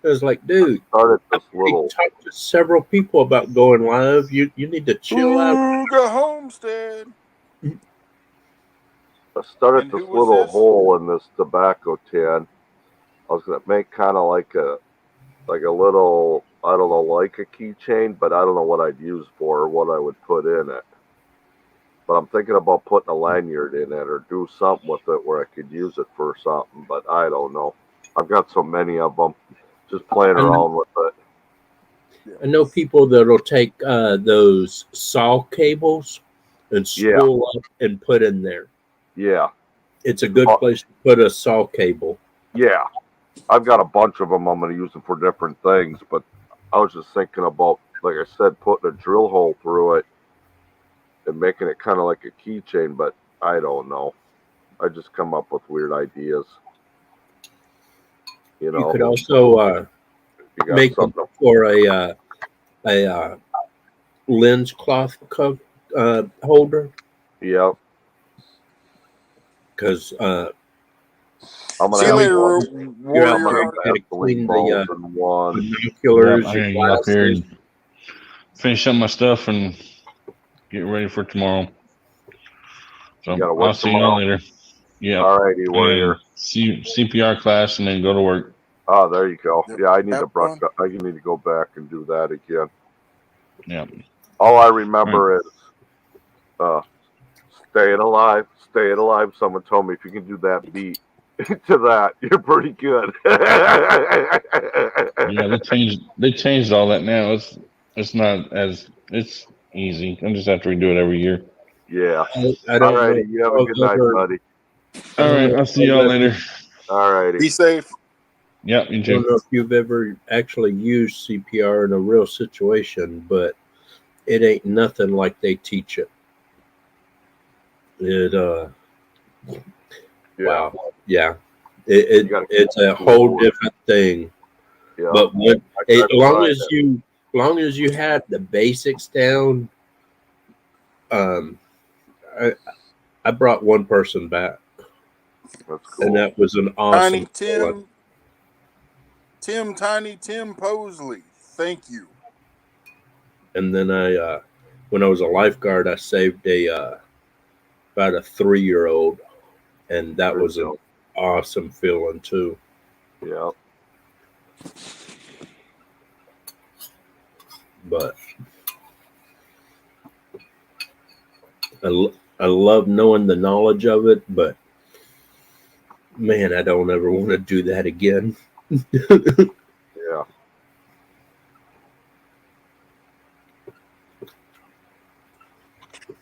I was like, dude, Started I this little. talked to several people about going live. You need to chill out. Ooga Homestead. I started And this who was little this? hole in this tobacco tin. I was gonna make kind of like a little, I don't know, like a keychain, but I don't know what I'd use for or what I would put in it. But I'm thinking about putting a lanyard in it or do something with it where I could use it for something. But I don't know. I've got so many of them. Just playing around with it. I know people that'll take those saw cables and spool up and put in there. Yeah. It's a good place to put a saw cable. Yeah. I've got a bunch of them. I'm going to use them for different things. But I was just thinking about, like I said, putting a drill hole through it and making it kind of like a keychain. But I don't know. I just come up with weird ideas. You know, You could also you got make them something. for a lens cloth holder, Yep. because I'm See gonna you have later, one. you're out I'm gonna there, Warrior. you gotta have clean balls the in one. binoculars, I your gotta get up here glasses. and finish up my stuff and get ready for tomorrow. So You gotta I'll work see y'all tomorrow. later. Yeah. Alrighty, Warrior. And CPR class and then go to work. Oh, there you go. Yep. Yeah, I need to Have brush fun. up. I need to go back and do that again. Yeah. All I remember is staying alive, staying alive. Someone told me if you can do that beat to that, you're pretty good. Yeah, they changed all that now. It's not as it's easy. I just have to redo it every year. Yeah. I don't know. Alrighty, you have a good night, buddy. All right, I'll see y'all later. Alrighty. Be safe. Yep, you I don't too. know if you've ever actually used CPR in a real situation, but it ain't nothing like they teach it. It Yeah. wow, yeah, it's a whole different thing. Yeah. But when, I as long tried as it. you had the basics down, um, I, I brought one person back, That's and cool. that was an Tiny awesome fella. Tim Posley. Thank you. And then when I was a lifeguard, I saved about a 3-year-old, and that There you was an go. awesome feeling too. Yeah. But I love knowing the knowledge of it, but man, I don't ever want to do that again. Yeah.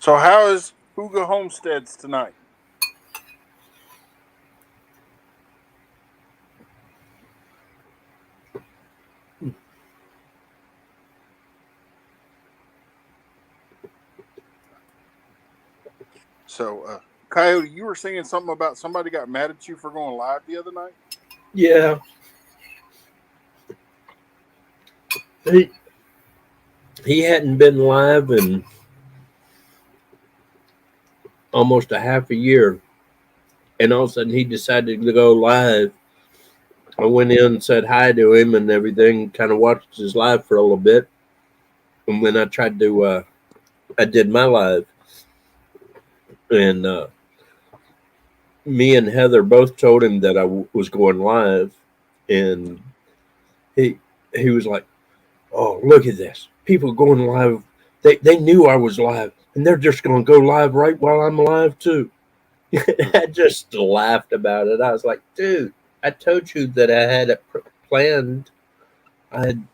So how is Huga Homesteads tonight? So, Coyote, you were saying something about somebody got mad at you for going live the other night. Yeah, he he hadn't been live in almost a half a year, and all of a sudden he decided to go live. I went in and said hi to him and everything, kind of watched his live for a little bit, and when I tried to, I did my live, and me and Heather both told him that I was going live, and he he was like, "Oh, look at this! People going live. They knew I was live, and they're just going to go live right while I'm live too." I just laughed about it. I was like, "Dude, I told you that I had it planned. I had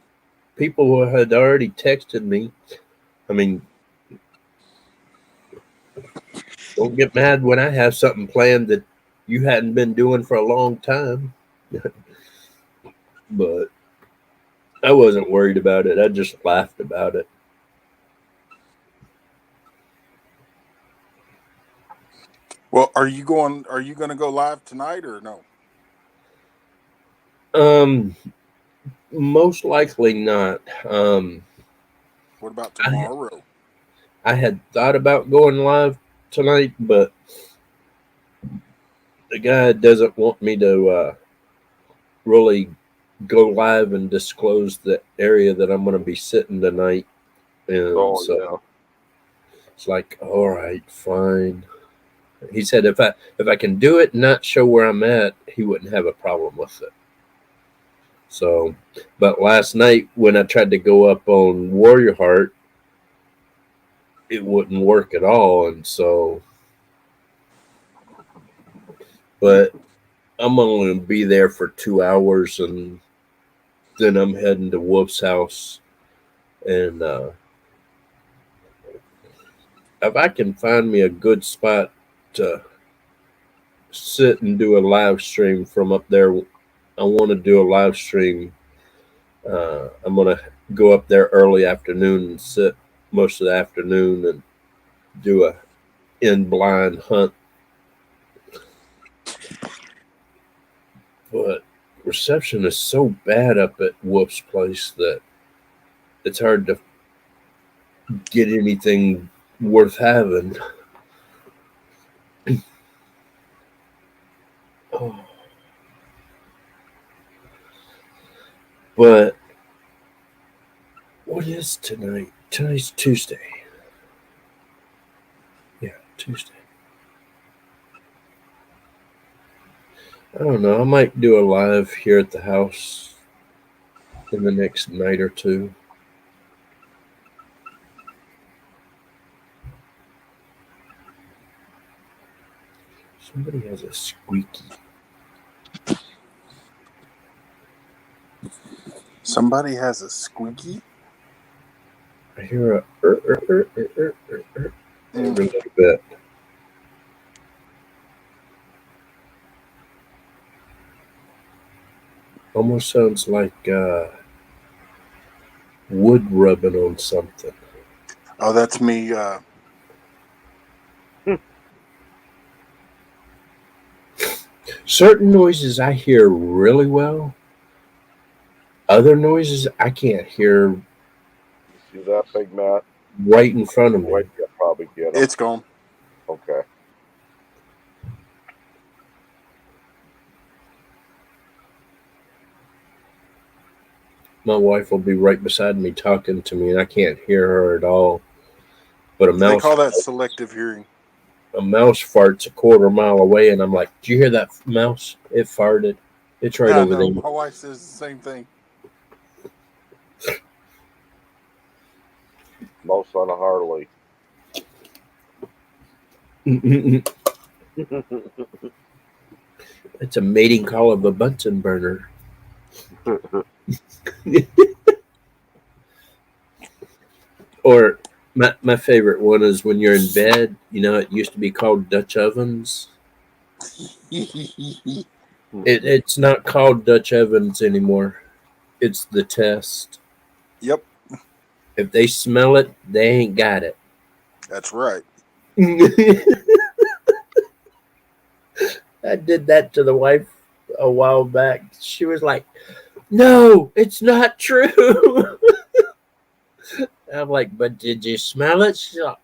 people who had already texted me. I mean, don't get mad when I have something planned that you hadn't been doing for a long time." But I wasn't worried about it. I just laughed about it. Well, are you going? Are you going to go live tonight or no? Um, Most likely not. What about I tomorrow? I had thought about going live tonight, but the guy doesn't want me to really go live and disclose the area that I'm going to be sitting tonight, and Oh so yeah. it's like, all right, fine. He said if I can do it and not show where I'm at, he wouldn't have a problem with it. So, but last night when I tried to go up on Warrior Heart, it wouldn't work at all, and so, but I'm only going to be there for 2 hours, and then I'm heading to Wolf's house. And if I can find me a good spot to sit and do a live stream from up there, I want to do a live stream. I'm going to go up there early afternoon and sit most of the afternoon and do a in blind hunt. But reception is so bad up at Wolf's place that it's hard to get anything worth having. Oh. But what is tonight? Tonight's Tuesday. Yeah, Tuesday. I don't know. I might do a live here at the house in the next night or two. Somebody has a squeaky. Somebody has a squeaky. I hear a every little bit. Almost sounds like wood rubbing on something. Oh, that's me. Certain noises I hear really well, Other noises I can't hear You see that, Big Matt? right in front of me. Wait, you'll probably get them. It's gone. Okay. My wife will be right beside me talking to me, and I can't hear her at all. But They call that selective hearing. a mouse farts a quarter mile away, and I'm like, "Did you hear that mouse? It farted. It's right Yeah, I over know. there." My wife says the same thing. Mouse on a Harley. It's a mating call of a Bunsen burner. Or my favorite one is when you're in bed. You know, it used to be called Dutch ovens. It's not called Dutch ovens anymore. It's the test. Yep, If they smell it, they ain't got it. that's right. I did that to the wife a while back. She was like, "No, it's not true." I'm like, "But did you smell it?" She's like,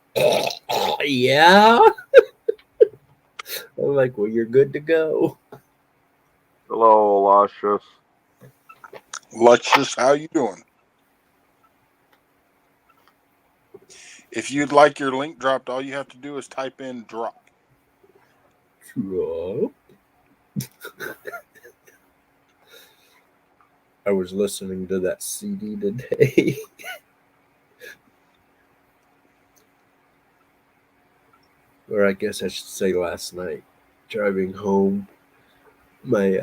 "Yeah." I'm like, "Well, you're good to go." Hello, Luscious. Luscious, how you doing? If you'd like your link dropped, all you have to do is type in drop. Drop. I was listening to that CD today. Or I guess I should say last night. Driving home, my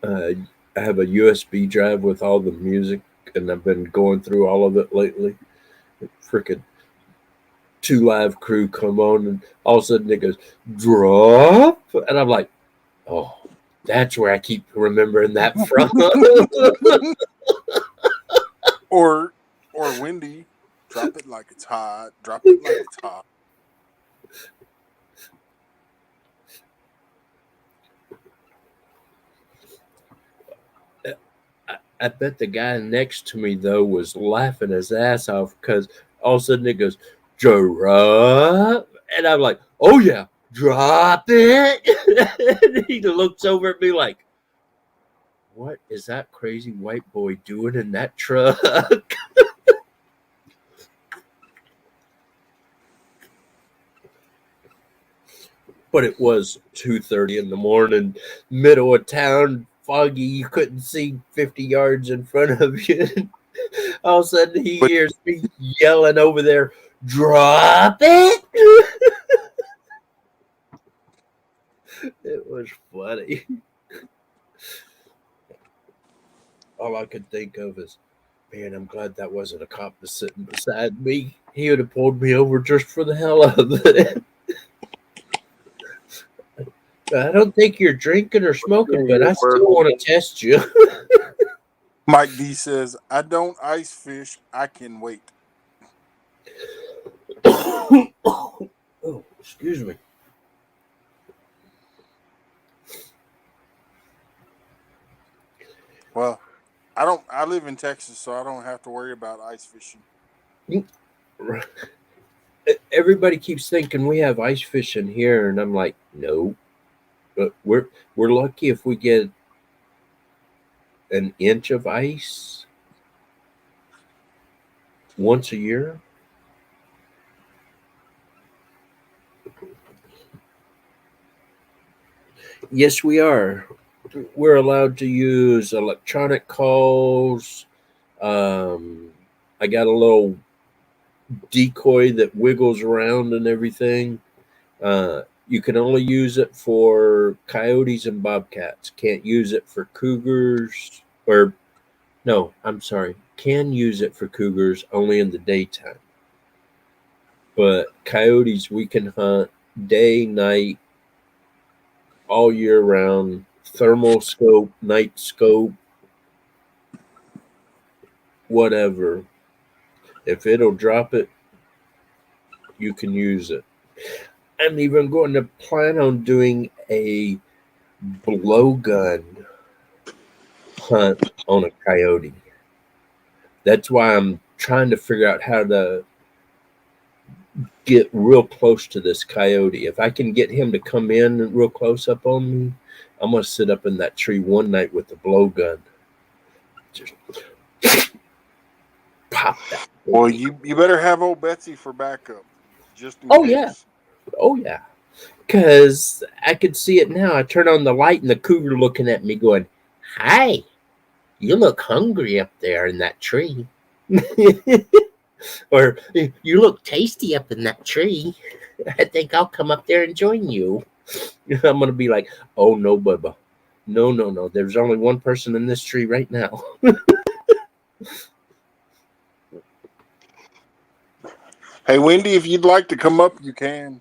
I have a USB drive with all the music, and I've been going through all of it lately. Freaking Two Live Crew come on, and all of a sudden it goes drop, and I'm like, oh, that's where I keep remembering that from. Or Wendy, drop it like it's hot. Drop it like it's hot. I bet the guy next to me though was laughing his ass off because all of a sudden it goes drop, and I'm like, oh yeah, drop it. And he looks over at me like, what is that crazy white boy doing in that truck? But it was 2:30 in the morning, middle of town, foggy. You couldn't see 50 yards in front of you. All of a sudden, he hears me yelling over there, "Drop it!" It was funny. All I could think of is, man, I'm glad that wasn't a cop that's sitting beside me. He would have pulled me over just for the hell of it. I don't think you're drinking or smoking, but I still want to test you. Mike D says, I don't ice fish. I can wait. Oh, excuse me. Well, I live in Texas, so I don't have to worry about ice fishing. Everybody keeps thinking we have ice fishing here, and I'm like, no. But we're lucky if we get an inch of ice once a year. Yes, we are. We're allowed to use electronic calls. I got a little decoy that wiggles around and everything. You can only use it for coyotes and bobcats. Can't use it for cougars. Or, no, I'm sorry. Can use it for cougars only in the daytime. But coyotes, we can hunt day, night, all year round. Thermal scope, night scope, whatever. If it'll drop it, you can use it. I'm even going to plan on doing a blowgun hunt on a coyote. That's why I'm trying to figure out how to get real close to this coyote. If I can get him to come in real close up on me, I'm gonna sit up in that tree one night with the blowgun. Just pop that. Well, you better have old Betsy for backup, just in Oh case. yeah. Oh yeah. Because I could see it now. I turn on the light and the cougar looking at me going, "Hi, you look hungry up there in that tree." Or, "You look tasty up in that tree. I think I'll come up there and join you." I'm going to be like, "Oh, no, Bubba. No, no, no. There's only one person in this tree right now." Hey, Wendy, if you'd like to come up, you can.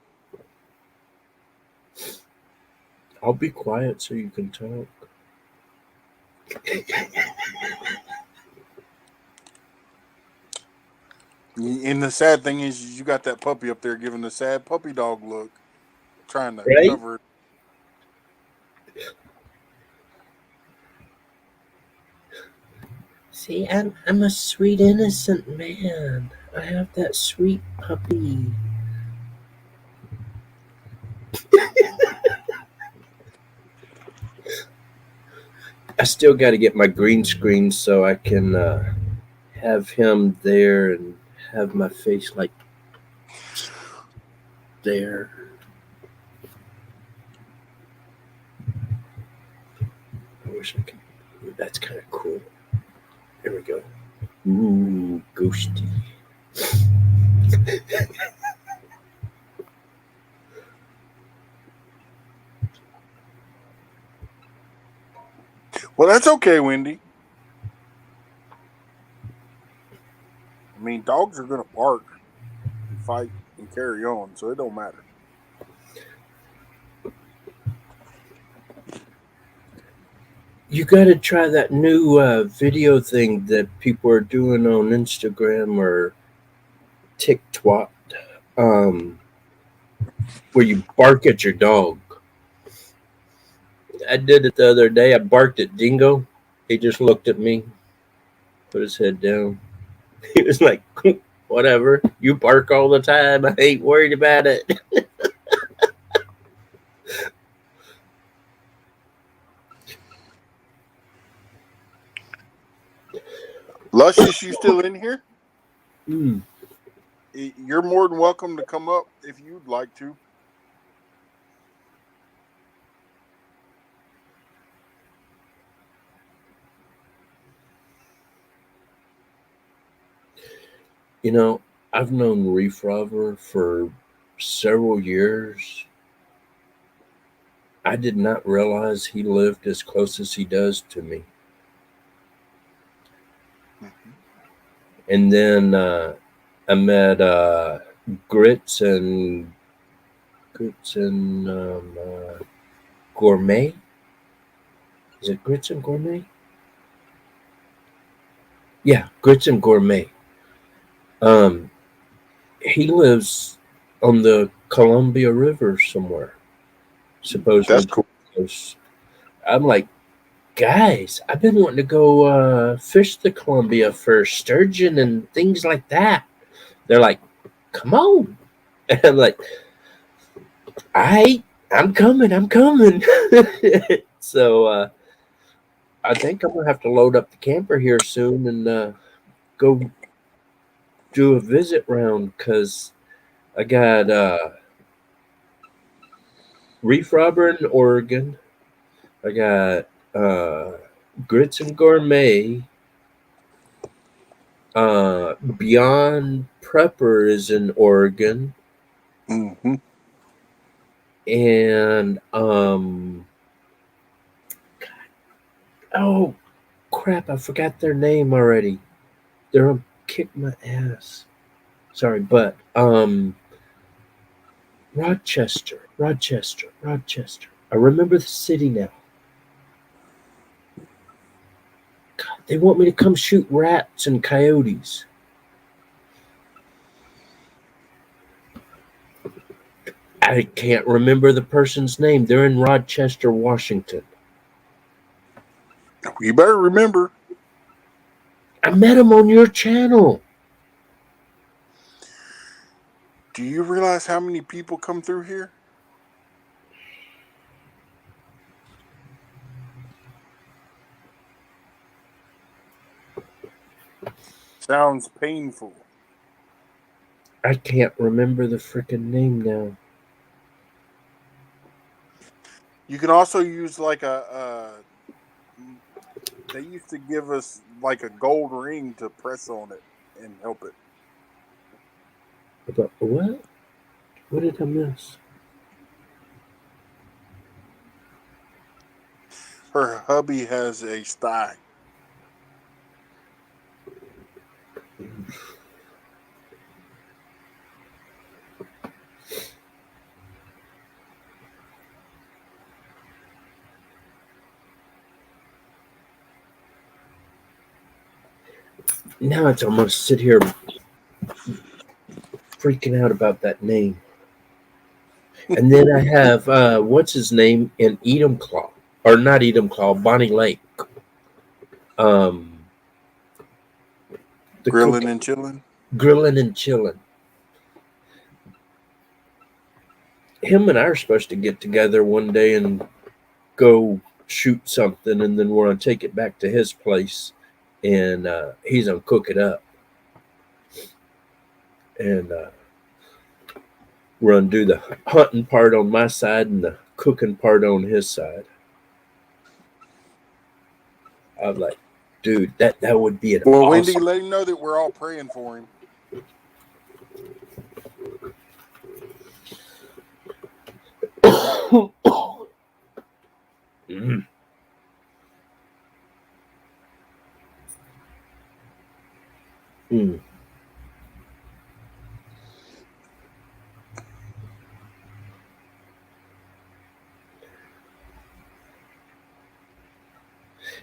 I'll be quiet so you can talk. And the sad thing is, you got that puppy up there giving the sad puppy dog look, trying to Right? cover it. See, I'm a sweet, innocent man. I have that sweet puppy. I still got to get my green screen so I can have him there and have my face like there. I wish I could. Ooh, that's kind of cool. There we go. Ooh, ghosty. Well, that's okay, Wendy. I mean, dogs are going to bark and fight and carry on, so it don't matter. You got to try that new video thing that people are doing on Instagram or TikTok, where you bark at your dog. I did it the other day. I barked at Dingo. He just looked at me, put his head down. He was like, "Whatever. You bark all the time. I ain't worried about it." Luscious, you still in here? Mm. You're more than welcome to come up if you'd like to. You know, I've known Reef Robber for several years. I did not realize he lived as close as he does to me. And then I met Grits and Gourmet. Is it Grits and Gourmet? Yeah, Grits and Gourmet. He lives on the Columbia River somewhere, supposedly That's cool. close. I'm like, guys, I've been wanting to go fish the Columbia for sturgeon and things like that. They're like, come on. And I'm like, I'm coming. So I think I'm gonna have to load up the camper here soon and go do a visit round because I got Reef Robber in Oregon. I got Grits and Gourmet. Beyond Prepper is in Oregon. Mm-hmm. And oh crap, I forgot their name already. They're gonna kick my ass. Sorry, but Rochester. I remember the city now. God, they want me to come shoot rats and coyotes. I can't remember the person's name. They're in Rochester, Washington. You better remember. I met him on your channel. Do you realize how many people come through here? Sounds painful. I can't remember the freaking name now. You can also use like a. They used to give us like a gold ring to press on it and help it. About what? What did I miss? Her hubby has a sty. Now I'm gonna sit here freaking out about that name. And then I have what's his name in Edom Claw, or not Edom Claw, Bonnie Lake. Um, the Grilling and chilling. Grilling and chilling. Him and I are supposed to get together one day and go shoot something, and then we're gonna take it back to his place, and he's gonna cook it up, and we're gonna do the hunting part on my side and the cooking part on his side. I'm like, dude, that would be an Well, awesome. Wendy, let him know that we're all praying for him. Mm. Mm.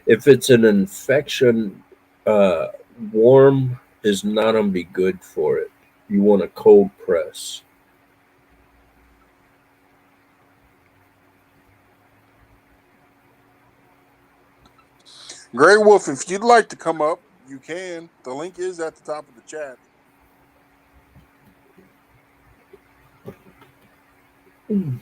If it's an infection, warm is not gonna be good for it. You want a cold press. Grey Wolf, if you'd like to come up, you can. The link is at the top of the chat. Mm.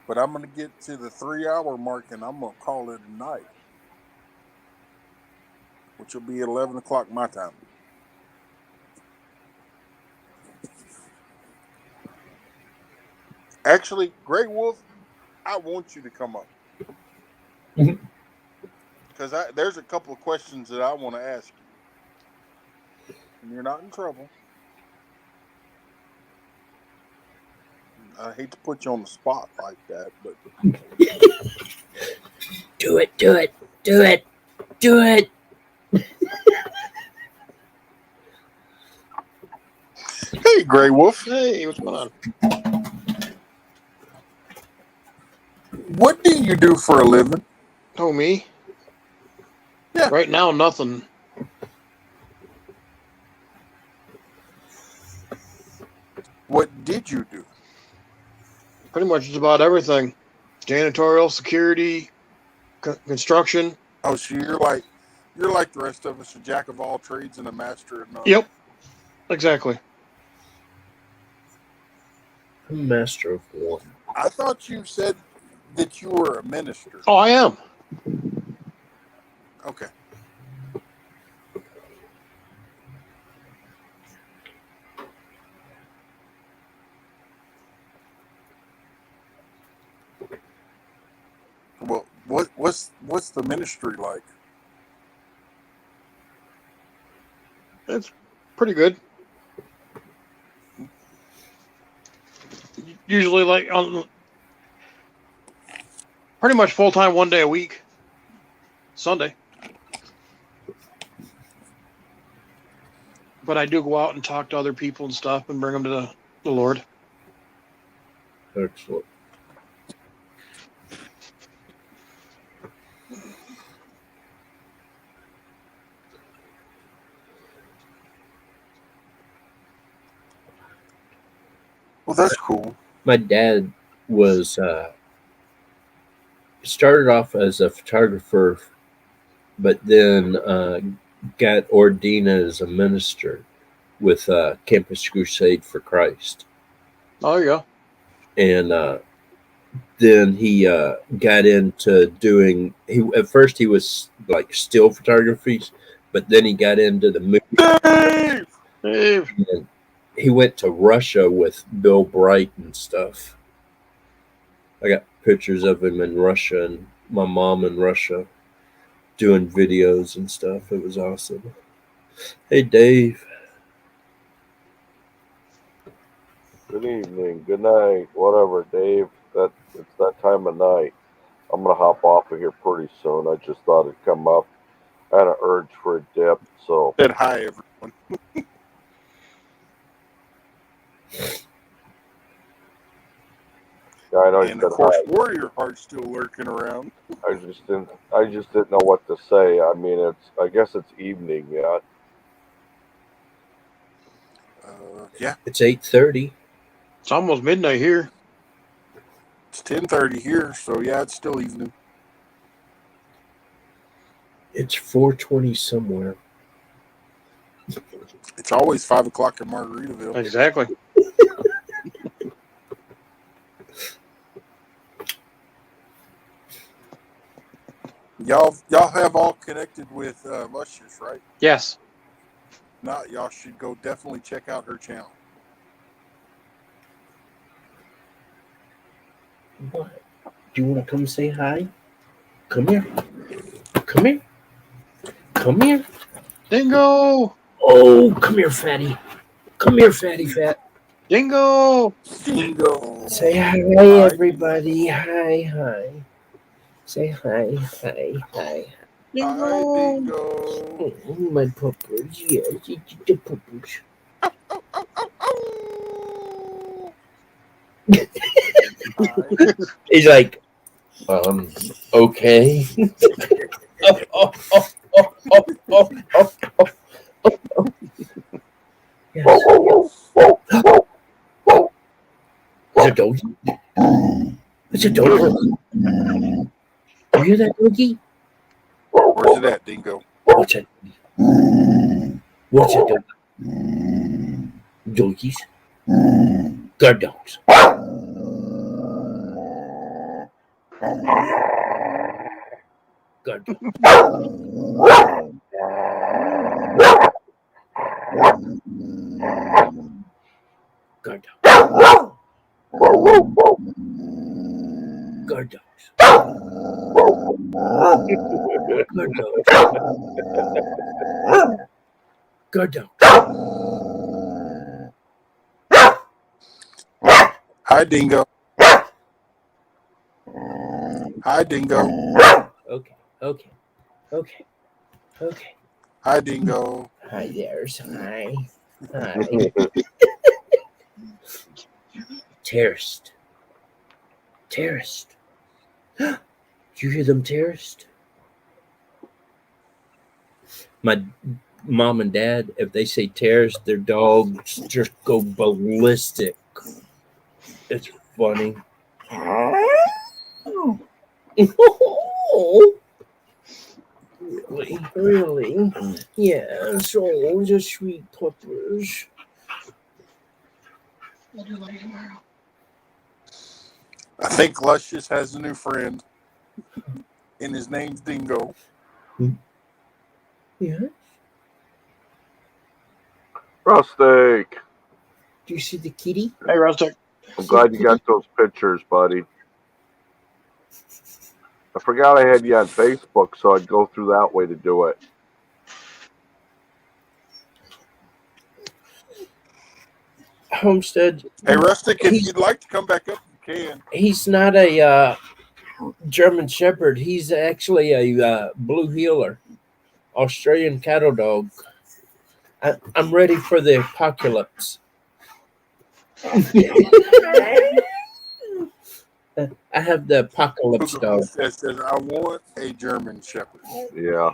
But I'm going to get to the 3 hour mark and I'm going to call it a night, which will be 11 o'clock my time. Actually, Grey Wolf, I want you to come up. Because there's a couple of questions that I want to ask you. And you're not in trouble. I hate to put you on the spot like that, but Do it, do it, do it, do it. hey, Grey Wolf, Hey, what's going on? what do you do for a living? Oh, me? Yeah. Right now, nothing. What did you do? Pretty much just about everything. Janitorial, security, construction. Oh, so you're like the rest of us, a jack of all trades and a master of none. Yep, exactly. I'm master of one. I thought you said that you were a minister. Oh, I am. Okay. Well, what's the ministry like? It's pretty good. Usually, like on pretty much full time, 1 day a week. Sunday. But I do go out and talk to other people and stuff and bring them to the Lord. Excellent. Well, that's cool. My dad was started off as a photographer, but then got ordained as a minister with Campus Crusade for Christ, Oh yeah. and then he got into doing. He at first he was like still photography, but then he got into the movie. Dave! Dave. And he went to Russia with Bill Bright and stuff. I got pictures of him in Russia and my mom in Russia doing videos and stuff. It was awesome. Hey, Dave. Good evening, good night, whatever, Dave. It's that time of night. I'm gonna hop off of here pretty soon. I just thought it'd come up. I had an urge for a dip, so Said hi, everyone. yeah, I know you And said of course, hi. Warrior Heart's still lurking around. I just didn't know what to say. I mean, I guess it's evening yet. Yeah, It's 8:30. It's almost midnight here. it's 10:30 here, so yeah, it's still evening. It's 4:20 somewhere. It's always 5 o'clock in Margaritaville. Exactly. Y'all have all connected with Luscious, right? Yes. Not y'all should go definitely check out her channel. What? Do you want to come say hi? Come here. Come here. Come here. Dingo. Oh, come here, fatty. Come here, fatty fat. Dingo. Dingo. Say hi, everybody. Hi. Say hi. Hi, Dingo. Dingo. Oh, my puppers. Yes, it's the puppers. Hi. He's like, okay. Yes. It's a doggy. It's a doggy. You hear that, doggy? Where's it at, Dingo? What's that? What's that, doggy? Doggies. Guard dogs. Guard dogs. Guard dogs. Guard dogs. Guard dogs. Guard dogs. Hi, Dingo. Hi, Dingo. Okay. Hi, Dingo. Hi there. Hi. Terrorist. You hear them terrorist? My mom and dad, if they say terrorist, their dogs just go ballistic. It's funny. Really? Yeah, so just sweet puppers. I think Luscious has a new friend, and his name's Dingo. Yeah. Rustic, Do you see the kitty? Hey, Rustic. I'm glad you got those pictures, buddy. I forgot I had you on Facebook, so I'd go through that way to do it. Homestead. Hey, Rustic, if you'd like to come back up, you can. He's not a German Shepherd. He's actually a blue heeler, Australian cattle dog. I'm ready for the apocalypse. I have the apocalypse dog. Says, I want a German Shepherd. Yeah,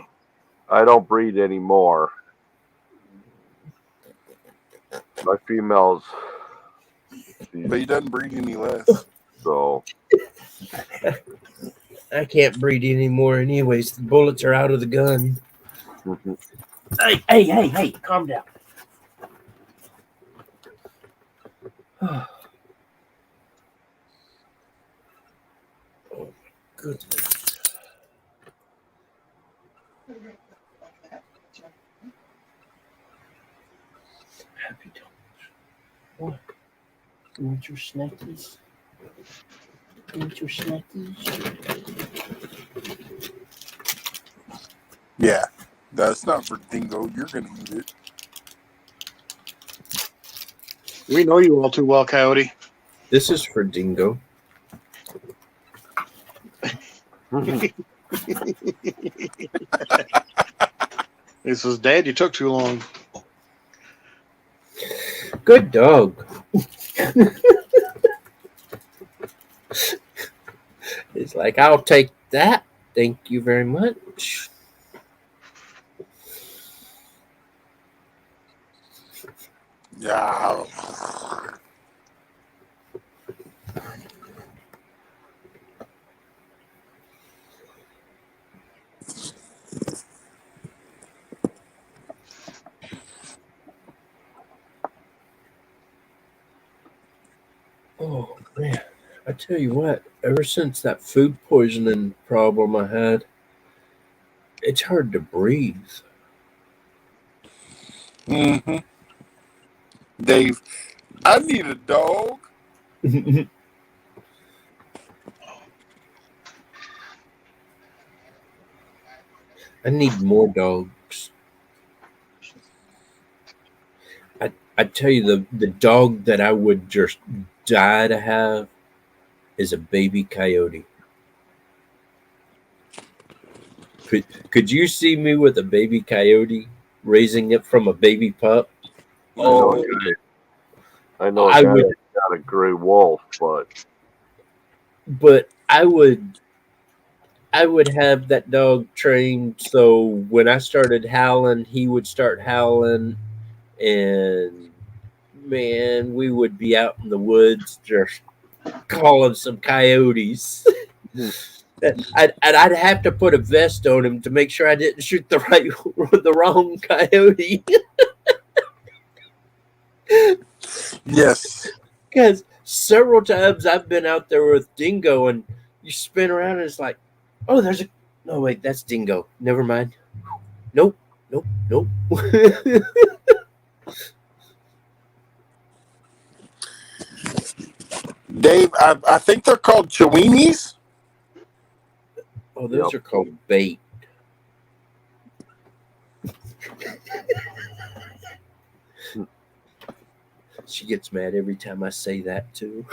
I don't breed anymore. My females But he doesn't breed any less. So I can't breed anymore anyways. The bullets are out of the gun. Hey, calm down. Oh, my goodness. Happy dogs. What? You want your snackies? You want your snackies? Yeah, that's not for Dingo. You're gonna eat it. We know you all too well, Coyote. This is for Dingo. He says, Dad, you took too long. Good dog. It's like, I'll take that. Thank you very much. Yeah. Oh, man. I tell you what, ever since that food poisoning problem I had, it's hard to breathe. Mm-hmm. Dave, I need a dog. I need more dogs. I tell you, the dog that I would just die to have is a baby coyote. Could you see me with a baby coyote, raising it from a baby pup? I know Oh, a guy I would, that got a gray wolf, but but I would have that dog trained so when I started howling, he would start howling, and man, we would be out in the woods just calling some coyotes. I'd have to put a vest on him to make sure I didn't shoot the wrong coyote. Yes. Because several times I've been out there with Dingo, and you spin around and it's like, oh, there's a no wait, that's Dingo. Never mind. Nope. Dave, I think they're called Chiweenies. Oh, those are called bait. She gets mad every time I say that too.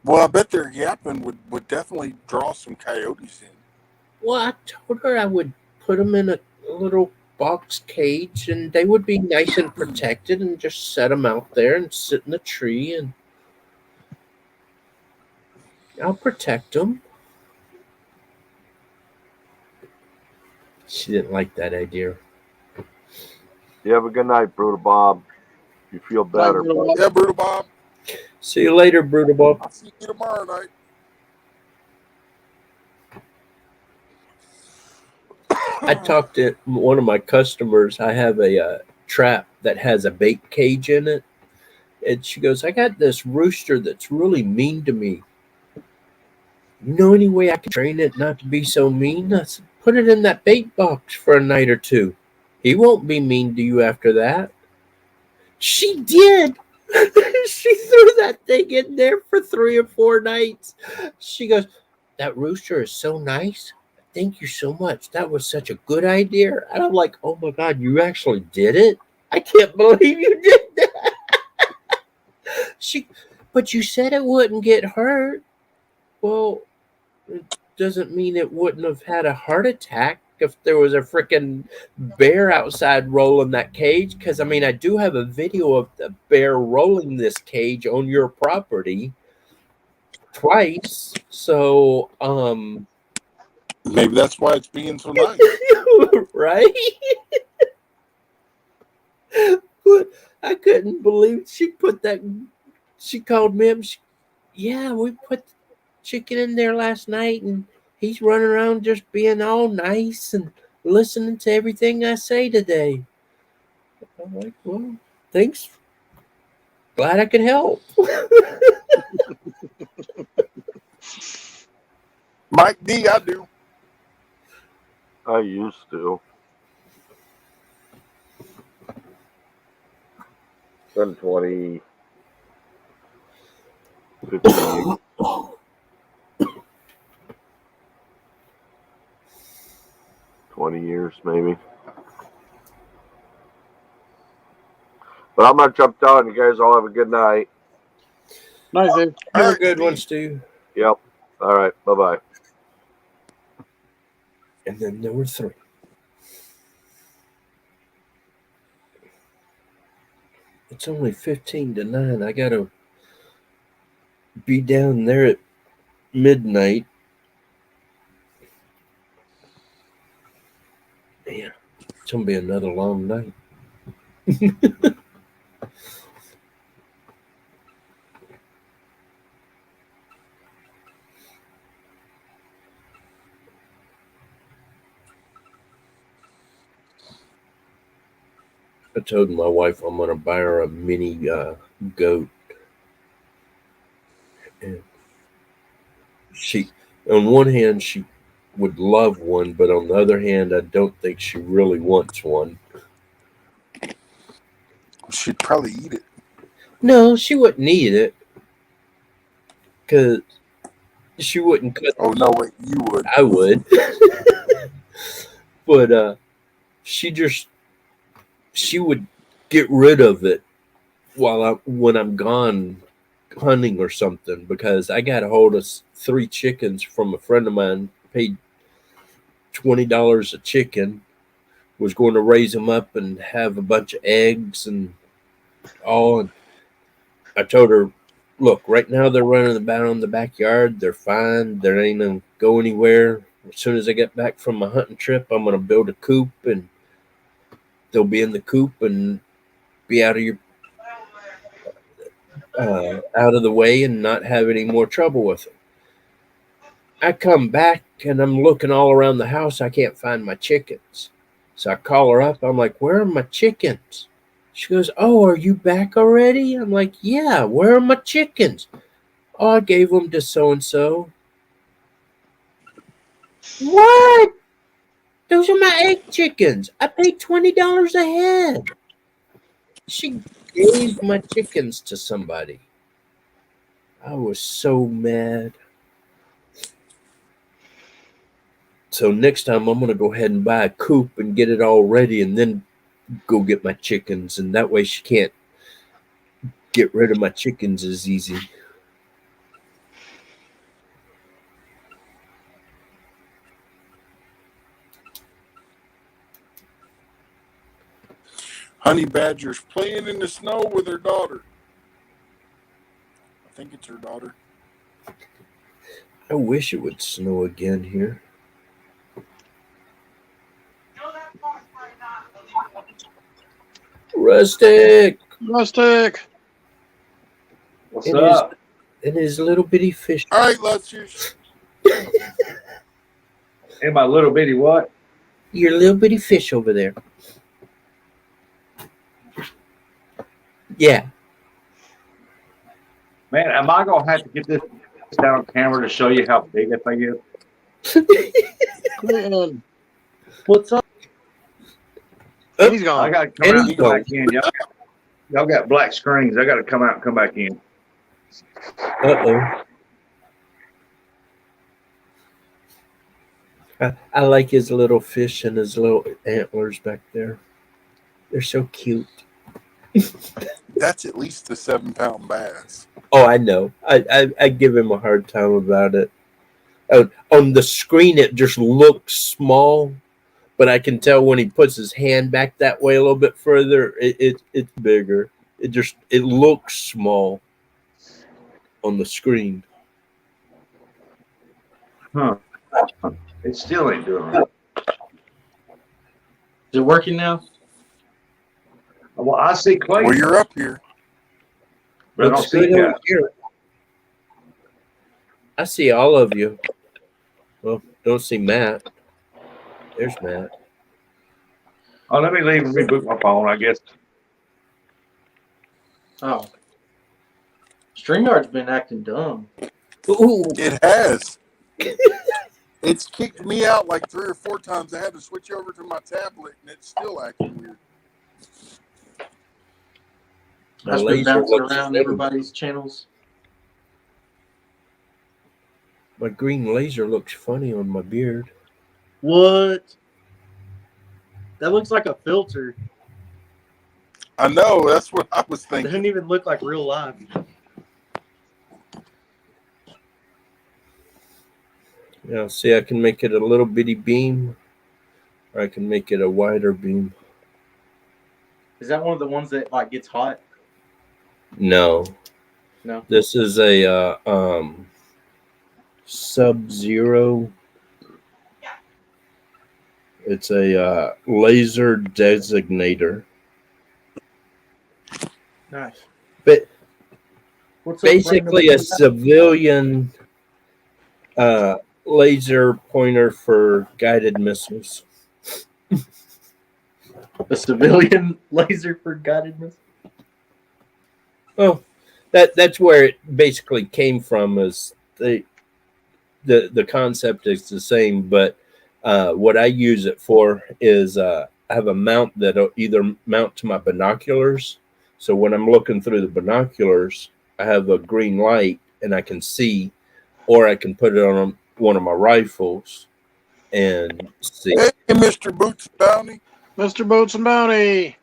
Well, I bet their yapping would definitely draw some coyotes in. Well, I told her I would put them in a little box cage, and they would be nice and protected, and just set them out there and sit in the tree, and I'll protect them. She didn't like that idea. you have a good night, Brutal Bob. You feel better. Yeah, Brutal Bob. See you later, Brutal Bob. I'll see you tomorrow night. I talked to one of my customers. I have a trap that has a bait cage in it. And she goes, I got this rooster that's really mean to me. You know any way I can train it not to be so mean? I said, put it in that bait box for a night or two. He won't be mean to you after that. She did. She threw that thing in there for 3 or 4 nights. She goes, that rooster is so nice. Thank you so much. That was such a good idea. And I'm like, oh my God, you actually did it? I can't believe you did that. But you said it wouldn't get hurt. Well, it doesn't mean it wouldn't have had a heart attack if there was a freaking bear outside rolling that cage. Because, I mean, I do have a video of the bear rolling this cage on your property twice. So, maybe that's why it's being so nice. right? But I couldn't believe she put that. She called me up. Yeah, we put the chicken in there last night, and he's running around just being all nice and listening to everything I say today. I'm like, well, thanks. Glad I could help. Mike D, I do. I used to. Been 20, 15 years. 20 years, maybe. But I'm going to jump down. You guys all have a good night. Nice, Dave. Have All a right, good one, Steve. Stu. Yep. All right. Bye-bye. And then number 3. It's only 15 to 9. I gotta be down there at midnight. Man, it's gonna be another long night. I told my wife I'm gonna buy her a mini goat. And she, on one hand, she would love one, but on the other hand, I don't think she really wants one. She'd probably eat it. No, she wouldn't eat it because she wouldn't cut. Oh no, wait, you would. I would, but she would get rid of it when I'm gone hunting or something, because I got a hold of 3 chickens from a friend of mine, paid $20 a chicken, was going to raise them up and have a bunch of eggs and all. And I told her, look, right now they're running about in the backyard. They're fine. They ain't going to go anywhere. As soon as I get back from my hunting trip, I'm going to build a coop, and they'll be in the coop and be out of the way and not have any more trouble with them. I come back and I'm looking all around the house. I can't find my chickens. So I call her up. I'm like, where are my chickens? She goes, oh, are you back already? I'm like, yeah, where are my chickens? Oh, I gave them to so-and-so. What? Those are my egg chickens. I paid $20 a head. She gave my chickens to somebody. I was so mad. So next time I'm going to go ahead and buy a coop and get it all ready and then go get my chickens. And that way she can't get rid of my chickens as easy. Honey Badger's playing in the snow with her daughter. I think it's her daughter. I wish it would snow again here. Rustic! Rustic. What's And up? his little bitty fish. All right, Lucius. And my little bitty what? Your little bitty fish over there. Yeah. Man, am I gonna have to get this down camera to show you how big that thing is? Man, What's up? he's I gone. gotta come out and come back in. Y'all got black screens. I gotta come out and come back in. Uh-oh. I like his little fish and his little antlers back there. They're so cute. That's at least a 7-pound bass. Oh, I know. I give him a hard time about it. On the screen, it just looks small, but I can tell when he puts his hand back that way a little bit further, it's bigger. It looks small on the screen. Huh. It still ain't doing right. Is it working now? I Well, I see Clay. Well, you're up here. But I don't Looks see good over Cat. here. I see all of you. Well, don't see Matt. There's Matt. Oh, let me leave and reboot my phone, I guess. Oh. StreamYard's been acting dumb. Ooh. It has. It's kicked me out like 3 or 4 times. I had to switch over to my tablet, and it's still acting weird. That's My been laser bouncing looks around funny. everybody's channels. My green laser looks funny on my beard. What? That looks like a filter. I know. That's what I was It thinking. doesn't even look like real life. Yeah, see, I can make it a little bitty beam, or I can make it a wider beam. Is that one of the ones that like gets hot? No. No. This is a Sub-Zero. It's a laser designator. Nice. But What's up, basically a civilian laser pointer for guided missiles. A civilian laser for guided missiles? Oh, that's where it basically came from. Is the concept is the same, but what I use it for is I have a mount that'll either mount to my binoculars. So when I'm looking through the binoculars, I have a green light and I can see, or I can put it on one of my rifles and see. Hey, Mr. Boots Bounty. Mr. Boats and Bounty.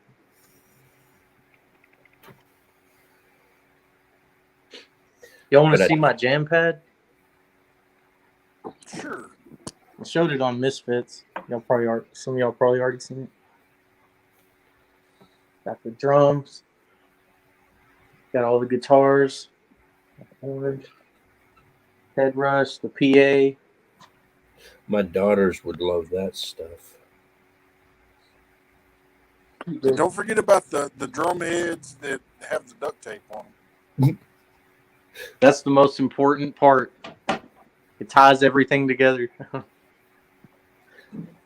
Y'all want But to I- see my jam pad? Sure. I showed it on Misfits. Some of y'all probably already seen it. Got the drums. Got all the guitars. Orange. Head rush. The PA. My daughters would love that stuff. Don't forget about the drum heads that have the duct tape on them. That's the most important part. It ties everything together.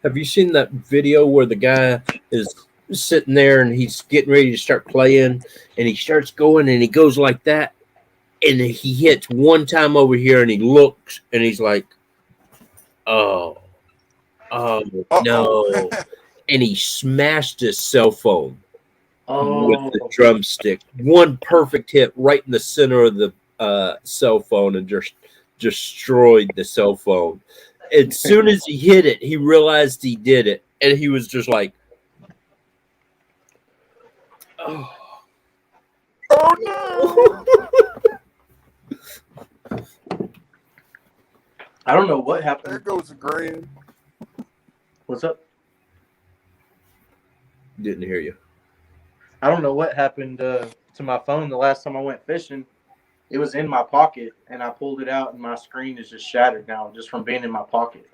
Have you seen that video where the guy is sitting there and he's getting ready to start playing and he starts going and he goes like that and he hits one time over here and he looks and he's like, oh no. And he smashed his cell phone with the drumstick. One perfect hit right in the center of the cell phone and just destroyed the cell phone. As soon as he hit it, he realized he did it, and he was just like, "Oh, Oh no!" I don't know what happened. There goes a grand. What's up? Didn't hear you. I don't know what happened to my phone the last time I went fishing. It was in my pocket, and I pulled it out, and my screen is just shattered now just from being in my pocket.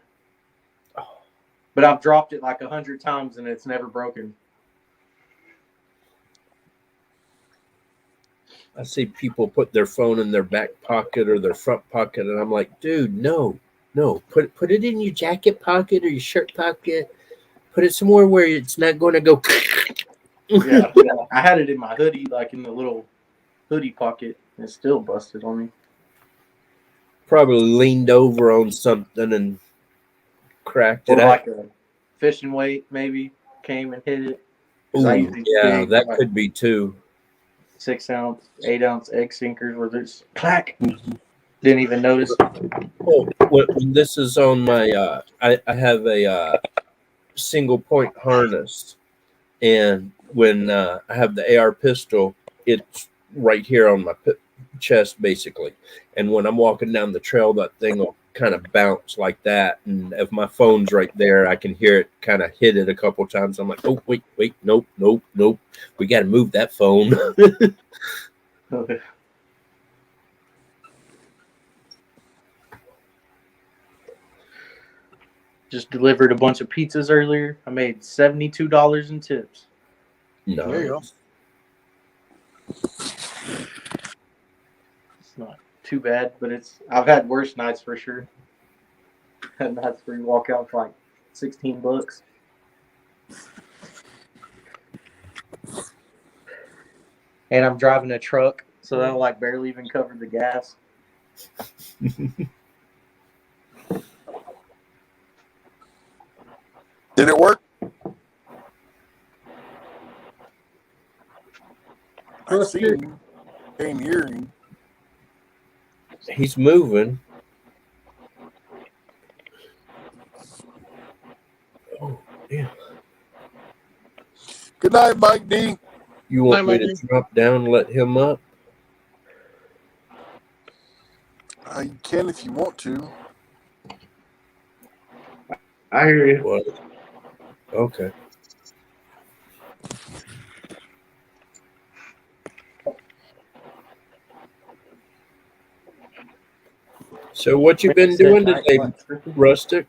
But I've dropped it like 100 times, and it's never broken. I see people put their phone in their back pocket or their front pocket, and I'm like, dude, no. Put it in your jacket pocket or your shirt pocket. Put it somewhere where it's not going to go. Yeah, I had it in my hoodie, like in the little hoodie pocket. And it's still busted on me. Probably leaned over on something and cracked Or it like out. a fishing weight, maybe, came and hit it. Ooh, I use these yeah, big, that like, could be too. 6 ounce, 8 ounce egg sinkers where there's clack. Didn't even notice. Oh, when this is on my, I have a single point harness, and when I have the AR pistol, it's right here on my chest, basically. And when I'm walking down the trail, that thing will kind of bounce like that. And if my phone's right there, I can hear it kind of hit it a couple times. I'm like, oh, wait, nope. We got to move that phone. Okay. Just delivered a bunch of pizzas earlier. I made $72 in tips. There you go. It's not too bad, but I've had worse nights for sure. Had nights where you walk out for like $16. And I'm driving a truck, so that'll like barely even cover the gas. Did it work? I see him. Can't hear him. He's moving. Oh, yeah. Good night, Mike D. You want Night, me Mike to drop down and let him up? You can if you want to. I hear you. What? Okay. So what you been doing today, Rustic?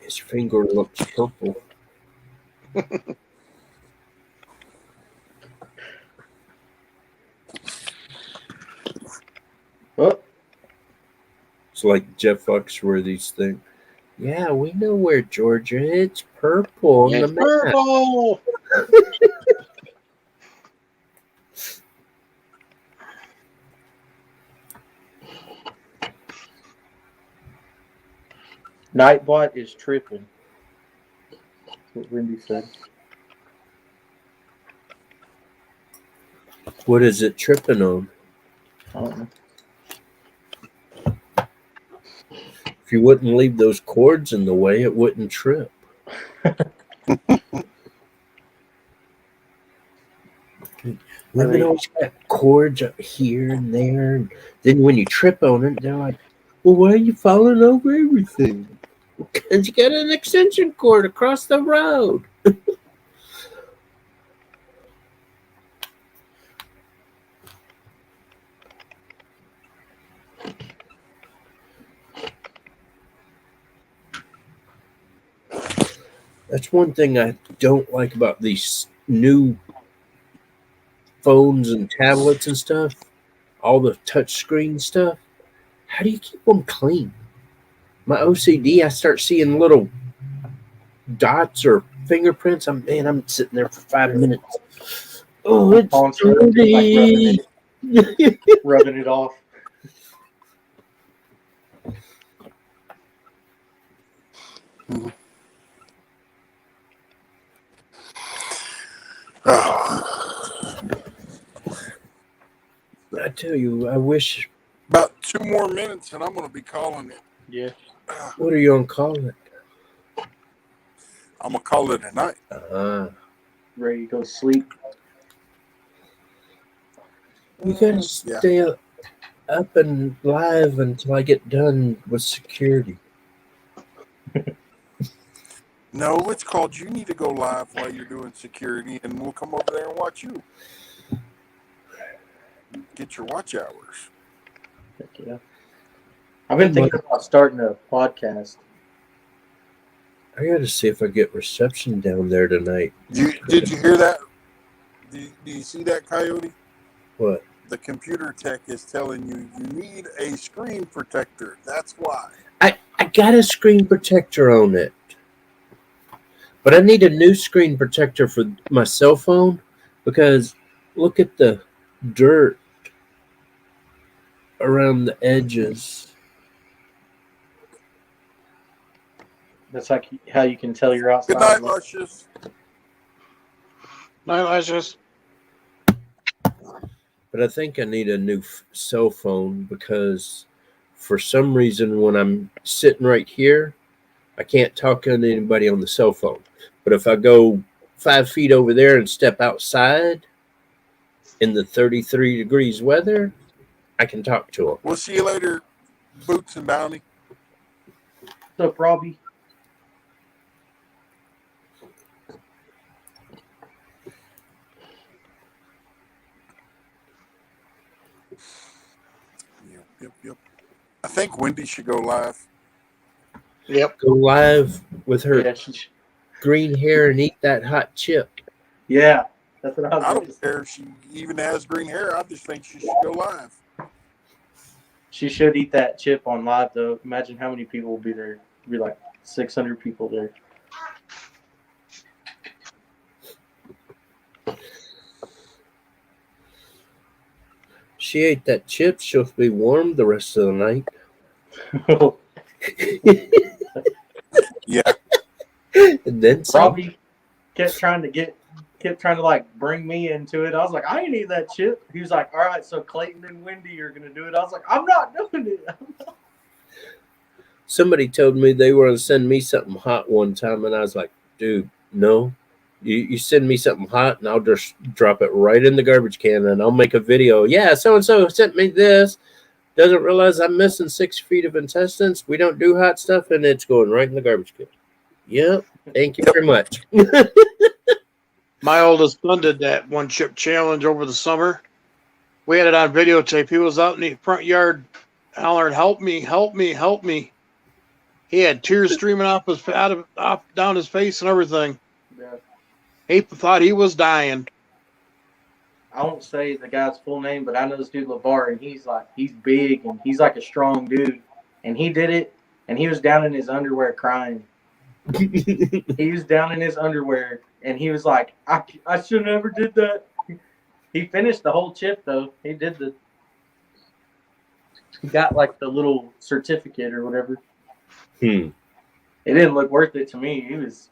His finger looks purple. What? It's like Jeff Foxworthy's thing. Yeah, we know where Georgia. It's purple on the It's map. purple. Nightbot is tripping. That's what Wendy said. What is it tripping on? I don't know. If you wouldn't leave those cords in the way, it wouldn't trip. Women always got cords up here and there. And then when you trip on it, they're like, well, why are you falling over everything? Because you got an extension cord across the road. That's one thing I don't like about these new phones and tablets and stuff, all the touchscreen stuff. How do you keep them clean? My OCD, I start seeing little dots or fingerprints. I'm sitting there for 5 minutes. Oh, it's dirty. Rubbing it off. I tell you, I wish. About 2 more minutes and I'm going to be calling it. Yeah. What are you going to call it? I'm going to call it a night. Ready to go sleep. You got to stay up and live until I get done with security. No, it's called you need to go live while you're doing security, and we'll come over there and watch you. Get your watch hours. Heck yeah. I've been thinking about starting a podcast. I got to see if I get reception down there tonight. Did you hear that? Do you see that, Coyote? What? The computer tech is telling you need a screen protector. That's why. I got a screen protector on it. But I need a new screen protector for my cell phone because look at the dirt around the edges. That's like how you can tell you're outside. Good night, Luscious. Night, Luscious. But I think I need a new cell phone because for some reason when I'm sitting right here, I can't talk to anybody on the cell phone. But if I go 5 feet over there and step outside in the 33 degrees weather, I can talk to them. We'll see you later, Boots and Bounty. What's up, Robbie? think Wendy should go live. Yep. Go live with her Yeah, green hair and eat that hot chip. yeah, that's what I was I going to don't say. care if she even has green hair. I just think she should go live. She should eat that chip on live, though. Imagine how many people will be there. It'd be like 600 people there. She ate that chip. She'll be warm the rest of the night. Yeah. And then some. Robbie kept trying to like bring me into it. I was like, I ain't eat that chip. He was like, all right, so Clayton and Wendy are gonna do it. I was like, I'm not doing it. Somebody told me they were going to send me something hot one time, and I was like, dude, no. You send me something hot, and I'll just drop it right in the garbage can, and I'll make a video. Yeah, so-and-so sent me this. Doesn't realize I'm missing 6 feet of intestines. We don't do hot stuff, and it's going right in the garbage can. Yep. Thank you very much. My oldest son did that one chip challenge over the summer. We had it on videotape. He was out in the front yard hollering, "Help me, help me, help me." He had tears streaming off down his face and everything. Yeah. He thought he was dying. I won't say the guy's full name, but I know this dude LeVar, and he's big and he's like a strong dude. And he did it, and he was down in his underwear crying. He was down in his underwear, and he was like, I should never did that. He finished the whole chip though. He got like the little certificate or whatever. It didn't look worth it to me. He was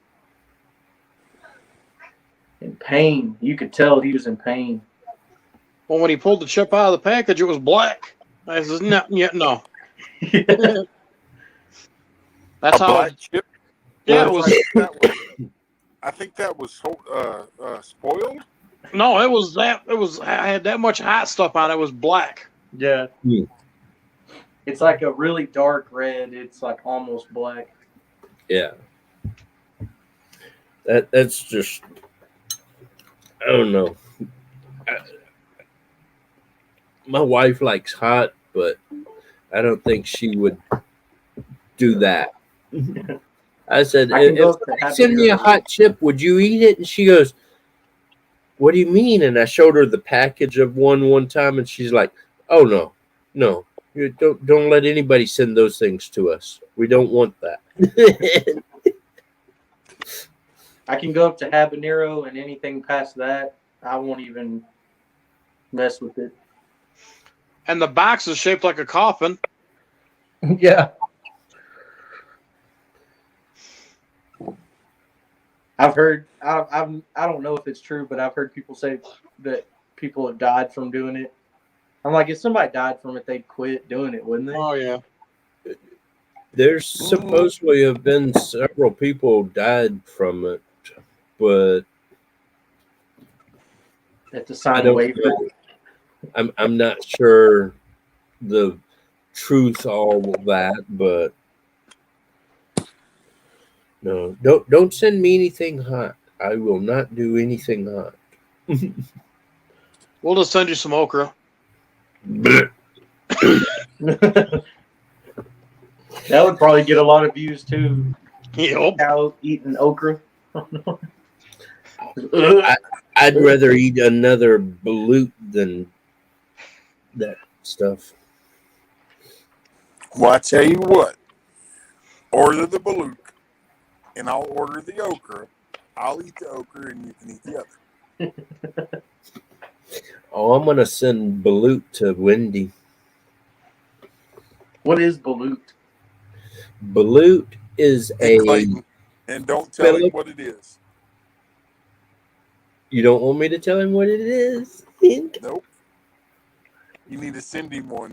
in pain. You could tell he was in pain. Well, when he pulled the chip out of the package, it was black. I said, no. That's a how. Black chip. Yeah, it was. I think that was spoiled. No, it was that. It was. I had that much hot stuff on it. It was black. Yeah. It's like a really dark red. It's like almost black. Yeah. That's just, I don't know. My wife likes hot, but I don't think she would do that. I said, if you send me a hot chip, would you eat it? And she goes, what do you mean? And I showed her the package of one time, and she's like, oh, no. You don't let anybody send those things to us. We don't want that. I can go up to habanero, and anything past that, I won't even mess with it. And the box is shaped like a coffin. Yeah. I've heard. I don't know if it's true, but I've heard people say that people have died from doing it. I'm like, if somebody died from it, they'd quit doing it, wouldn't they? Oh yeah. There's supposedly have been several people died from it, but at the sign of waiver. I'm not sure the truth all of that, but no, don't send me anything hot. I will not do anything hot. We'll just send you some okra. That would probably get a lot of views too. Yep. Cow eating okra. I'd rather eat another balut than that stuff. Well, I tell you what, order the balut, and I'll order the okra. I'll eat the okra, and you can eat the other. Oh, I'm gonna send balut to Wendy. What is balut? Balut is and don't tell him what it is. You don't want me to tell him what it is? Nope. You need to send him one.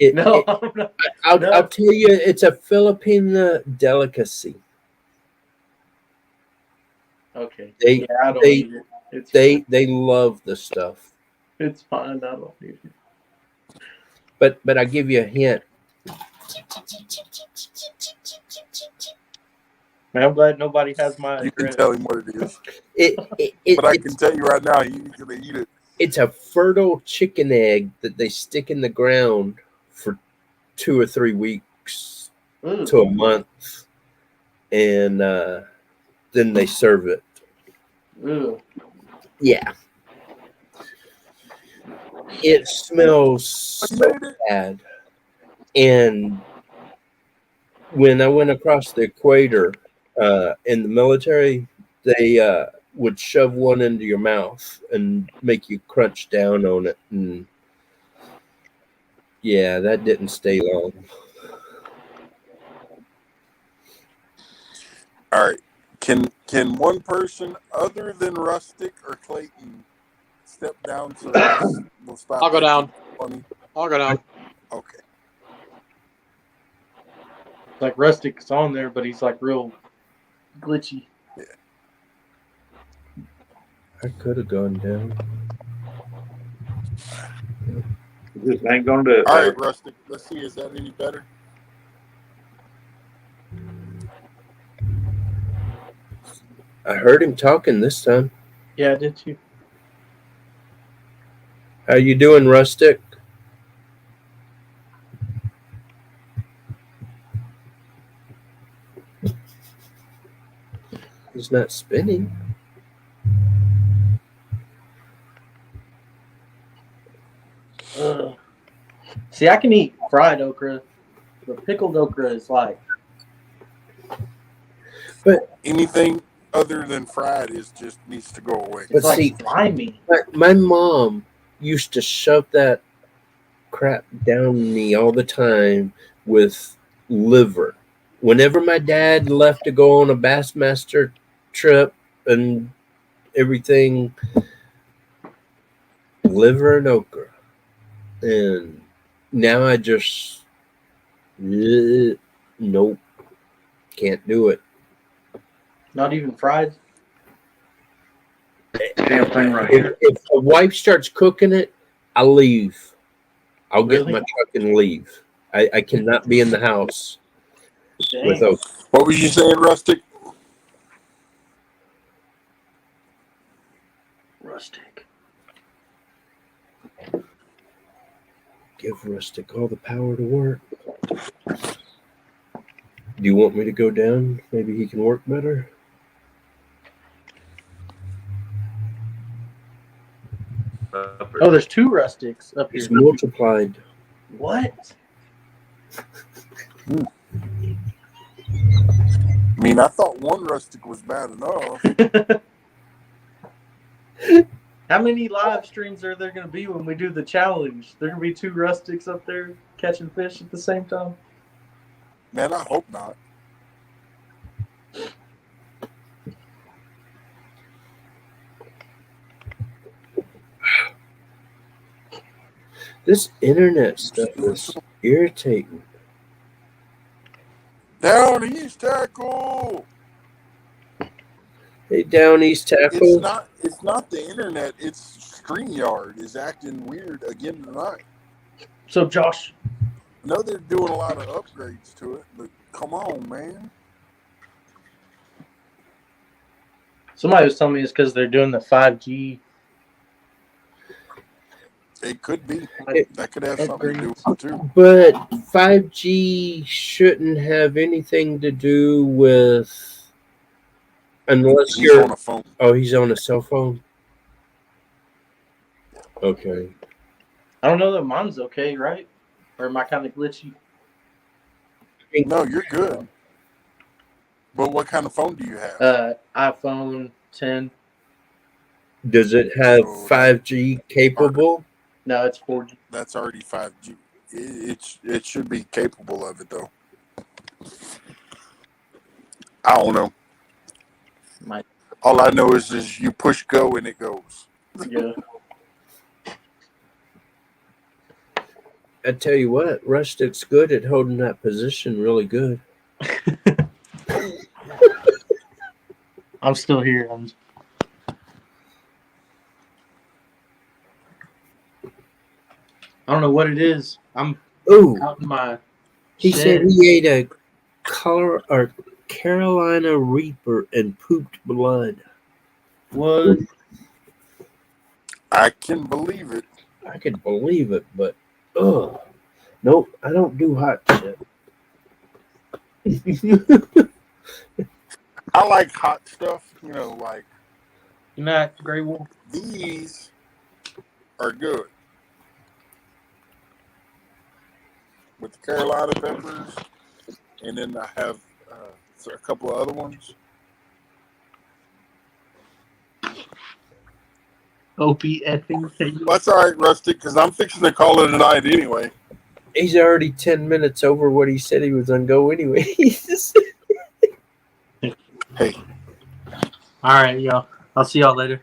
I'll tell you, it's a Philippine delicacy. Okay. They I don't need it. It's they love the stuff. It's fine. I don't need it. But I give you a hint. Man, I'm glad nobody has my. You can tell him what it is. But I can tell you right now, he's gonna eat it. It's a fertile chicken egg that they stick in the ground for 2 or 3 weeks. weeks Ooh. to a month, and then they serve it. Ooh. Yeah. It smells so bad. And when I went across the equator in the military, they would shove one into your mouth and make you crunch down on it. And yeah, that didn't stay long. All right. Can one person other than Rustic or Clayton step down so this will stop? I'll go down. acting funny? I'll go down. Okay. Like Rustic's on there, but he's like real glitchy. I could have gone down. This ain't gonna do it. All baby. right, Rustic. Let's see. Is that any better? I heard him talking this time. Yeah, did you? How you doing, Rustic? He's not spinning. See, I can eat fried okra, but pickled okra is like. But anything other than fried is just needs to go away. But It's see, like slimy. my mom used to shove that crap down me all the time with liver. Whenever my dad left to go on a Bassmaster trip and everything, liver and okra. And now I just, nope, can't do it. Not even fried. Damn thing right here. If the wife starts cooking it, I'll leave. I'll get Really? my truck and leave. I cannot be in the house with Dang. okra. What were you saying, Rustic? Rustic. Give Rustic all the power to work. Do you want me to go down? Maybe he can work better. Oh, there's two rustics up here. He's multiplied. What? I mean, I thought one Rustic was bad enough. How many live streams are there going to be when we do the challenge? There going to be two rustics up there catching fish at the same time? Man, I hope not. This internet stuff is irritating. Down East Tackle. Hey, Down East Tackle. It's not the internet. It's StreamYard is acting weird again tonight. So, Josh. I know they're doing a lot of upgrades to it, but come on, man. Somebody was telling me it's because they're doing the 5G. It could be. That could have something to do with it, too. But 5G shouldn't have anything to do with... Unless He's you're on a phone. Oh, he's on a cell phone? Okay. I don't know that mine's okay, right? Or am I kind of glitchy? No, you're good. But what kind of phone do you have? iPhone 10. Does it have 5G capable? No, it's 4G. That's already 5G. It should be capable of it, though. I don't know. All I know is you push go and it goes. Yeah. I tell you what, Rustic's good at holding that position really good. I'm still here. I don't know what it is. I'm out in my He shed. said he ate a Carolina Reaper and pooped blood. What? I can believe it. I can believe it, but nope, I don't do hot shit. I like hot stuff. You know, like Good night, Grey Wolf. these are good with the Carolina peppers, and then I have a couple of other ones. Opie effing Taylor. That's all right, Rusty, because I'm fixing to call it a night anyway. He's already 10 minutes over what he said he was going to go anyway. Hey, All right, y'all. I'll see y'all later.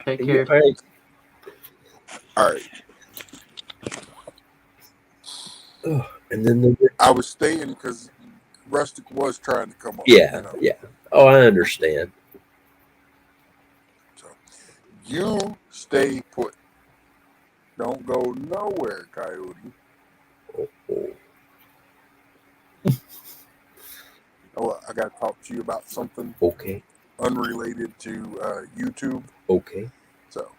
Take care. All right. Oh, and then I was staying because Rustic was trying to come on. yeah, You know. yeah. Oh, I understand. So you stay put. Don't go nowhere, Coyote. Oh, I got to talk to you about something. Okay. Unrelated to YouTube. Okay. So,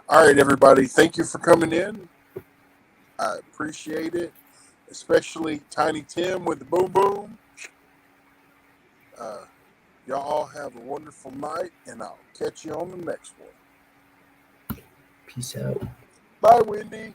all right, everybody. Thank you for coming in. I appreciate it, especially Tiny Tim with the boom boom. Y'all all have a wonderful night, and I'll catch you on the next one. Peace out. Bye, Wendy.